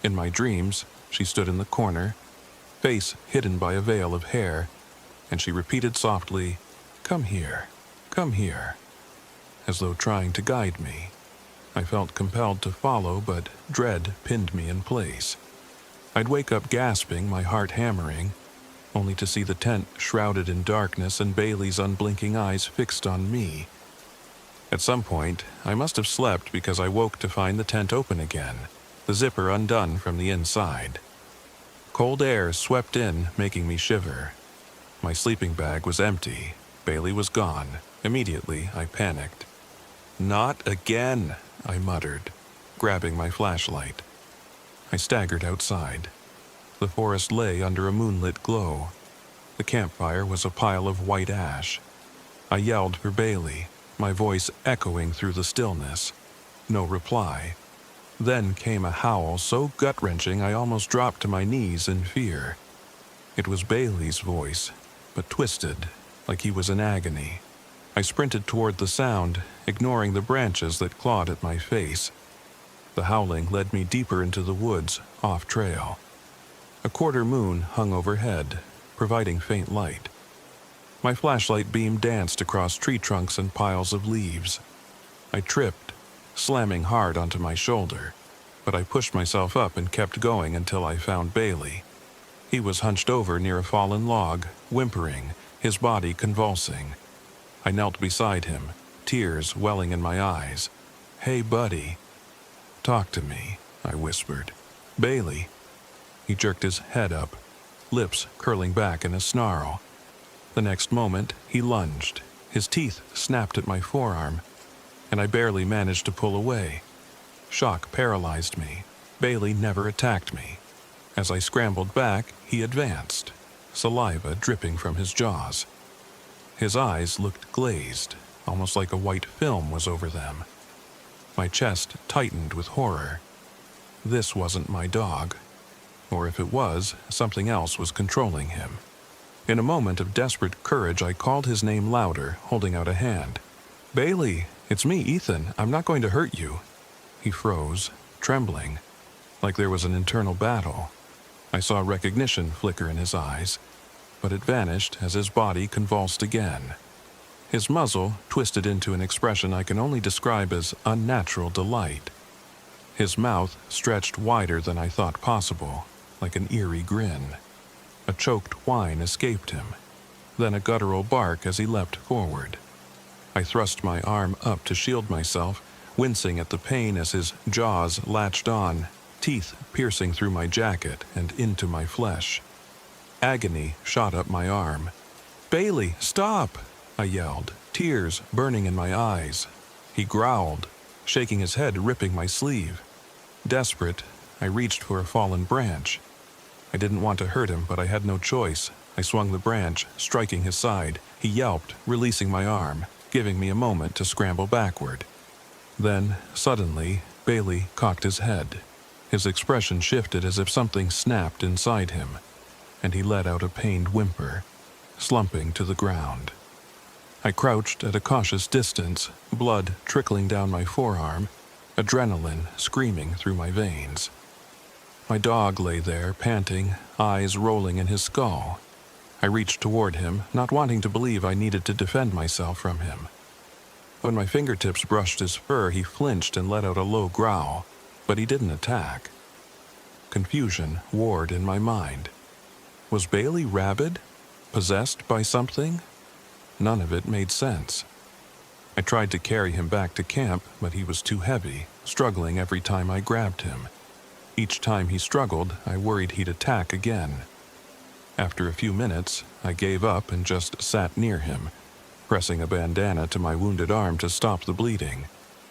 Speaker 1: In my dreams, she stood in the corner, face hidden by a veil of hair, and she repeated softly, "Come here, come here," as though trying to guide me. I felt compelled to follow, but dread pinned me in place. I'd wake up gasping, my heart hammering, only to see the tent shrouded in darkness and Bailey's unblinking eyes fixed on me. At some point, I must have slept because I woke to find the tent open again, the zipper undone from the inside. Cold air swept in, making me shiver. My sleeping bag was empty. Bailey was gone. Immediately, I panicked. "Not again," I muttered, grabbing my flashlight. I staggered outside. The forest lay under a moonlit glow. The campfire was a pile of white ash. I yelled for Bailey, my voice echoing through the stillness. No reply. Then came a howl so gut-wrenching I almost dropped to my knees in fear. It was Bailey's voice, but twisted, like he was in agony. I sprinted toward the sound, ignoring the branches that clawed at my face. The howling led me deeper into the woods, off-trail. A quarter moon hung overhead, providing faint light. My flashlight beam danced across tree trunks and piles of leaves. I tripped, slamming hard onto my shoulder, but I pushed myself up and kept going until I found Bailey. He was hunched over near a fallen log, whimpering, his body convulsing. I knelt beside him, tears welling in my eyes. "Hey, buddy." "Talk to me," I whispered. "Bailey." He jerked his head up, lips curling back in a snarl. The next moment, he lunged. His teeth snapped at my forearm, and I barely managed to pull away. Shock paralyzed me. Bailey never attacked me. As I scrambled back, he advanced, saliva dripping from his jaws. His eyes looked glazed, almost like a white film was over them. My chest tightened with horror. This wasn't my dog. Or if it was, something else was controlling him. In a moment of desperate courage, I called his name louder, holding out a hand. Bailey, it's me, Ethan. I'm not going to hurt you. He froze, trembling, like there was an internal battle. I saw recognition flicker in his eyes, but it vanished as his body convulsed again. His muzzle twisted into an expression I can only describe as unnatural delight. His mouth stretched wider than I thought possible, like an eerie grin. A choked whine escaped him, then a guttural bark as he leapt forward. I thrust my arm up to shield myself, wincing at the pain as his jaws latched on, teeth piercing through my jacket and into my flesh. Agony shot up my arm. "Bailey, stop!" I yelled, tears burning in my eyes. He growled, shaking his head, ripping my sleeve. Desperate, I reached for a fallen branch. I didn't want to hurt him, but I had no choice. I swung the branch, striking his side. He yelped, releasing my arm, giving me a moment to scramble backward. Then, suddenly, Bailey cocked his head. His expression shifted as if something snapped inside him, and he let out a pained whimper, slumping to the ground. I crouched at a cautious distance, blood trickling down my forearm, adrenaline screaming through my veins. My dog lay there, panting, eyes rolling in his skull. I reached toward him, not wanting to believe I needed to defend myself from him. When my fingertips brushed his fur, he flinched and let out a low growl, but he didn't attack. Confusion warred in my mind. Was Bailey rabid? Possessed by something? None of it made sense. I tried to carry him back to camp, but he was too heavy, struggling every time I grabbed him. Each time he struggled, I worried he'd attack again. After a few minutes, I gave up and just sat near him, pressing a bandana to my wounded arm to stop the bleeding.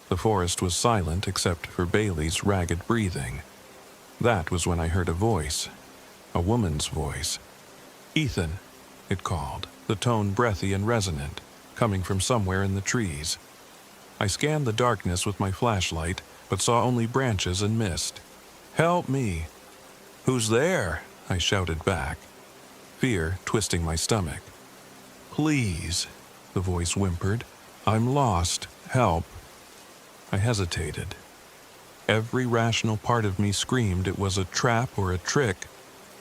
Speaker 1: The forest was silent except for Bailey's ragged breathing. That was when I heard a voice, a woman's voice. "Ethan," it called, the tone breathy and resonant, coming from somewhere in the trees. I scanned the darkness with my flashlight, but saw only branches and mist. "Help me!" "Who's there?" I shouted back, fear twisting my stomach. "Please," the voice whimpered. "I'm lost. Help." I hesitated. Every rational part of me screamed it was a trap or a trick,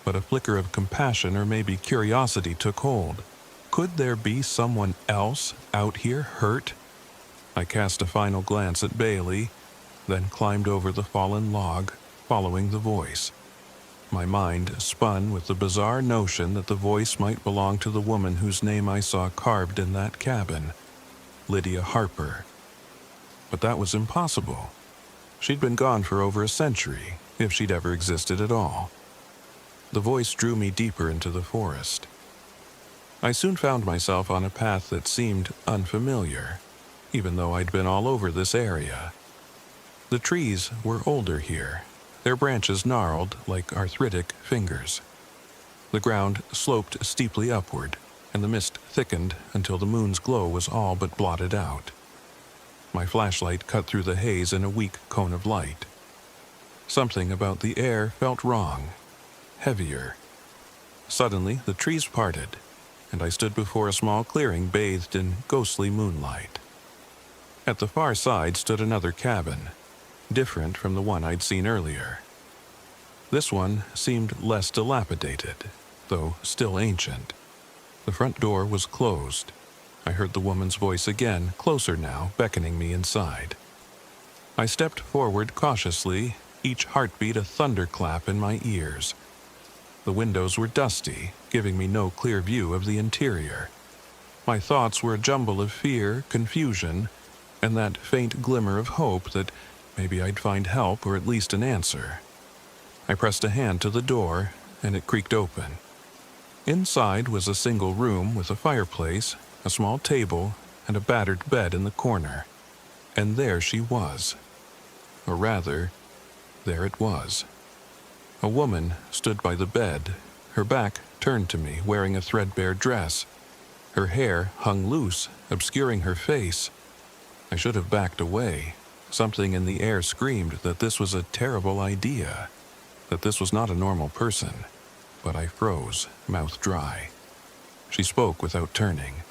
Speaker 1: but a flicker of compassion or maybe curiosity took hold. Could there be someone else out here hurt? I cast a final glance at Bailey, then climbed over the fallen log, following the voice. My mind spun with the bizarre notion that the voice might belong to the woman whose name I saw carved in that cabin, Lydia Harper. But that was impossible. She'd been gone for over a century, if she'd ever existed at all. The voice drew me deeper into the forest. I soon found myself on a path that seemed unfamiliar, even though I'd been all over this area. The trees were older here, their branches gnarled like arthritic fingers. The ground sloped steeply upward, and the mist thickened until the moon's glow was all but blotted out. My flashlight cut through the haze in a weak cone of light. Something about the air felt wrong, heavier. Suddenly, the trees parted, and I stood before a small clearing bathed in ghostly moonlight. At the far side stood another cabin, different from the one I'd seen earlier. This one seemed less dilapidated, though still ancient. The front door was closed. I heard the woman's voice again, closer now, beckoning me inside. I stepped forward cautiously, each heartbeat a thunderclap in my ears. The windows were dusty, giving me no clear view of the interior. My thoughts were a jumble of fear, confusion, and that faint glimmer of hope that maybe I'd find help or at least an answer. I pressed a hand to the door, and it creaked open. Inside was a single room with a fireplace, a small table, and a battered bed in the corner. And there she was. Or rather, there it was. A woman stood by the bed, her back turned to me, wearing a threadbare dress. Her hair hung loose, obscuring her face. I should have backed away. Something in the air screamed that this was a terrible idea, that this was not a normal person. But I froze, mouth dry. She spoke without turning.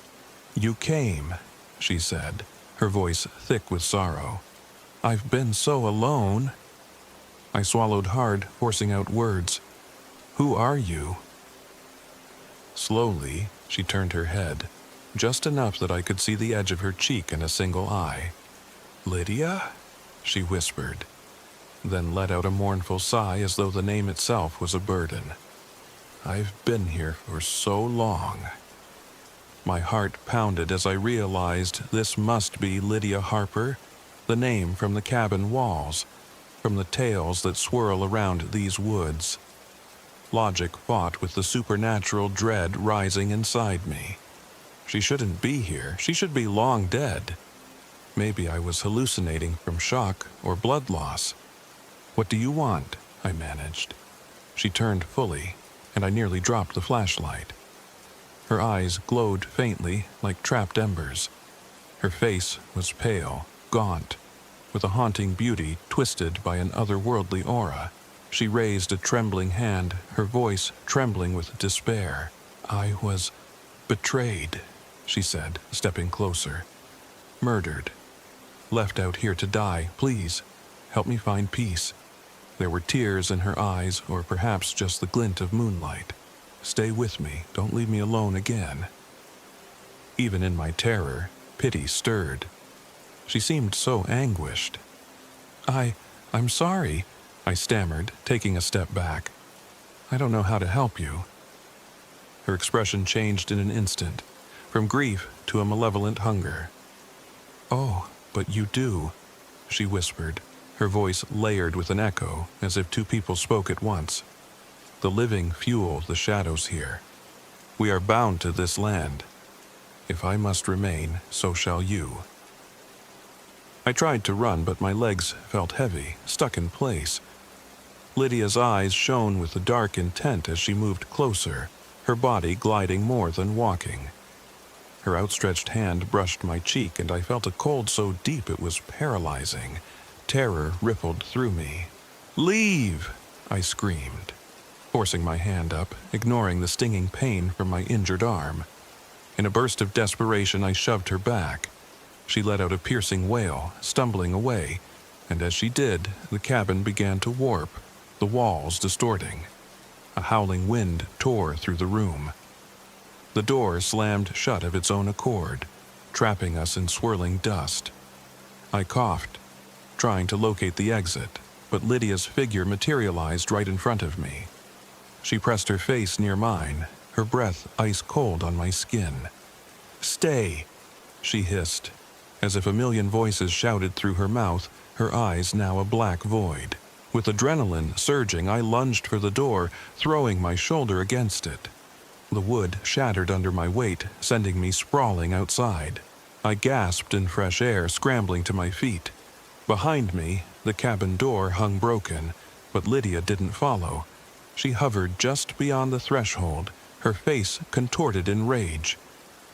Speaker 1: "You came," she said, her voice thick with sorrow. "I've been so alone." I swallowed hard, forcing out words. "Who are you?" Slowly, she turned her head, just enough that I could see the edge of her cheek and a single eye. "Lydia?" she whispered, then let out a mournful sigh as though the name itself was a burden. "I've been here for so long." My heart pounded as I realized this must be Lydia Harper, the name from the cabin walls, from the tales that swirl around these woods. Logic fought with the supernatural dread rising inside me. She shouldn't be here. She should be long dead. Maybe I was hallucinating from shock or blood loss. "What do you want?" I managed. She turned fully, and I nearly dropped the flashlight. Her eyes glowed faintly like trapped embers. Her face was pale, gaunt, with a haunting beauty twisted by an otherworldly aura. She raised a trembling hand, her voice trembling with despair. "I was betrayed," she said, stepping closer. "Murdered. Left out here to die. Please, help me find peace." There were tears in her eyes, or perhaps just the glint of moonlight. "Stay with me. Don't leave me alone again." Even in my terror, pity stirred. She seemed so anguished. I'm sorry," I stammered, taking a step back. "I don't know how to help you." Her expression changed in an instant, from grief to a malevolent hunger. "Oh, but you do," she whispered, her voice layered with an echo, as if two people spoke at once. "The living fuel the shadows here. We are bound to this land. If I must remain, so shall you." I tried to run, but my legs felt heavy, stuck in place. Lydia's eyes shone with a dark intent as she moved closer, her body gliding more than walking. Her outstretched hand brushed my cheek, and I felt a cold so deep it was paralyzing. Terror rippled through me. "Leave!" I screamed, forcing my hand up, ignoring the stinging pain from my injured arm. In a burst of desperation, I shoved her back. She let out a piercing wail, stumbling away, and as she did, the cabin began to warp, the walls distorting. A howling wind tore through the room. The door slammed shut of its own accord, trapping us in swirling dust. I coughed, trying to locate the exit, but Lydia's figure materialized right in front of me. She pressed her face near mine, her breath ice cold on my skin. "Stay," she hissed, as if a million voices shouted through her mouth, her eyes now a black void. With adrenaline surging, I lunged for the door, throwing my shoulder against it. The wood shattered under my weight, sending me sprawling outside. I gasped in fresh air, scrambling to my feet. Behind me, the cabin door hung broken, but Lydia didn't follow. She hovered just beyond the threshold, her face contorted in rage.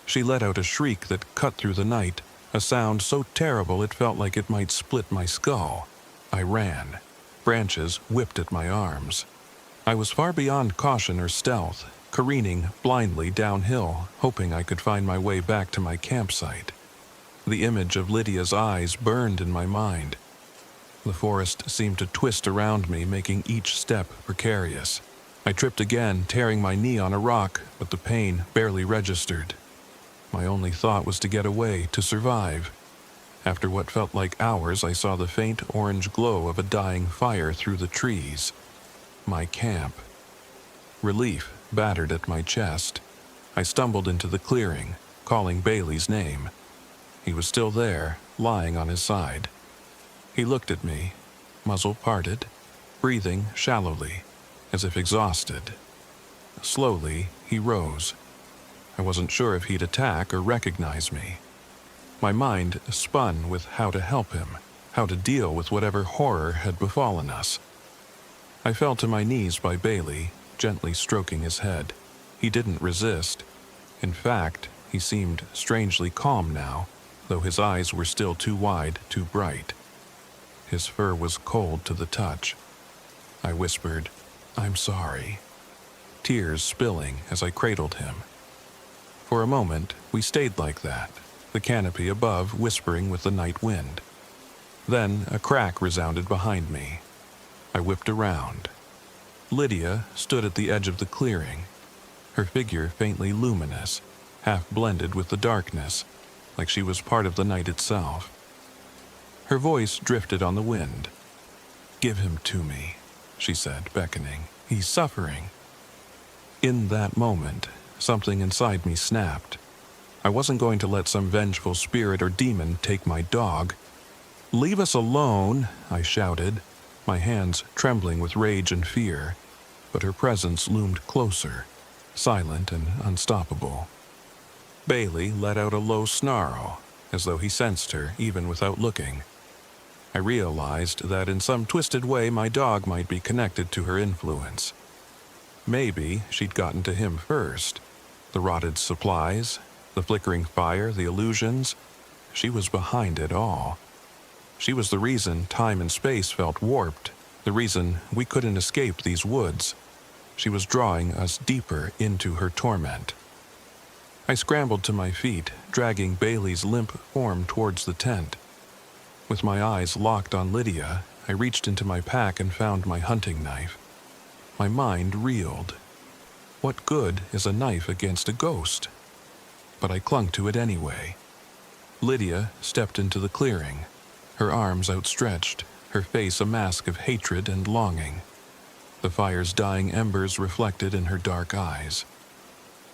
Speaker 1: She let out a shriek that cut through the night, a sound so terrible it felt like it might split my skull. I ran. Branches whipped at my arms. I was far beyond caution or stealth, careening blindly downhill, hoping I could find my way back to my campsite. The image of Lydia's eyes burned in my mind. The forest seemed to twist around me, making each step precarious. I tripped again, tearing my knee on a rock, but the pain barely registered. My only thought was to get away, to survive. After what felt like hours, I saw the faint orange glow of a dying fire through the trees. My camp. Relief battered at my chest. I stumbled into the clearing, calling Bailey's name. He was still there, lying on his side. He looked at me, muzzle parted, breathing shallowly, as if exhausted. Slowly, he rose. I wasn't sure if he'd attack or recognize me. My mind spun with how to help him, how to deal with whatever horror had befallen us. I fell to my knees by Bailey, gently stroking his head. He didn't resist. In fact, he seemed strangely calm now, though his eyes were still too wide, too bright. His fur was cold to the touch. I whispered, "I'm sorry," tears spilling as I cradled him. For a moment, we stayed like that, the canopy above whispering with the night wind. Then a crack resounded behind me. I whipped around. Lydia stood at the edge of the clearing, her figure faintly luminous, half blended with the darkness, like she was part of the night itself. Her voice drifted on the wind. "Give him to me," she said, beckoning. "He's suffering." In that moment, something inside me snapped. I wasn't going to let some vengeful spirit or demon take my dog. "Leave us alone," I shouted, my hands trembling with rage and fear, but her presence loomed closer, silent and unstoppable. Bailey let out a low snarl, as though he sensed her even without looking. I realized that in some twisted way my dog might be connected to her influence. Maybe she'd gotten to him first. The rotted supplies, the flickering fire, the illusions. She was behind it all. She was the reason time and space felt warped, the reason we couldn't escape these woods. She was drawing us deeper into her torment. I scrambled to my feet, dragging Bailey's limp form towards the tent. With my eyes locked on Lydia, I reached into my pack and found my hunting knife. My mind reeled. What good is a knife against a ghost? But I clung to it anyway. Lydia stepped into the clearing, her arms outstretched, her face a mask of hatred and longing. The fire's dying embers reflected in her dark eyes.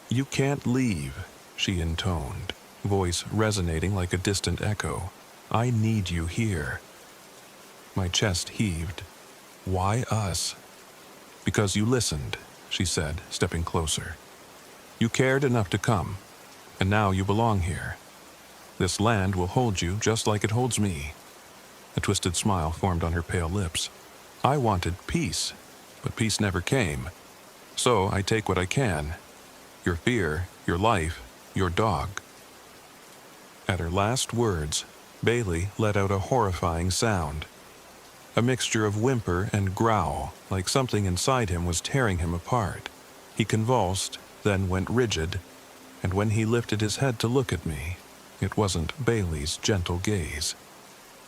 Speaker 1: "You can't leave," she intoned, voice resonating like a distant echo. "I need you here." My chest heaved. "Why us?" "Because you listened," she said, stepping closer. "You cared enough to come, and now you belong here. This land will hold you just like it holds me." A twisted smile formed on her pale lips. "I wanted peace, but peace never came. So I take what I can. Your fear, your life, your dog." At her last words, Bailey let out a horrifying sound. A mixture of whimper and growl, like something inside him was tearing him apart. He convulsed, then went rigid, and when he lifted his head to look at me, it wasn't Bailey's gentle gaze.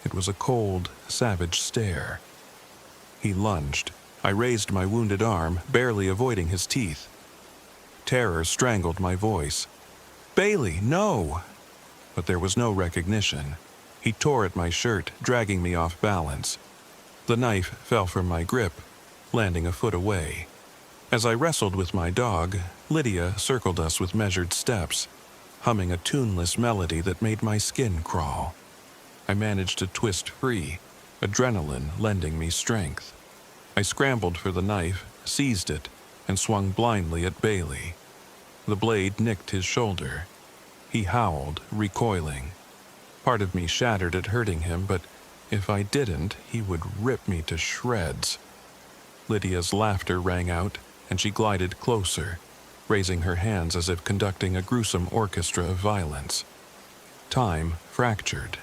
Speaker 1: It was a cold, savage stare. He lunged. I raised my wounded arm, barely avoiding his teeth. Terror strangled my voice. "Bailey, no!" But there was no recognition. He tore at my shirt, dragging me off balance. The knife fell from my grip, landing a foot away. As I wrestled with my dog, Lydia circled us with measured steps, humming a tuneless melody that made my skin crawl. I managed to twist free, adrenaline lending me strength. I scrambled for the knife, seized it, and swung blindly at Bailey. The blade nicked his shoulder. He howled, recoiling. Part of me shattered at hurting him, but if I didn't, he would rip me to shreds. Lydia's laughter rang out, and she glided closer, raising her hands as if conducting a gruesome orchestra of violence. Time fractured.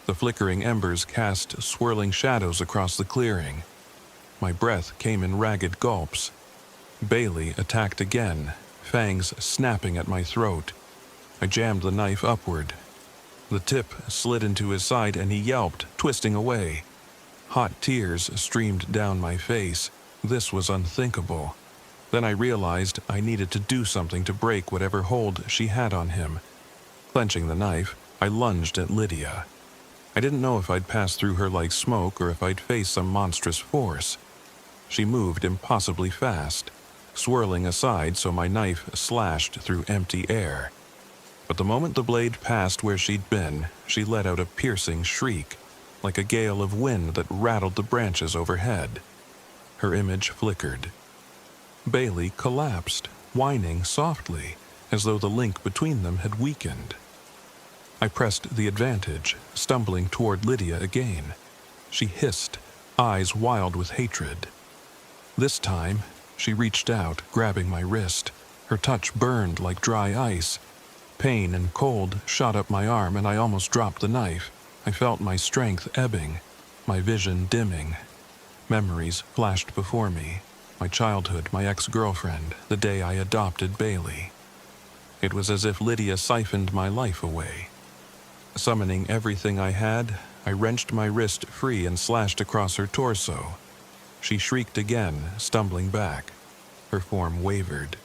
Speaker 1: The flickering embers cast swirling shadows across the clearing. My breath came in ragged gulps. Bailey attacked again, fangs snapping at my throat. I jammed the knife upward. The tip slid into his side and he yelped, twisting away. Hot tears streamed down my face. This was unthinkable. Then I realized I needed to do something to break whatever hold she had on him. Clenching the knife, I lunged at Lydia. I didn't know if I'd pass through her like smoke or if I'd face some monstrous force. She moved impossibly fast, swirling aside so my knife slashed through empty air. But the moment the blade passed where she'd been, she let out a piercing shriek, like a gale of wind that rattled the branches overhead. Her image flickered. Bailey collapsed, whining softly, as though the link between them had weakened. I pressed the advantage, stumbling toward Lydia again. She hissed, eyes wild with hatred. This time, she reached out, grabbing my wrist. Her touch burned like dry ice. Pain and cold shot up my arm and I almost dropped the knife. I felt my strength ebbing, my vision dimming. Memories flashed before me. My childhood, my ex-girlfriend, the day I adopted Bailey. It was as if Lydia siphoned my life away, Summoning everything I had, I wrenched my wrist free and slashed across her torso. She shrieked again, stumbling back. Her form wavered,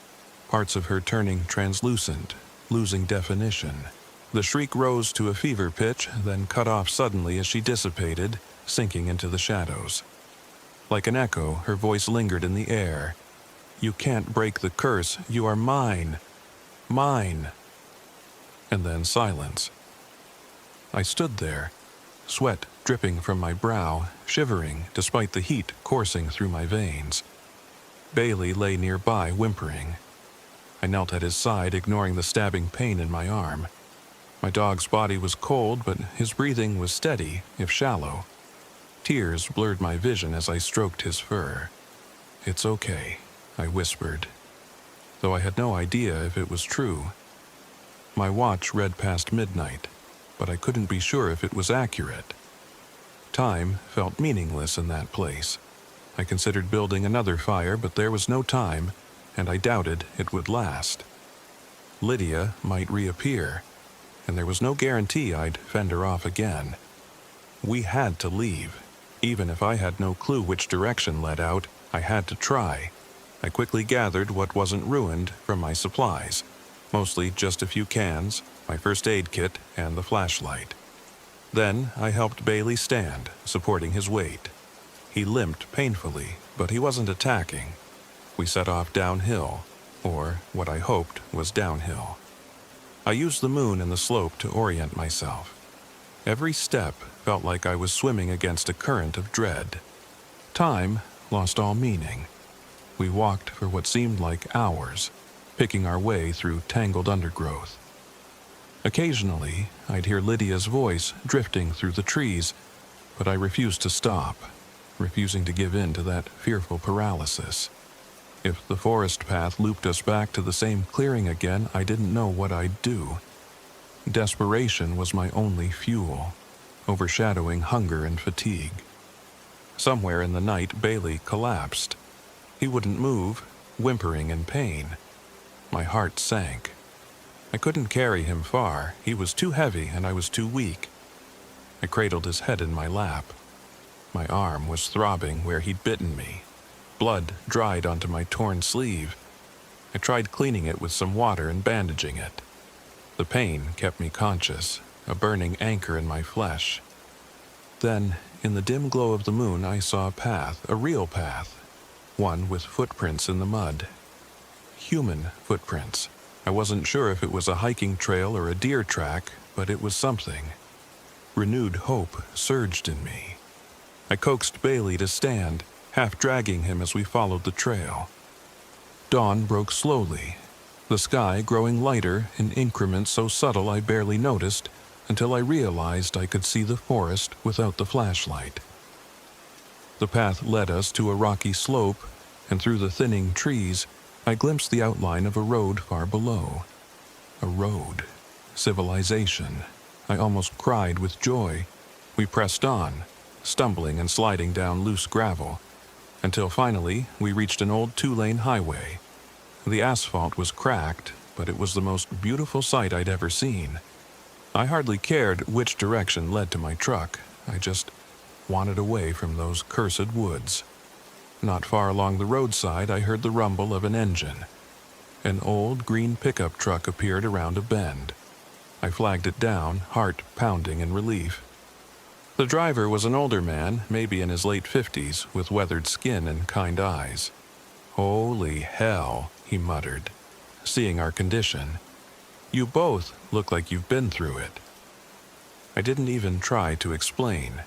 Speaker 1: parts of her turning translucent, losing definition. The shriek rose to a fever pitch, then cut off suddenly as she dissipated, sinking into the shadows. Like an echo, her voice lingered in the air. "You can't break the curse. You are mine. Mine." And then silence. I stood there, sweat dripping from my brow, shivering despite the heat coursing through my veins. Bailey lay nearby, whimpering. I knelt at his side, ignoring the stabbing pain in my arm. My dog's body was cold, but his breathing was steady, if shallow. Tears blurred my vision as I stroked his fur. "It's okay," I whispered, though I had no idea if it was true. My watch read past midnight, but I couldn't be sure if it was accurate. Time felt meaningless in that place. I considered building another fire, but there was no time, and I doubted it would last. Lydia might reappear, and there was no guarantee I'd fend her off again. We had to leave. Even if I had no clue which direction led out, I had to try. I quickly gathered what wasn't ruined from my supplies, mostly just a few cans, my first aid kit, and the flashlight. Then I helped Bailey stand, supporting his weight. He limped painfully, but he wasn't attacking. We set off downhill, or what I hoped was downhill. I used the moon and the slope to orient myself. Every step felt like I was swimming against a current of dread. Time lost all meaning. We walked for what seemed like hours, picking our way through tangled undergrowth. Occasionally, I'd hear Lydia's voice drifting through the trees, but I refused to stop, refusing to give in to that fearful paralysis. If the forest path looped us back to the same clearing again, I didn't know what I'd do. Desperation was my only fuel, overshadowing hunger and fatigue. Somewhere in the night, Bailey collapsed. He wouldn't move, whimpering in pain. My heart sank. I couldn't carry him far. He was too heavy and I was too weak. I cradled his head in my lap. My arm was throbbing where he'd bitten me. Blood dried onto my torn sleeve. I tried cleaning it with some water and bandaging it. The pain kept me conscious, a burning anchor in my flesh. Then, in the dim glow of the moon, I saw a path, a real path, one with footprints in the mud. Human footprints. I wasn't sure if it was a hiking trail or a deer track, but it was something. Renewed hope surged in me. I coaxed Bailey to stand, half dragging him as we followed the trail. Dawn broke slowly, the sky growing lighter in increments so subtle I barely noticed until I realized I could see the forest without the flashlight. The path led us to a rocky slope, and through the thinning trees, I glimpsed the outline of a road far below. A road. Civilization. I almost cried with joy. We pressed on, stumbling and sliding down loose gravel, until finally we reached an old two-lane highway. The asphalt was cracked, but it was the most beautiful sight I'd ever seen. I hardly cared which direction led to my truck. I just wanted away from those cursed woods. Not far along the roadside, I heard the rumble of an engine. An old green pickup truck appeared around a bend. I flagged it down, heart pounding in relief. The driver was an older man, maybe in his late 50s, with weathered skin and kind eyes. "Holy hell," he muttered, seeing our condition. "You both look like you've been through it." I didn't even try to explain.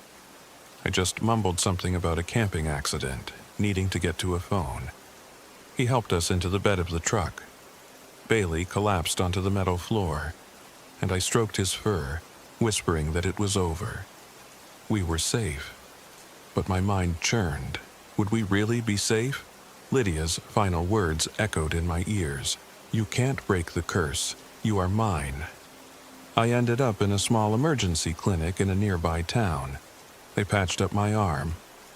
Speaker 1: I just mumbled something about a camping accident, needing to get to a phone. He helped us into the bed of the truck. Bailey collapsed onto the metal floor, and I stroked his fur, whispering that it was over. We were safe, but my mind churned. Would we really be safe? Lydia's final words echoed in my ears. "You can't break the curse. You are mine." I ended up in a small emergency clinic in a nearby town. They patched up my arm,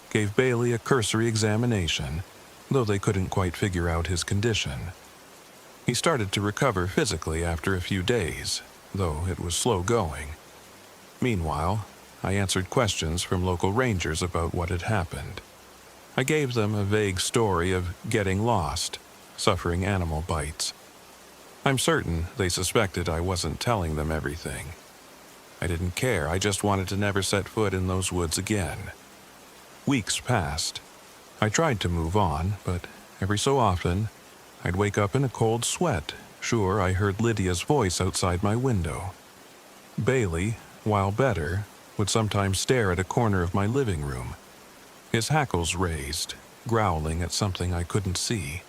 Speaker 1: gave Bailey a cursory examination, though they couldn't quite figure out his condition. He started to recover physically after a few days, though it was slow going. Meanwhile, I answered questions from local rangers about what had happened. I gave them a vague story of getting lost, suffering animal bites. I'm certain they suspected I wasn't telling them everything. I didn't care, I just wanted to never set foot in those woods again. Weeks passed. I tried to move on, but every so often, I'd wake up in a cold sweat, sure I heard Lydia's voice outside my window. Bailey, while better, would sometimes stare at a corner of my living room, his hackles raised, growling at something I couldn't see.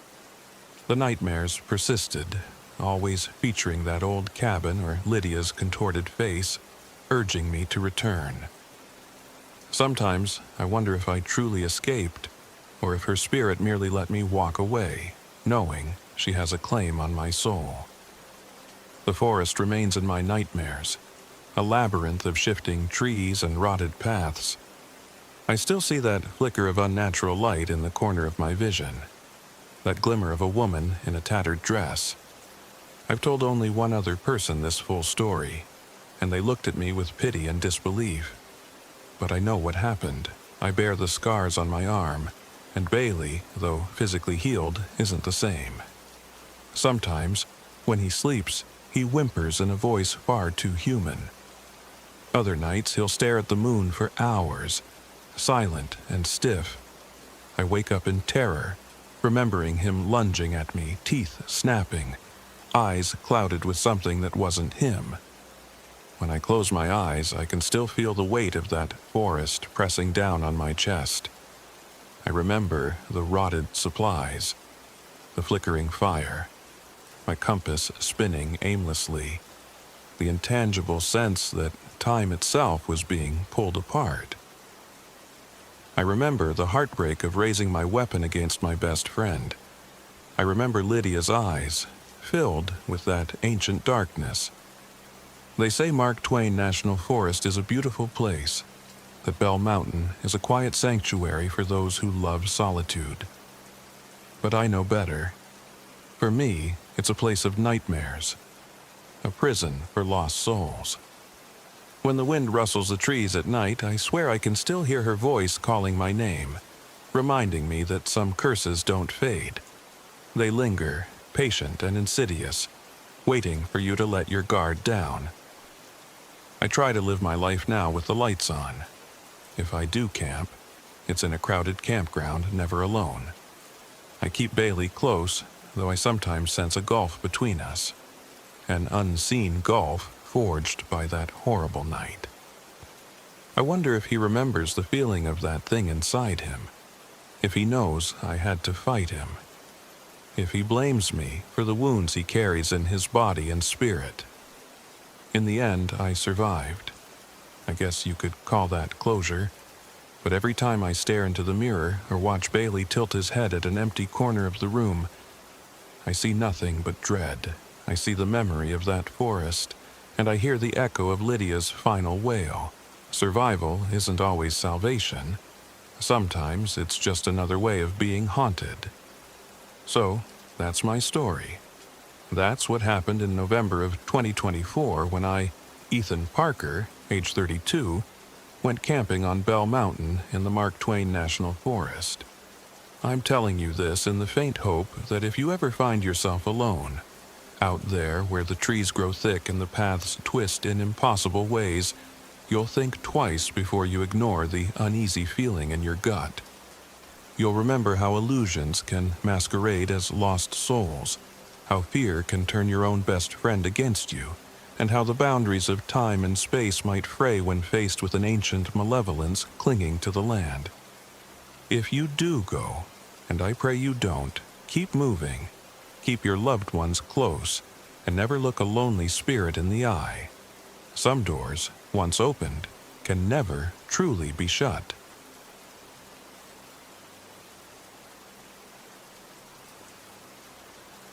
Speaker 1: The nightmares persisted, always featuring that old cabin or Lydia's contorted face, urging me to return. Sometimes I wonder if I truly escaped, or if her spirit merely let me walk away, knowing she has a claim on my soul. The forest remains in my nightmares, a labyrinth of shifting trees and rotted paths. I still see that flicker of unnatural light in the corner of my vision, that glimmer of a woman in a tattered dress. I've told only one other person this full story, and they looked at me with pity and disbelief. But I know what happened. I bear the scars on my arm, and Bailey, though physically healed, isn't the same. Sometimes, when he sleeps, he whimpers in a voice far too human. Other nights he'll stare at the moon for hours, silent and stiff. I wake up in terror, remembering him lunging at me, teeth snapping, eyes clouded with something that wasn't him. When I close my eyes, I can still feel the weight of that forest pressing down on my chest. I remember the rotted supplies, the flickering fire, my compass spinning aimlessly, the intangible sense that time itself was being pulled apart. I remember the heartbreak of raising my weapon against my best friend. I remember Lydia's eyes, filled with that ancient darkness. They say Mark Twain National Forest is a beautiful place, that Bell Mountain is a quiet sanctuary for those who love solitude. But I know better. For me, it's a place of nightmares, a prison for lost souls. When the wind rustles the trees at night, I swear I can still hear her voice calling my name, reminding me that some curses don't fade. They linger, patient and insidious, waiting for you to let your guard down. I try to live my life now with the lights on. If I do camp, it's in a crowded campground, never alone. I keep Bailey close, though I sometimes sense a gulf between us, an unseen gulf forged by that horrible night. I wonder if he remembers the feeling of that thing inside him, if he knows I had to fight him, if he blames me for the wounds he carries in his body and spirit. In the end, I survived. I guess you could call that closure, but every time I stare into the mirror or watch Bailey tilt his head at an empty corner of the room, I see nothing but dread. I see the memory of that forest, and I hear the echo of Lydia's final wail. Survival isn't always salvation. Sometimes it's just another way of being haunted. So, that's my story. That's what happened in November of 2024 when I, Ethan Parker, age 32, went camping on Bell Mountain in the Mark Twain National Forest. I'm telling you this in the faint hope that if you ever find yourself alone, out there where the trees grow thick and the paths twist in impossible ways, you'll think twice before you ignore the uneasy feeling in your gut. You'll remember how illusions can masquerade as lost souls, how fear can turn your own best friend against you, and how the boundaries of time and space might fray when faced with an ancient malevolence clinging to the land. If you do go, and I pray you don't, keep moving. Keep your loved ones close, and never look a lonely spirit in the eye. Some doors, once opened, can never truly be shut.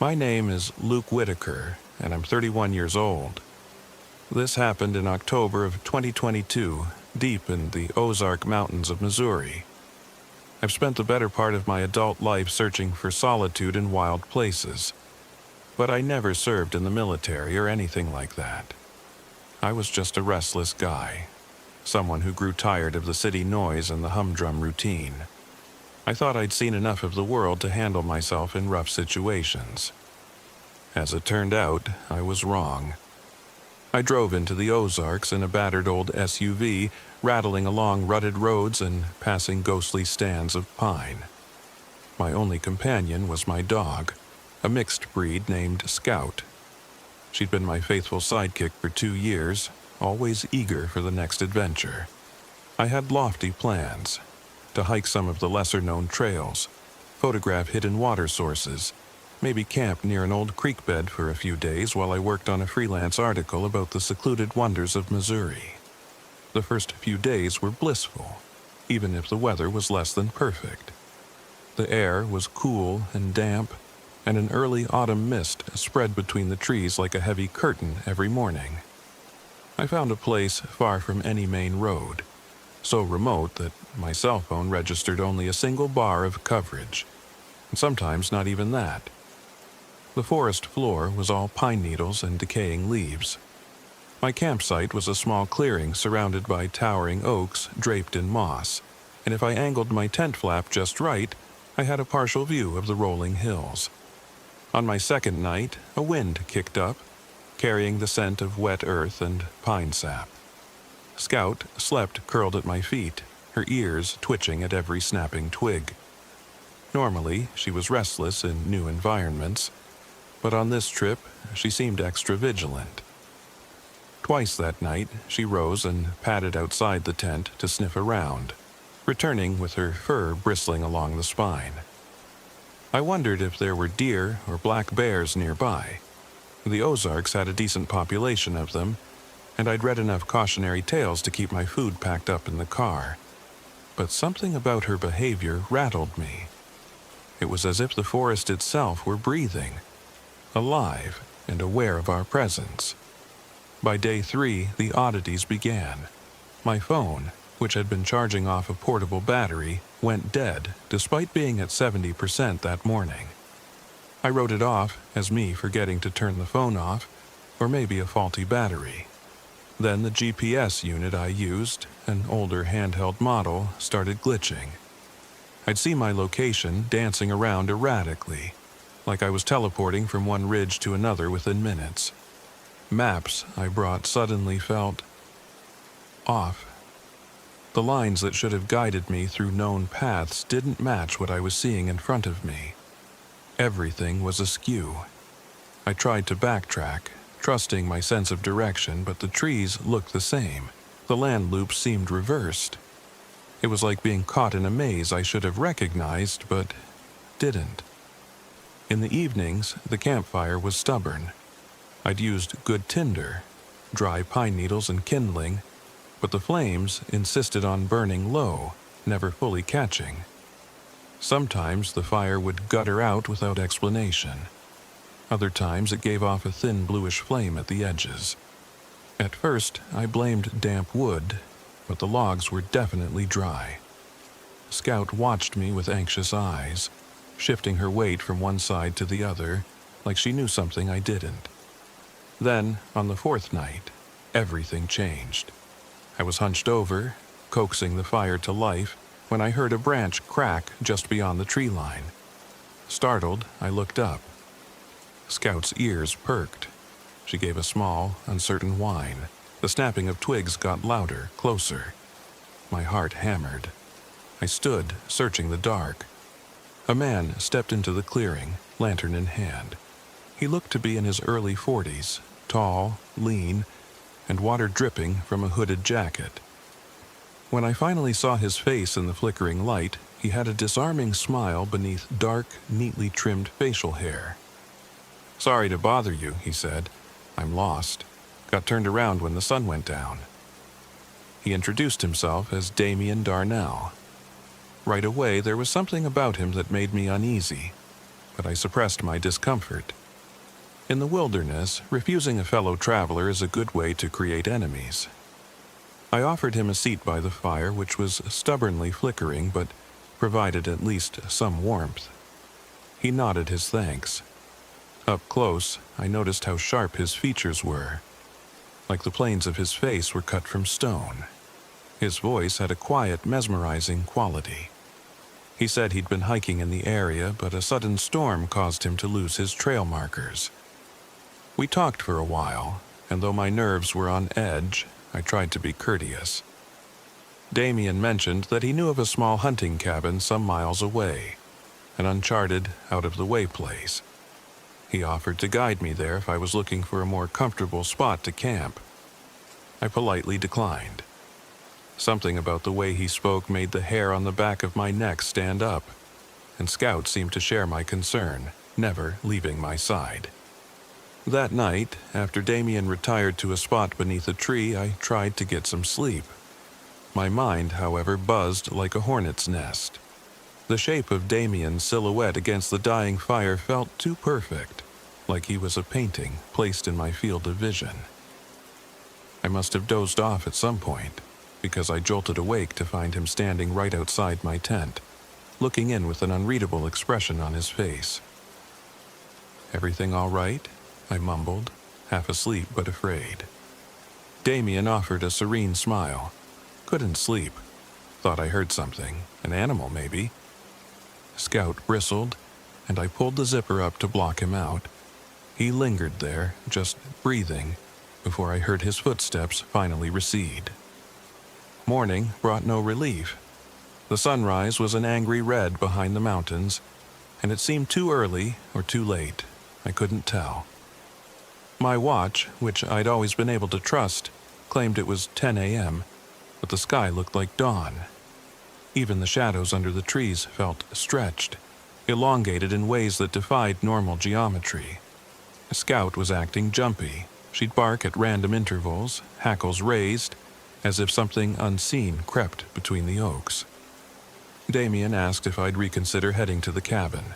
Speaker 1: My name is Luke Whitaker, and I'm 31 years old. This happened in October of 2022, deep in the Ozark Mountains of Missouri. I've spent the better part of my adult life searching for solitude in wild places, but I never served in the military or anything like that. I was just a restless guy, someone who grew tired of the city noise and the humdrum routine. I thought I'd seen enough of the world to handle myself in rough situations. As it turned out, I was wrong. I drove into the Ozarks in a battered old SUV, rattling along rutted roads and passing ghostly stands of pine. My only companion was my dog, a mixed breed named Scout. She'd been my faithful sidekick for 2 years, always eager for the next adventure. I had lofty plans: to hike some of the lesser-known trails, photograph hidden water sources, maybe camp near an old creek bed for a few days while I worked on a freelance article about the secluded wonders of Missouri. The first few days were blissful, even if the weather was less than perfect. The air was cool and damp, and an early autumn mist spread between the trees like a heavy curtain every morning. I found a place far from any main road, so remote that my cell phone registered only a single bar of coverage, and sometimes not even that. The forest floor was all pine needles and decaying leaves. My campsite was a small clearing surrounded by towering oaks draped in moss, and if I angled my tent flap just right, I had a partial view of the rolling hills. On my second night, a wind kicked up, carrying the scent of wet earth and pine sap. Scout slept curled at my feet, her ears twitching at every snapping twig. Normally, she was restless in new environments, but on this trip, she seemed extra vigilant. Twice that night, she rose and padded outside the tent to sniff around, returning with her fur bristling along the spine. I wondered if there were deer or black bears nearby. The Ozarks had a decent population of them, and I'd read enough cautionary tales to keep my food packed up in the car. But something about her behavior rattled me. It was as if the forest itself were breathing, alive and aware of our presence. By day 3, the oddities began. My phone, which had been charging off a portable battery, went dead despite being at 70% that morning. I wrote it off as me forgetting to turn the phone off, or maybe a faulty battery. Then the GPS unit I used, an older handheld model, started glitching. I'd see my location dancing around erratically, like I was teleporting from one ridge to another within minutes. Maps I brought suddenly felt off. The lines that should have guided me through known paths didn't match what I was seeing in front of me. Everything was askew. I tried to backtrack, trusting my sense of direction, but the trees looked the same. The land loops seemed reversed. It was like being caught in a maze I should have recognized, but didn't. In the evenings, the campfire was stubborn. I'd used good tinder, dry pine needles and kindling, but the flames insisted on burning low, never fully catching. Sometimes the fire would gutter out without explanation. Other times it gave off a thin bluish flame at the edges. At first, I blamed damp wood, but the logs were definitely dry. Scout watched me with anxious eyes, shifting her weight from one side to the other, like she knew something I didn't. Then, on the 4th night, everything changed. I was hunched over, coaxing the fire to life, when I heard a branch crack just beyond the tree line. Startled, I looked up. Scout's ears perked. She gave a small, uncertain whine. The snapping of twigs got louder, closer. My heart hammered. I stood, searching the dark. A man stepped into the clearing, lantern in hand. He looked to be in his early 40s, tall, lean, and water dripping from a hooded jacket. When I finally saw his face in the flickering light, he had a disarming smile beneath dark, neatly trimmed facial hair. "Sorry to bother you," he said. "I'm lost. Got turned around when the sun went down." He introduced himself as Damien Darnell. Right away, there was something about him that made me uneasy, but I suppressed my discomfort. In the wilderness, refusing a fellow traveler is a good way to create enemies. I offered him a seat by the fire, which was stubbornly flickering but provided at least some warmth. He nodded his thanks. Up close, I noticed how sharp his features were. like the planes of his face were cut from stone. His voice had a quiet, mesmerizing quality. He said he'd been hiking in the area, but a sudden storm caused him to lose his trail markers. We talked for a while, and though my nerves were on edge, I tried to be courteous. Damien mentioned that he knew of a small hunting cabin some miles away, an uncharted, out-of-the-way place. He offered to guide me there if I was looking for a more comfortable spot to camp. I politely declined. Something about the way he spoke made the hair on the back of my neck stand up, and Scout seemed to share my concern, never leaving my side. That night, after Damien retired to a spot beneath a tree, I tried to get some sleep. My mind, however, buzzed like a hornet's nest. The shape of Damien's silhouette against the dying fire felt too perfect, like he was a painting placed in my field of vision. I must have dozed off at some point, because I jolted awake to find him standing right outside my tent, looking in with an unreadable expression on his face. "Everything all right?" I mumbled, half asleep but afraid. Damien offered a serene smile. "Couldn't sleep. Thought I heard something, an animal maybe." Scout bristled, and I pulled the zipper up to block him out. He lingered there, just breathing, before I heard his footsteps finally recede. Morning brought no relief. The sunrise was an angry red behind the mountains, and it seemed too early or too late. I couldn't tell. My watch, which I'd always been able to trust, claimed it was 10 a.m., but the sky looked like dawn. Even the shadows under the trees felt stretched, elongated in ways that defied normal geometry. Scout was acting jumpy. She'd bark at random intervals, hackles raised, as if something unseen crept between the oaks. Damien asked if I'd reconsider heading to the cabin.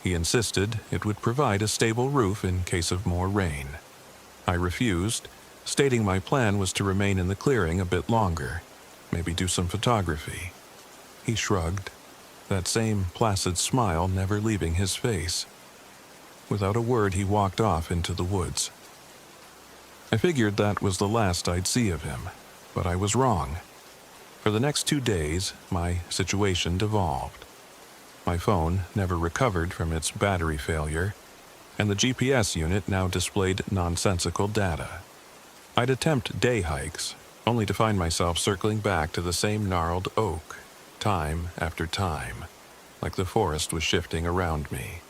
Speaker 1: He insisted it would provide a stable roof in case of more rain. I refused, stating my plan was to remain in the clearing a bit longer, maybe do some photography. He shrugged, that same placid smile never leaving his face. Without a word, he walked off into the woods. I figured that was the last I'd see of him, but I was wrong. For the next 2 days, my situation devolved. My phone never recovered from its battery failure, and the GPS unit now displayed nonsensical data. I'd attempt day hikes, only to find myself circling back to the same gnarled oak, time after time, like the forest was shifting around me.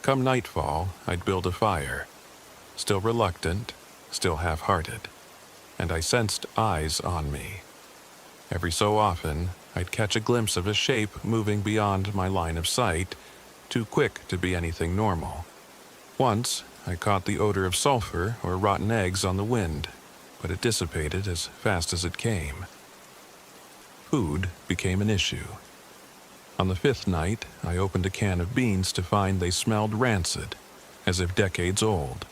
Speaker 1: Come nightfall, I'd build a fire, still reluctant, still half-hearted, and I sensed eyes on me. Every so often, I'd catch a glimpse of a shape moving beyond my line of sight, too quick to be anything normal. Once, I caught the odor of sulfur or rotten eggs on the wind, but it dissipated as fast as it came. Food became an issue. On the 5th night, I opened a can of beans to find they smelled rancid, as if decades old.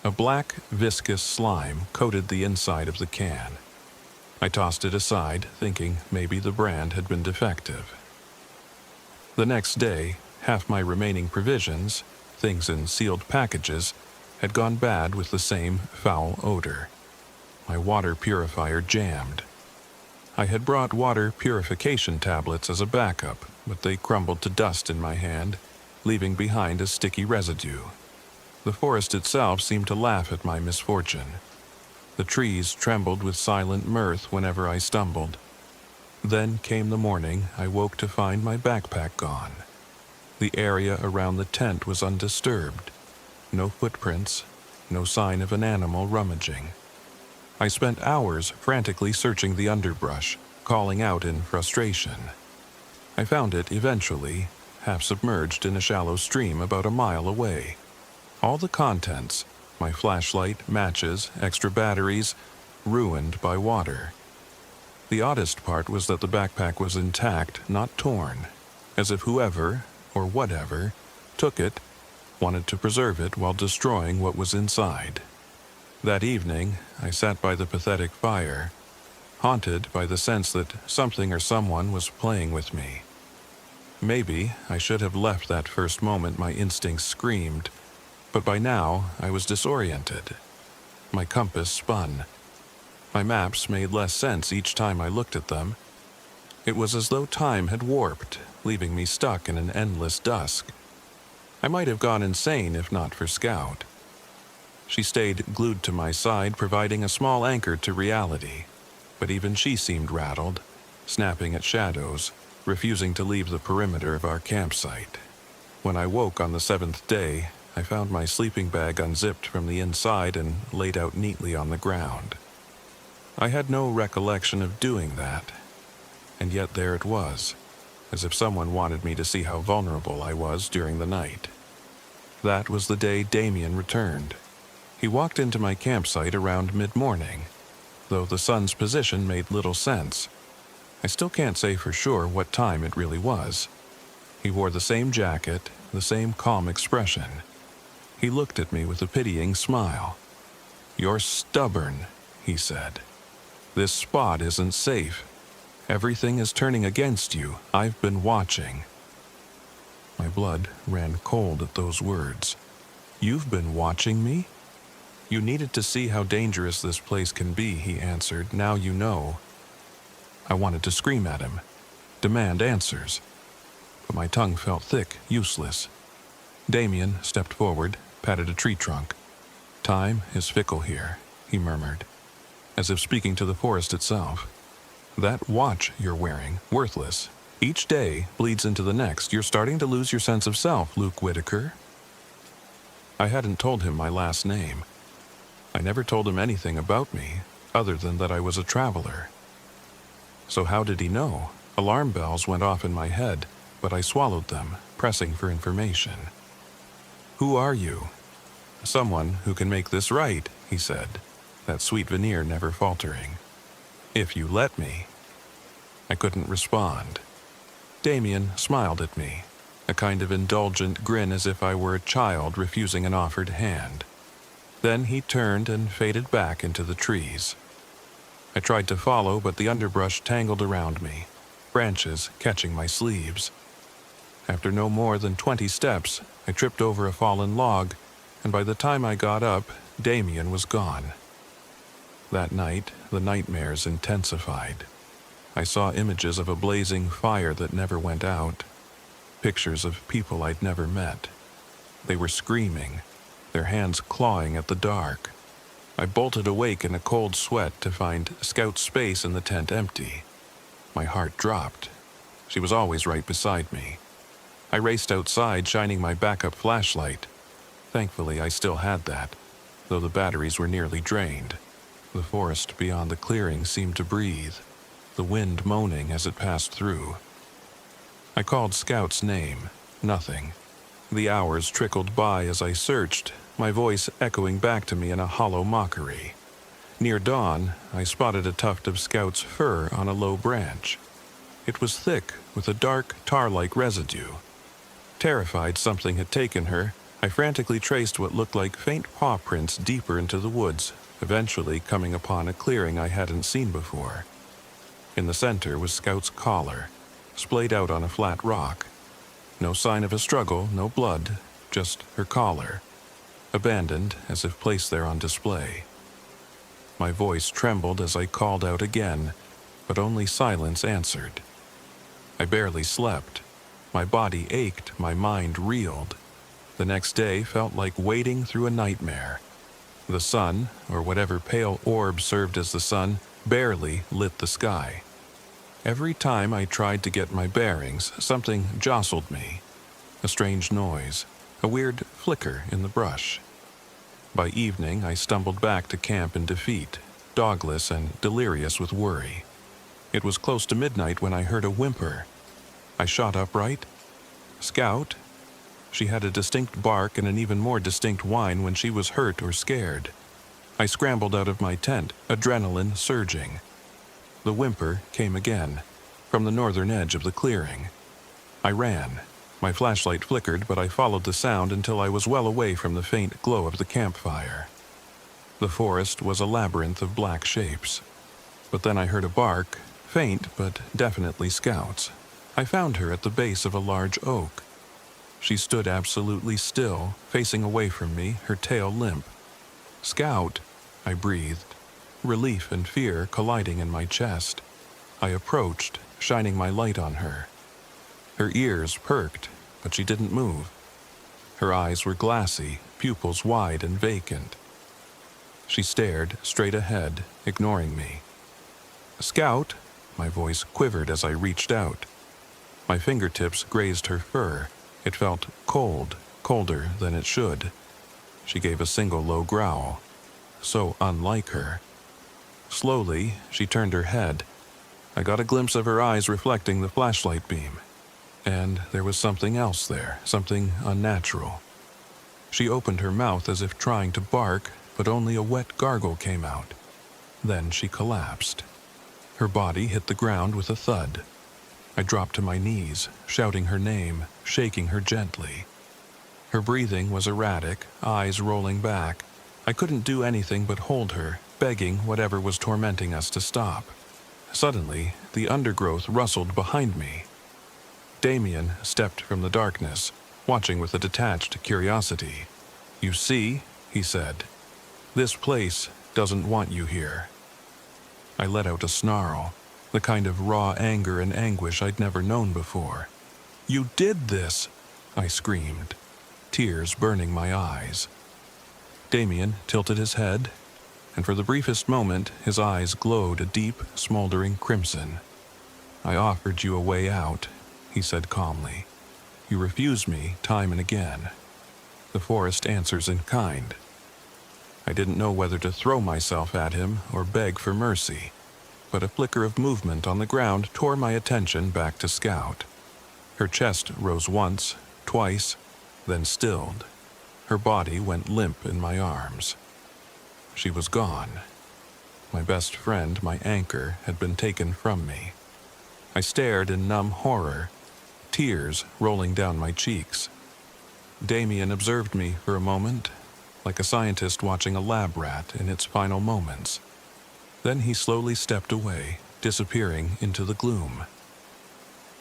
Speaker 1: A black, viscous slime coated the inside of the can. I tossed it aside, thinking maybe the brand had been defective. The next day, half my remaining provisions, things in sealed packages, had gone bad with the same foul odor. My water purifier jammed. I had brought water purification tablets as a backup, but they crumbled to dust in my hand, leaving behind a sticky residue. The forest itself seemed to laugh at my misfortune. The trees trembled with silent mirth whenever I stumbled. Then came the morning I woke to find my backpack gone. The area around the tent was undisturbed. No footprints, no sign of an animal rummaging. I spent hours frantically searching the underbrush, calling out in frustration. I found it eventually, half submerged in a shallow stream about a mile away. All the contents, my flashlight, matches, extra batteries, ruined by water. The oddest part was that the backpack was intact, not torn, as if whoever, or whatever, took it, wanted to preserve it while destroying what was inside. That evening, I sat by the pathetic fire, haunted by the sense that something or someone was playing with me. Maybe I should have left that first moment my instincts screamed, but by now I was disoriented. My compass spun. My maps made less sense each time I looked at them. It was as though time had warped, leaving me stuck in an endless dusk. I might have gone insane if not for Scout. She stayed glued to my side, providing a small anchor to reality. But even she seemed rattled, snapping at shadows, refusing to leave the perimeter of our campsite. When I woke on the 7th day, I found my sleeping bag unzipped from the inside and laid out neatly on the ground. I had no recollection of doing that, and yet there it was, as if someone wanted me to see how vulnerable I was during the night. That was the day Damien returned. He walked into my campsite around mid-morning, though the sun's position made little sense. I still can't say for sure what time it really was. He wore the same jacket, the same calm expression. He looked at me with a pitying smile. "You're stubborn," he said. "This spot isn't safe. Everything is turning against you. I've been watching." My blood ran cold at those words. "You've been watching me?" "You needed to see how dangerous this place can be," he answered. "Now you know." I wanted to scream at him, demand answers, but my tongue felt thick, useless. Damien stepped forward, patted a tree trunk. "Time is fickle here," he murmured, as if speaking to the forest itself. "That watch you're wearing, worthless. Each day bleeds into the next. You're starting to lose your sense of self, Luke Whitaker." I hadn't told him my last name. I never told him anything about me, other than that I was a traveler. So how did he know? Alarm bells went off in my head, but I swallowed them, pressing for information. "Who are you?" "Someone who can make this right," he said, that sweet veneer never faltering. "If you let me." I couldn't respond. Damien smiled at me, a kind of indulgent grin as if I were a child refusing an offered hand. Then he turned and faded back into the trees. I tried to follow, but the underbrush tangled around me, branches catching my sleeves. After no more than 20 steps, I tripped over a fallen log, and by the time I got up, Damien was gone. That night, the nightmares intensified. I saw images of a blazing fire that never went out, pictures of people I'd never met. They were screaming, their hands clawing at the dark. I bolted awake in a cold sweat to find Scout's space in the tent empty. My heart dropped. She was always right beside me. I raced outside, shining my backup flashlight. Thankfully, I still had that, though the batteries were nearly drained. The forest beyond the clearing seemed to breathe, the wind moaning as it passed through. I called Scout's name. Nothing. The hours trickled by as I searched, my voice echoing back to me in a hollow mockery. Near dawn, I spotted a tuft of Scout's fur on a low branch. It was thick, with a dark, tar-like residue. Terrified something had taken her, I frantically traced what looked like faint paw prints deeper into the woods, eventually coming upon a clearing I hadn't seen before. In the center was Scout's collar, splayed out on a flat rock. No sign of a struggle, no blood, just her collar, abandoned as if placed there on display. My voice trembled as I called out again, but only silence answered. I barely slept. My body ached, my mind reeled. The next day felt like wading through a nightmare. The sun, or whatever pale orb served as the sun, barely lit the sky. Every time I tried to get my bearings, something jostled me. A strange noise, a weird flicker in the brush. By evening, I stumbled back to camp in defeat, dogless and delirious with worry. It was close to midnight when I heard a whimper. I shot upright. Scout? She had a distinct bark and an even more distinct whine when she was hurt or scared. I scrambled out of my tent, adrenaline surging. The whimper came again, from the northern edge of the clearing. I ran. My flashlight flickered, but I followed the sound until I was well away from the faint glow of the campfire. The forest was a labyrinth of black shapes. But then I heard a bark, faint but definitely Scout's. I found her at the base of a large oak. She stood absolutely still, facing away from me, her tail limp. "Scout," I breathed, relief and fear colliding in my chest. I approached, shining my light on her. Her ears perked, but she didn't move. Her eyes were glassy, pupils wide and vacant. She stared straight ahead, ignoring me. "Scout," my voice quivered as I reached out. My fingertips grazed her fur. It felt cold, colder than it should. She gave a single low growl, so unlike her. Slowly, she turned her head. I got a glimpse of her eyes reflecting the flashlight beam. And there was something else there, something unnatural. She opened her mouth as if trying to bark, but only a wet gargle came out. Then she collapsed. Her body hit the ground with a thud. I dropped to my knees, shouting her name, shaking her gently. Her breathing was erratic, eyes rolling back. I couldn't do anything but hold her, begging whatever was tormenting us to stop. Suddenly, the undergrowth rustled behind me. Damien stepped from the darkness, watching with a detached curiosity. "You see," he said, "this place doesn't want you here." I let out a snarl, the kind of raw anger and anguish I'd never known before. "You did this!" I screamed, tears burning my eyes. Damien tilted his head, and for the briefest moment his eyes glowed a deep, smoldering crimson. "I offered you a way out," he said calmly. "You refused me time and again. The forest answers in kind." I didn't know whether to throw myself at him or beg for mercy, but a flicker of movement on the ground tore my attention back to Scout. Her chest rose once, twice, then stilled. Her body went limp in my arms. She was gone. My best friend, my anchor, had been taken from me. I stared in numb horror, tears rolling down my cheeks. Damien observed me for a moment, like a scientist watching a lab rat in its final moments. Then he slowly stepped away, disappearing into the gloom.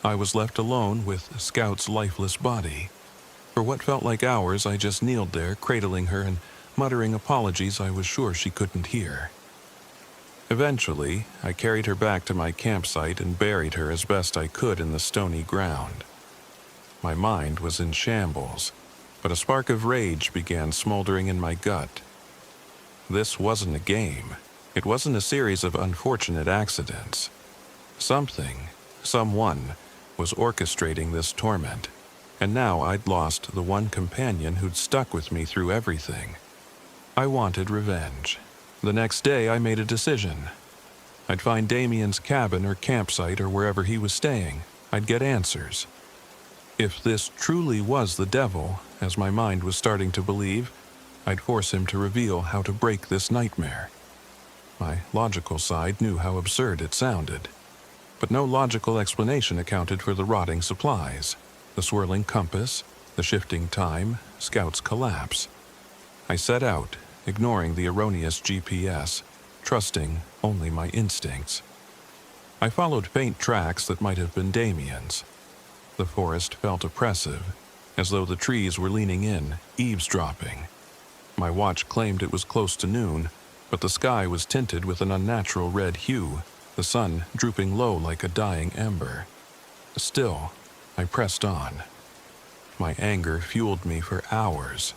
Speaker 1: I was left alone with Scout's lifeless body. For what felt like hours, I just kneeled there, cradling her and muttering apologies I was sure she couldn't hear. Eventually, I carried her back to my campsite and buried her as best I could in the stony ground. My mind was in shambles, but a spark of rage began smoldering in my gut. This wasn't a game. It wasn't a series of unfortunate accidents. Someone, was orchestrating this torment, and now I'd lost the one companion who'd stuck with me through everything. I wanted revenge. The next day I made a decision. I'd find Damien's cabin or campsite or wherever he was staying. I'd get answers. If this truly was the devil, as my mind was starting to believe, I'd force him to reveal how to break this nightmare. My logical side knew how absurd it sounded, but no logical explanation accounted for the rotting supplies, the swirling compass, the shifting time, Scout's collapse. I set out, ignoring the erroneous GPS, trusting only my instincts. I followed faint tracks that might have been Damien's. The forest felt oppressive, as though the trees were leaning in, eavesdropping. My watch claimed it was close to noon, but the sky was tinted with an unnatural red hue, the sun drooping low like a dying ember. Still, I pressed on. My anger fueled me for hours.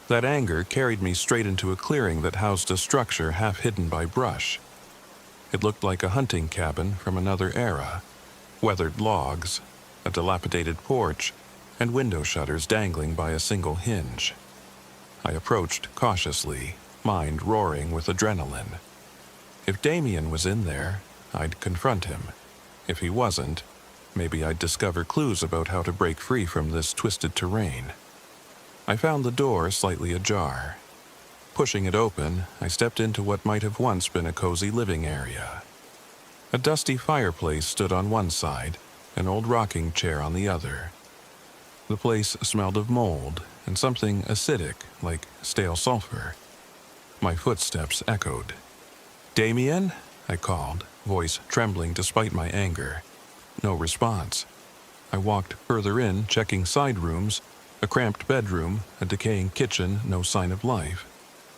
Speaker 1: That anger carried me straight into a clearing that housed a structure half hidden by brush. It looked like a hunting cabin from another era, weathered logs, a dilapidated porch, and window shutters dangling by a single hinge. I approached cautiously, mind roaring with adrenaline. If Damien was in there, I'd confront him. If he wasn't, maybe I'd discover clues about how to break free from this twisted terrain. I found the door slightly ajar. Pushing it open, I stepped into what might have once been a cozy living area. A dusty fireplace stood on one side, an old rocking chair on the other. The place smelled of mold and something acidic, like stale sulfur. My footsteps echoed. "Damien?" I called, voice trembling despite my anger. No response. I walked further in, checking side rooms, a cramped bedroom, a decaying kitchen, no sign of life.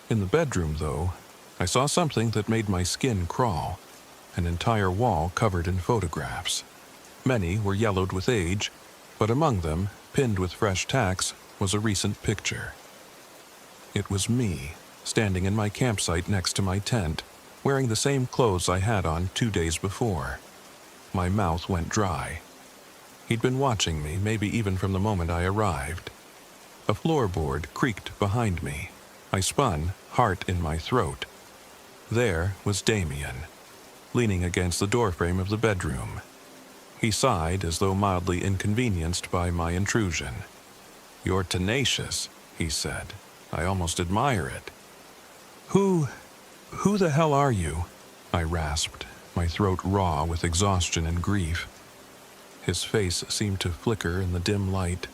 Speaker 1: In the bedroom, though, I saw something that made my skin crawl, an entire wall covered in photographs. Many were yellowed with age, but among them, pinned with fresh tacks, was a recent picture. It was me, standing in my campsite next to my tent, wearing the same clothes I had on 2 days before. My mouth went dry. He'd been watching me, maybe even from the moment I arrived. A floorboard creaked behind me. I spun, heart in my throat. There was Damien, leaning against the doorframe of the bedroom. He sighed as though mildly inconvenienced by my intrusion. "You're tenacious," he said. "I almost admire it." Who the hell are you?" I rasped, my throat raw with exhaustion and grief. His face seemed to flicker in the dim light.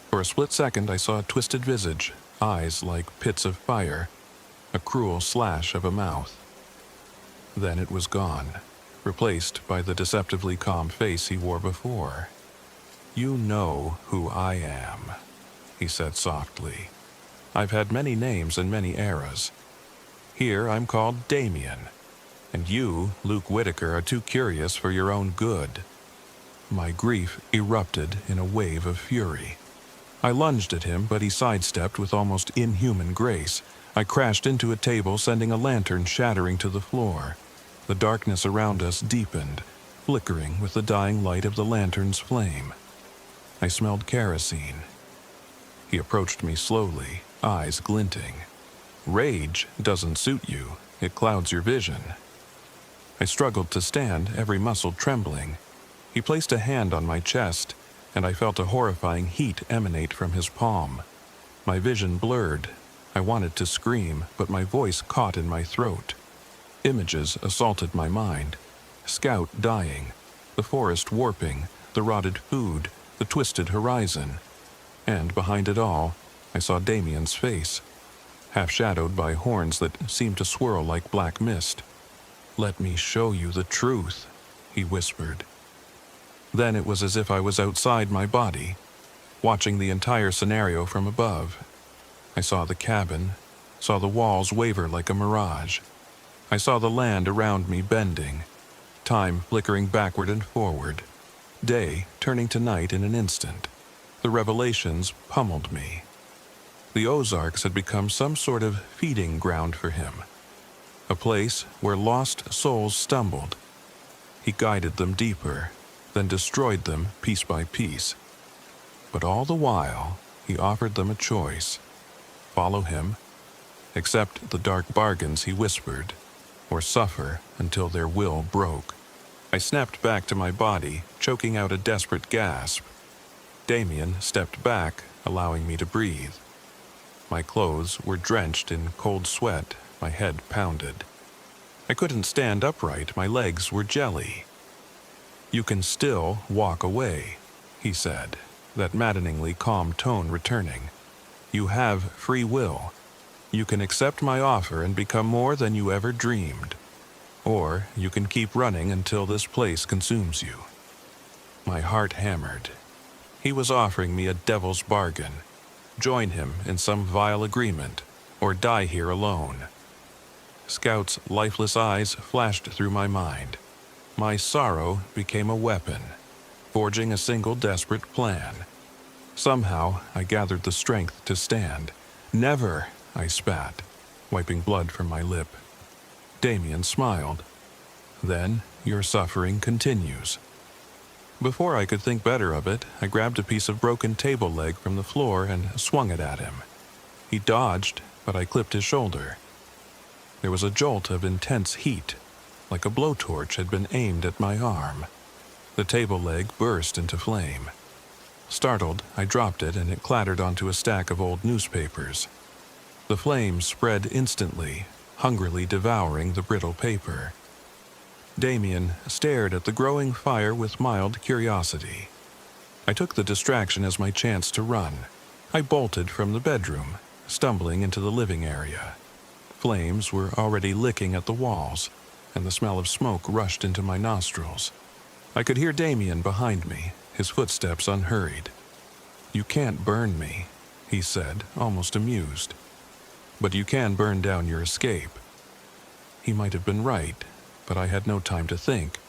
Speaker 1: For a split second I saw a twisted visage, eyes like pits of fire, a cruel slash of a mouth. Then it was gone, replaced by the deceptively calm face he wore before. "You know who I am," he said softly. "I've had many names and many eras. Here I'm called Damien, and you, Luke Whitaker, are too curious for your own good." My grief erupted in a wave of fury. I lunged at him, but he sidestepped with almost inhuman grace. I crashed into a table, sending a lantern shattering to the floor. The darkness around us deepened, flickering with the dying light of the lantern's flame. I smelled kerosene. He approached me slowly, eyes glinting. "Rage doesn't suit you. It clouds your vision." I struggled to stand, every muscle trembling. He placed a hand on my chest, and I felt a horrifying heat emanate from his palm. My vision blurred. I wanted to scream, but my voice caught in my throat. Images assaulted my mind. Scout dying, the forest warping, the rotted food, the twisted horizon. And behind it all, I saw Damien's face, half-shadowed by horns that seemed to swirl like black mist. "Let me show you the truth," he whispered. Then it was as if I was outside my body, watching the entire scenario from above. I saw the cabin, saw the walls waver like a mirage. I saw the land around me bending, time flickering backward and forward, day turning to night in an instant. The revelations pummeled me. The Ozarks had become some sort of feeding ground for him, a place where lost souls stumbled. He guided them deeper, then destroyed them piece by piece. But all the while, he offered them a choice: follow him, accept the dark bargains he whispered, or suffer until their will broke. I snapped back to my body, choking out a desperate gasp. Damien stepped back, allowing me to breathe. My clothes were drenched in cold sweat, my head pounded. I couldn't stand upright, my legs were jelly. "You can still walk away," he said, that maddeningly calm tone returning. "You have free will. You can accept my offer and become more than you ever dreamed. Or you can keep running until this place consumes you." My heart hammered. He was offering me a devil's bargain. Join him in some vile agreement, or die here alone. Scout's lifeless eyes flashed through my mind. My sorrow became a weapon, forging a single desperate plan. Somehow, I gathered the strength to stand. "Never," I spat, wiping blood from my lip. Damien smiled. "Then your suffering continues." Before I could think better of it, I grabbed a piece of broken table leg from the floor and swung it at him. He dodged, but I clipped his shoulder. There was a jolt of intense heat, like a blowtorch had been aimed at my arm. The table leg burst into flame. Startled, I dropped it and it clattered onto a stack of old newspapers. The flames spread instantly, hungrily devouring the brittle paper. Damien stared at the growing fire with mild curiosity. I took the distraction as my chance to run. I bolted from the bedroom, stumbling into the living area. Flames were already licking at the walls, and the smell of smoke rushed into my nostrils. I could hear Damien behind me, his footsteps unhurried. "You can't burn me," he said, almost amused. "But you can burn down your escape." He might have been right, but I had no time to think.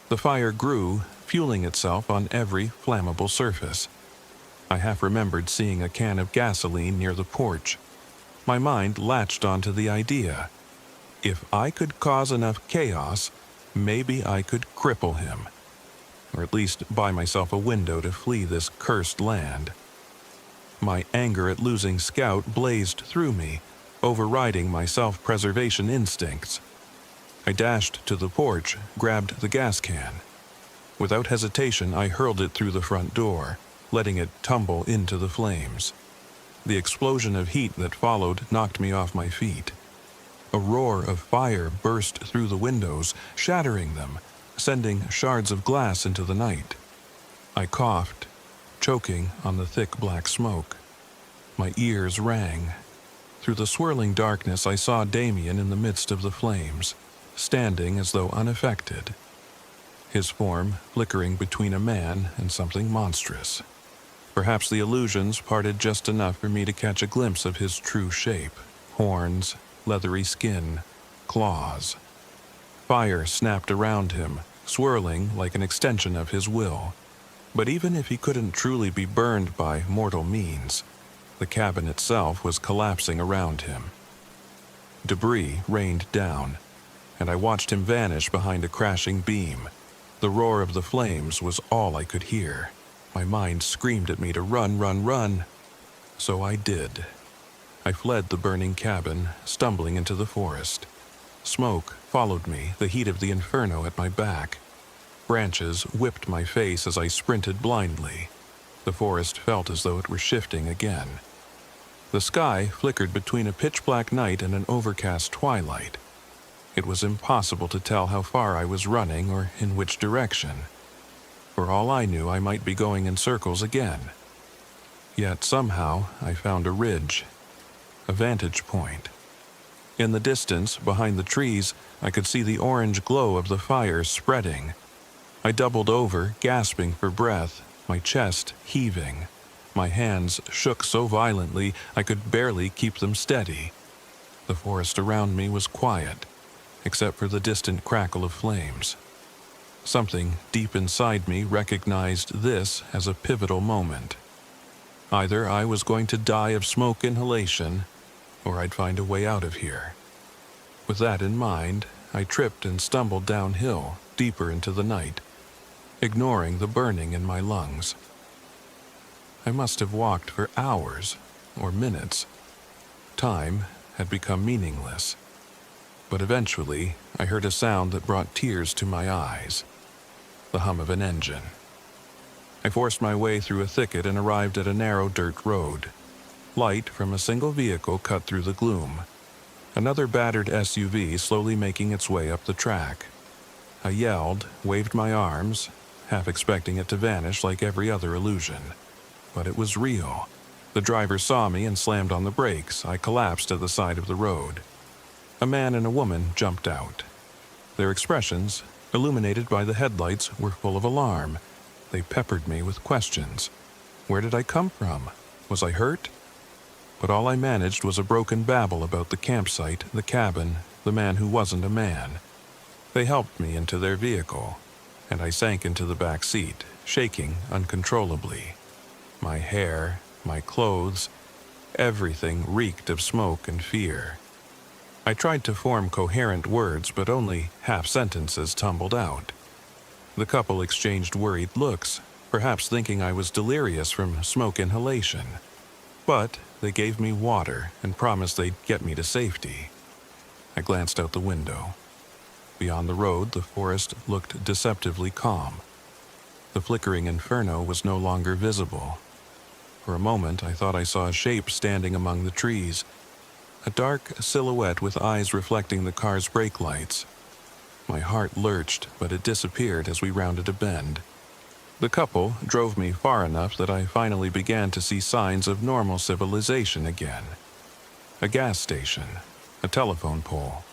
Speaker 1: The fire grew, fueling itself on every flammable surface. I half remembered seeing a can of gasoline near the porch. My mind latched onto the idea. If I could cause enough chaos, maybe I could cripple him, or at least buy myself a window to flee this cursed land. My anger at losing Scout blazed through me, overriding my self-preservation instincts. I dashed to the porch, grabbed the gas can. Without hesitation, I hurled it through the front door, letting it tumble into the flames. The explosion of heat that followed knocked me off my feet. A roar of fire burst through the windows, shattering them, sending shards of glass into the night. I coughed, choking on the thick black smoke. My ears rang. Through the swirling darkness, I saw Damien in the midst of the flames, standing as though unaffected, his form flickering between a man and something monstrous. Perhaps the illusions parted just enough for me to catch a glimpse of his true shape: horns, leathery skin, claws. Fire snapped around him, swirling like an extension of his will. But even if he couldn't truly be burned by mortal means, the cabin itself was collapsing around him. Debris rained down, and I watched him vanish behind a crashing beam. The roar of the flames was all I could hear. My mind screamed at me to run, run, run. So I did. I fled the burning cabin, stumbling into the forest. Smoke followed me, the heat of the inferno at my back. Branches whipped my face as I sprinted blindly. The forest felt as though it were shifting again. The sky flickered between a pitch-black night and an overcast twilight. It was impossible to tell how far I was running or in which direction. For all I knew, I might be going in circles again. Yet somehow I found a ridge, a vantage point. In the distance, behind the trees, I could see the orange glow of the fire spreading. I doubled over, gasping for breath, my chest heaving. My hands shook so violently I could barely keep them steady. The forest around me was quiet, except for the distant crackle of flames. Something deep inside me recognized this as a pivotal moment. Either I was going to die of smoke inhalation, or I'd find a way out of here. With that in mind, I tripped and stumbled downhill, deeper into the night, ignoring the burning in my lungs. I must have walked for hours or minutes. Time had become meaningless. But eventually, I heard a sound that brought tears to my eyes: the hum of an engine. I forced my way through a thicket and arrived at a narrow dirt road. Light from a single vehicle cut through the gloom. Another battered SUV slowly making its way up the track. I yelled, waved my arms, half expecting it to vanish like every other illusion. But it was real. The driver saw me and slammed on the brakes. I collapsed at the side of the road. A man and a woman jumped out. Their expressions, illuminated by the headlights, were full of alarm. They peppered me with questions. Where did I come from? Was I hurt? But all I managed was a broken babble about the campsite, the cabin, the man who wasn't a man. They helped me into their vehicle, and I sank into the back seat, shaking uncontrollably. My hair, my clothes, everything reeked of smoke and fear. I tried to form coherent words, but only half-sentences tumbled out. The couple exchanged worried looks, perhaps thinking I was delirious from smoke inhalation. But they gave me water and promised they'd get me to safety. I glanced out the window. Beyond the road, the forest looked deceptively calm. The flickering inferno was no longer visible. For a moment, I thought I saw a shape standing among the trees, a dark silhouette with eyes reflecting the car's brake lights. My heart lurched, but it disappeared as we rounded a bend. The couple drove me far enough that I finally began to see signs of normal civilization again. A gas station, a telephone pole.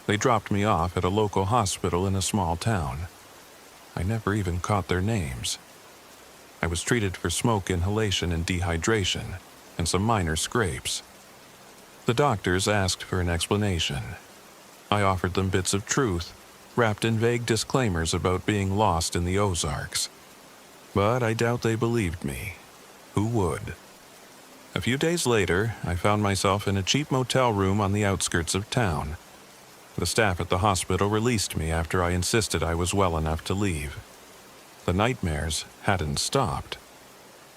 Speaker 1: They dropped me off at a local hospital in a small town. I never even caught their names. I was treated for smoke inhalation and dehydration, and some minor scrapes. The doctors asked for an explanation. I offered them bits of truth, wrapped in vague disclaimers about being lost in the Ozarks. But I doubt they believed me. Who would? A few days later, I found myself in a cheap motel room on the outskirts of town. The staff at the hospital released me after I insisted I was well enough to leave. The nightmares hadn't stopped.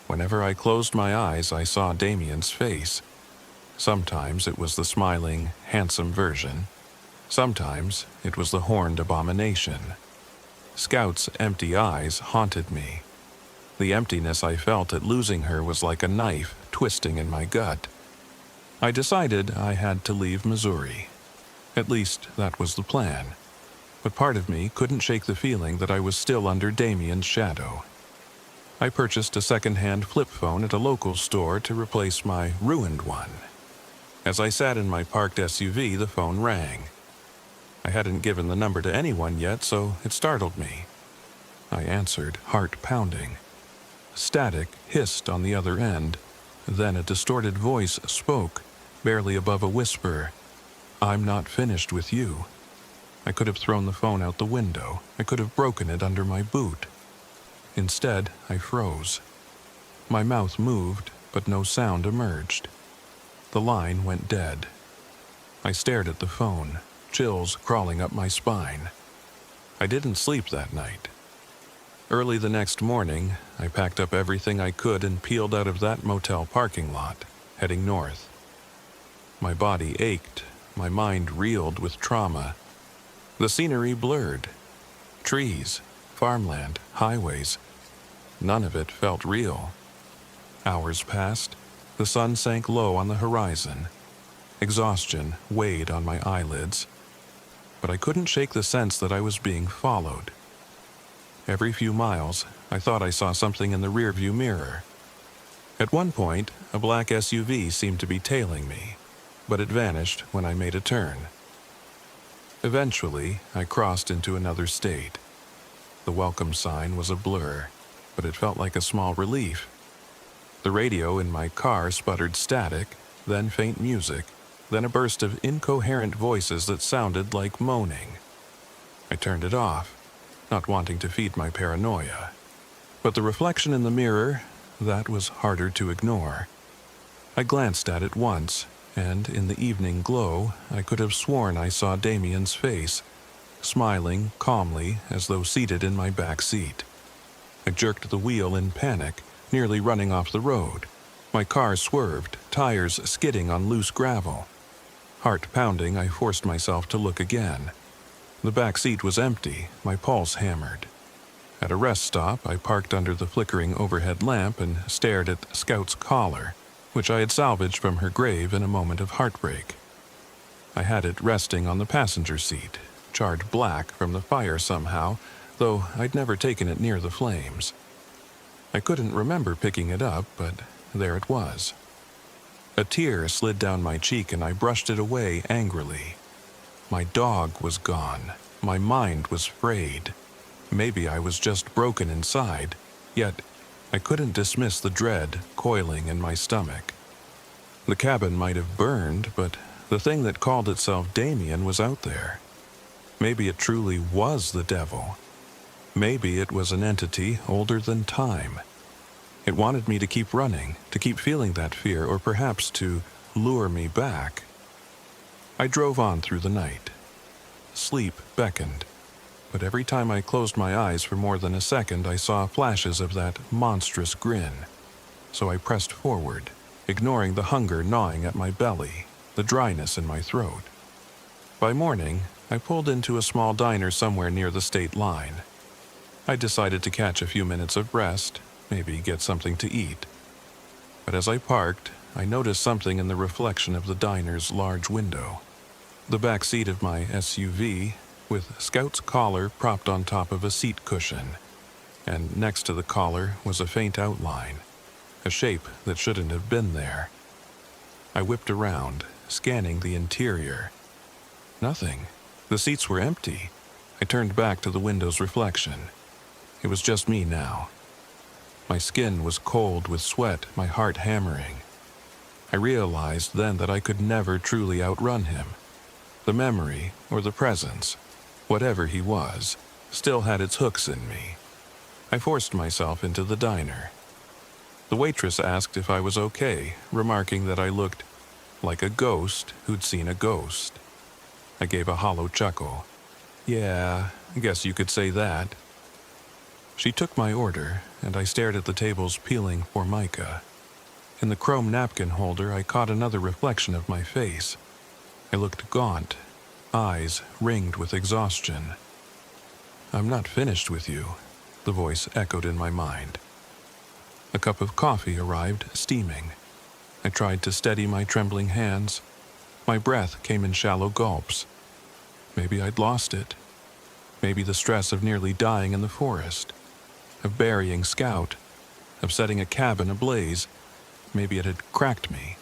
Speaker 1: Whenever I closed my eyes, I saw Damien's face. Sometimes it was the smiling, handsome version. Sometimes it was the horned abomination. Scout's empty eyes haunted me. The emptiness I felt at losing her was like a knife twisting in my gut. I decided I had to leave Missouri. At least that was the plan. But part of me couldn't shake the feeling that I was still under Damien's shadow. I purchased a second-hand flip phone at a local store to replace my ruined one. As I sat in my parked SUV, the phone rang. I hadn't given the number to anyone yet, so it startled me. I answered, heart pounding. Static hissed on the other end. Then a distorted voice spoke, barely above a whisper. "I'm not finished with you." I could have thrown the phone out the window. I could have broken it under my boot. Instead, I froze. My mouth moved, but no sound emerged. The line went dead. I stared at the phone, chills crawling up my spine. I didn't sleep that night. Early the next morning, I packed up everything I could and peeled out of that motel parking lot, heading north. My body ached, my mind reeled with trauma. The scenery blurred. Trees, farmland, highways. None of it felt real. Hours passed. The sun sank low on the horizon. Exhaustion weighed on my eyelids. But I couldn't shake the sense that I was being followed. Every few miles, I thought I saw something in the rearview mirror. At one point, a black SUV seemed to be tailing me, but it vanished when I made a turn. Eventually, I crossed into another state. The welcome sign was a blur, but it felt like a small relief. The radio in my car sputtered static, then faint music, then a burst of incoherent voices that sounded like moaning. I turned it off, not wanting to feed my paranoia. But the reflection in the mirror, that was harder to ignore. I glanced at it once, and in the evening glow, I could have sworn I saw Damien's face, smiling calmly as though seated in my back seat. I jerked the wheel in panic, nearly running off the road. My car swerved, tires skidding on loose gravel. Heart pounding, I forced myself to look again. The back seat was empty, my pulse hammered. At a rest stop, I parked under the flickering overhead lamp and stared at Scout's collar, which I had salvaged from her grave in a moment of heartbreak. I had it resting on the passenger seat, charred black from the fire somehow, though I'd never taken it near the flames. I couldn't remember picking it up, but there it was. A tear slid down my cheek and I brushed it away angrily. My dog was gone. My mind was frayed. Maybe I was just broken inside, yet I couldn't dismiss the dread coiling in my stomach. The cabin might have burned, but the thing that called itself Damien was out there. Maybe it truly was the devil. Maybe it was an entity older than time. It wanted me to keep running, to keep feeling that fear, or perhaps to lure me back. I drove on through the night. Sleep beckoned, but every time I closed my eyes for more than a second, I saw flashes of that monstrous grin. So I pressed forward, ignoring the hunger gnawing at my belly, the dryness in my throat. By morning, I pulled into a small diner somewhere near the state line. I decided to catch a few minutes of rest, maybe get something to eat. But as I parked, I noticed something in the reflection of the diner's large window. The back seat of my SUV, with Scout's collar propped on top of a seat cushion, and next to the collar was a faint outline, a shape that shouldn't have been there. I whipped around, scanning the interior. Nothing. The seats were empty. I turned back to the window's reflection. It was just me now. My skin was cold with sweat, my heart hammering. I realized then that I could never truly outrun him. The memory, or the presence, whatever he was, still had its hooks in me. I forced myself into the diner. The waitress asked if I was okay, remarking that I looked like a ghost who'd seen a ghost. I gave a hollow chuckle. Yeah, I guess you could say that. She took my order, and I stared at the table's peeling formica. In the chrome napkin holder, I caught another reflection of my face. I looked gaunt, eyes ringed with exhaustion. "I'm not finished with you," the voice echoed in my mind. A cup of coffee arrived, steaming. I tried to steady my trembling hands. My breath came in shallow gulps. Maybe I'd lost it. Maybe the stress of nearly dying in the forest, of burying Scout, of setting a cabin ablaze, maybe it had cracked me.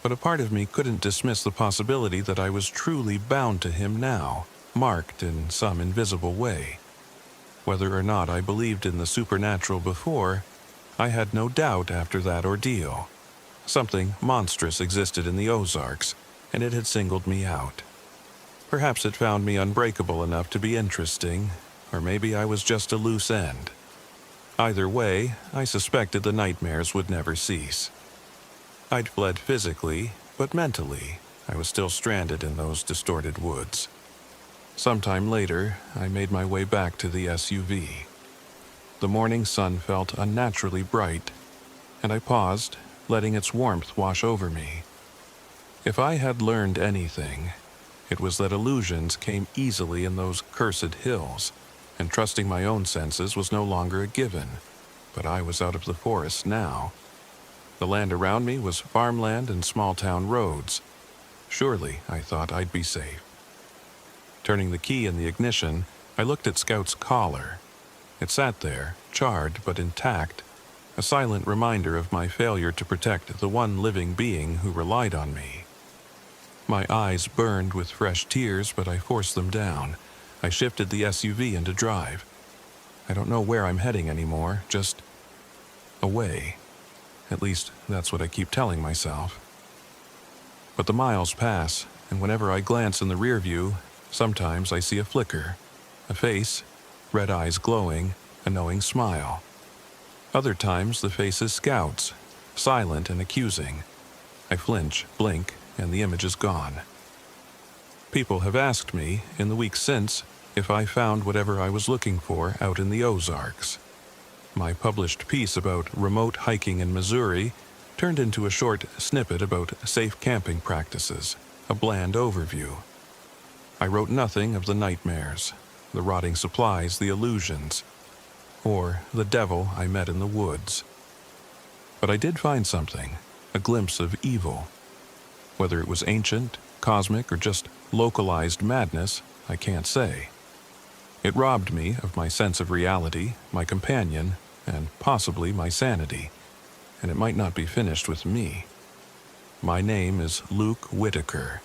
Speaker 1: But a part of me couldn't dismiss the possibility that I was truly bound to him now, marked in some invisible way. Whether or not I believed in the supernatural before, I had no doubt after that ordeal. Something monstrous existed in the Ozarks, and it had singled me out. Perhaps it found me unbreakable enough to be interesting, or maybe I was just a loose end. Either way, I suspected the nightmares would never cease. I'd fled physically, but mentally, I was still stranded in those distorted woods. Sometime later, I made my way back to the SUV. The morning sun felt unnaturally bright, and I paused, letting its warmth wash over me. If I had learned anything, it was that illusions came easily in those cursed hills, and trusting my own senses was no longer a given. But I was out of the forest now. The land around me was farmland and small-town roads. Surely, I thought, I'd be safe. Turning the key in the ignition, I looked at Scout's collar. It sat there, charred but intact, a silent reminder of my failure to protect the one living being who relied on me. My eyes burned with fresh tears, but I forced them down. I shifted the SUV into drive. I don't know where I'm heading anymore, just away. At least, that's what I keep telling myself. But the miles pass, and whenever I glance in the rear view, sometimes I see a flicker, a face, red eyes glowing, a knowing smile. Other times the face is Scout's, silent and accusing. I flinch, blink, and the image is gone. People have asked me, in the weeks since, if I found whatever I was looking for out in the Ozarks. My published piece about remote hiking in Missouri turned into a short snippet about safe camping practices, a bland overview. I wrote nothing of the nightmares, the rotting supplies, the illusions, or the devil I met in the woods. But I did find something, a glimpse of evil. Whether it was ancient, cosmic, or just localized madness, I can't say. It robbed me of my sense of reality, my companion, and possibly my sanity, and it might not be finished with me. My name is Luke Whitaker.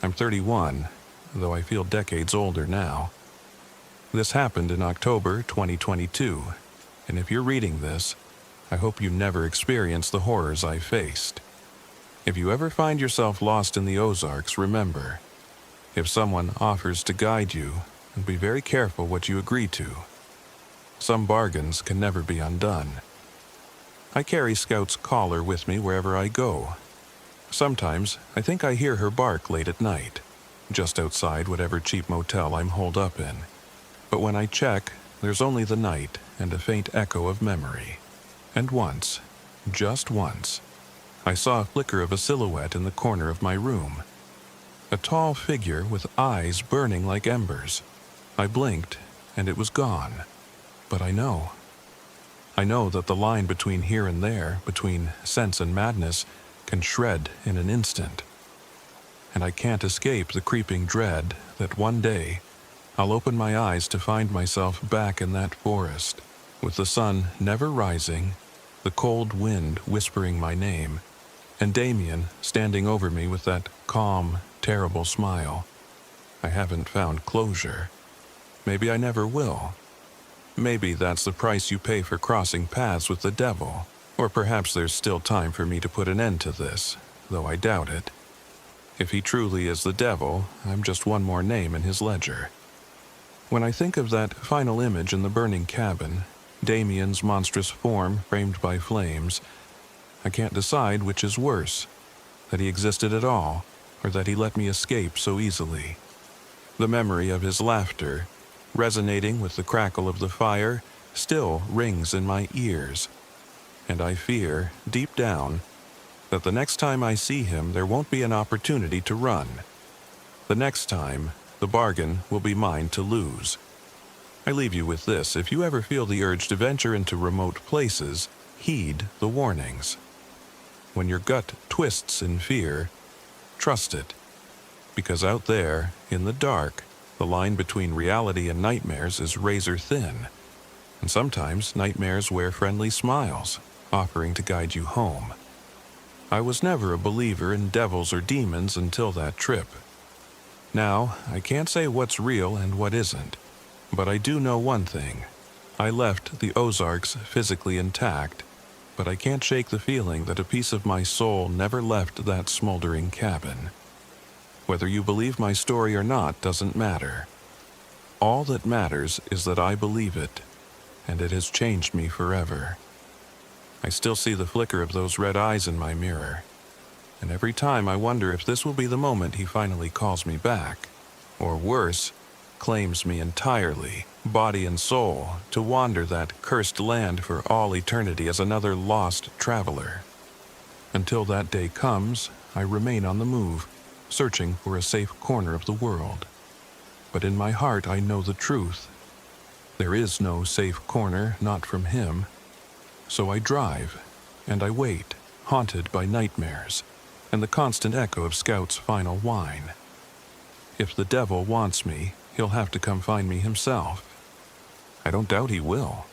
Speaker 1: I'm 31, though I feel decades older now. This happened in October 2022, and if you're reading this, I hope you never experience the horrors I faced. If you ever find yourself lost in the Ozarks, remember, if someone offers to guide you, be very careful what you agree to. Some bargains can never be undone. I carry Scout's collar with me wherever I go. Sometimes I think I hear her bark late at night, just outside whatever cheap motel I'm holed up in. But when I check, there's only the night and a faint echo of memory. And once, just once, I saw a flicker of a silhouette in the corner of my room. A tall figure with eyes burning like embers. I blinked, and it was gone. But I know that the line between here and there, between sense and madness, can shred in an instant. And I can't escape the creeping dread that one day I'll open my eyes to find myself back in that forest, with the sun never rising, the cold wind whispering my name, and Damien standing over me with that calm, terrible smile. I haven't found closure. Maybe I never will. Maybe that's the price you pay for crossing paths with the devil. Or perhaps there's still time for me to put an end to this, though I doubt it. If he truly is the devil, I'm just one more name in his ledger. When I think of that final image in the burning cabin, Damien's monstrous form framed by flames, I can't decide which is worse, that he existed at all, or that he let me escape so easily. The memory of his laughter, resonating with the crackle of the fire, still rings in my ears, and I fear, deep down, that the next time I see him there won't be an opportunity to run. The next time, the bargain will be mine to lose. I leave you with this: if you ever feel the urge to venture into remote places, heed the warnings. When your gut twists in fear, trust it, because out there, in the dark, the line between reality and nightmares is razor thin, and sometimes nightmares wear friendly smiles, offering to guide you home. I was never a believer in devils or demons until that trip. Now, I can't say what's real and what isn't, but I do know one thing. I left the Ozarks physically intact, but I can't shake the feeling that a piece of my soul never left that smoldering cabin. Whether you believe my story or not doesn't matter. All that matters is that I believe it, and it has changed me forever. I still see the flicker of those red eyes in my mirror, and every time I wonder if this will be the moment he finally calls me back, or worse, claims me entirely, body and soul, to wander that cursed land for all eternity as another lost traveler. Until that day comes, I remain on the move, searching for a safe corner of the world. But in my heart I know the truth. There is no safe corner, not from him. So I drive, and I wait, haunted by nightmares, and the constant echo of Scout's final whine. If the devil wants me, he'll have to come find me himself. I don't doubt he will.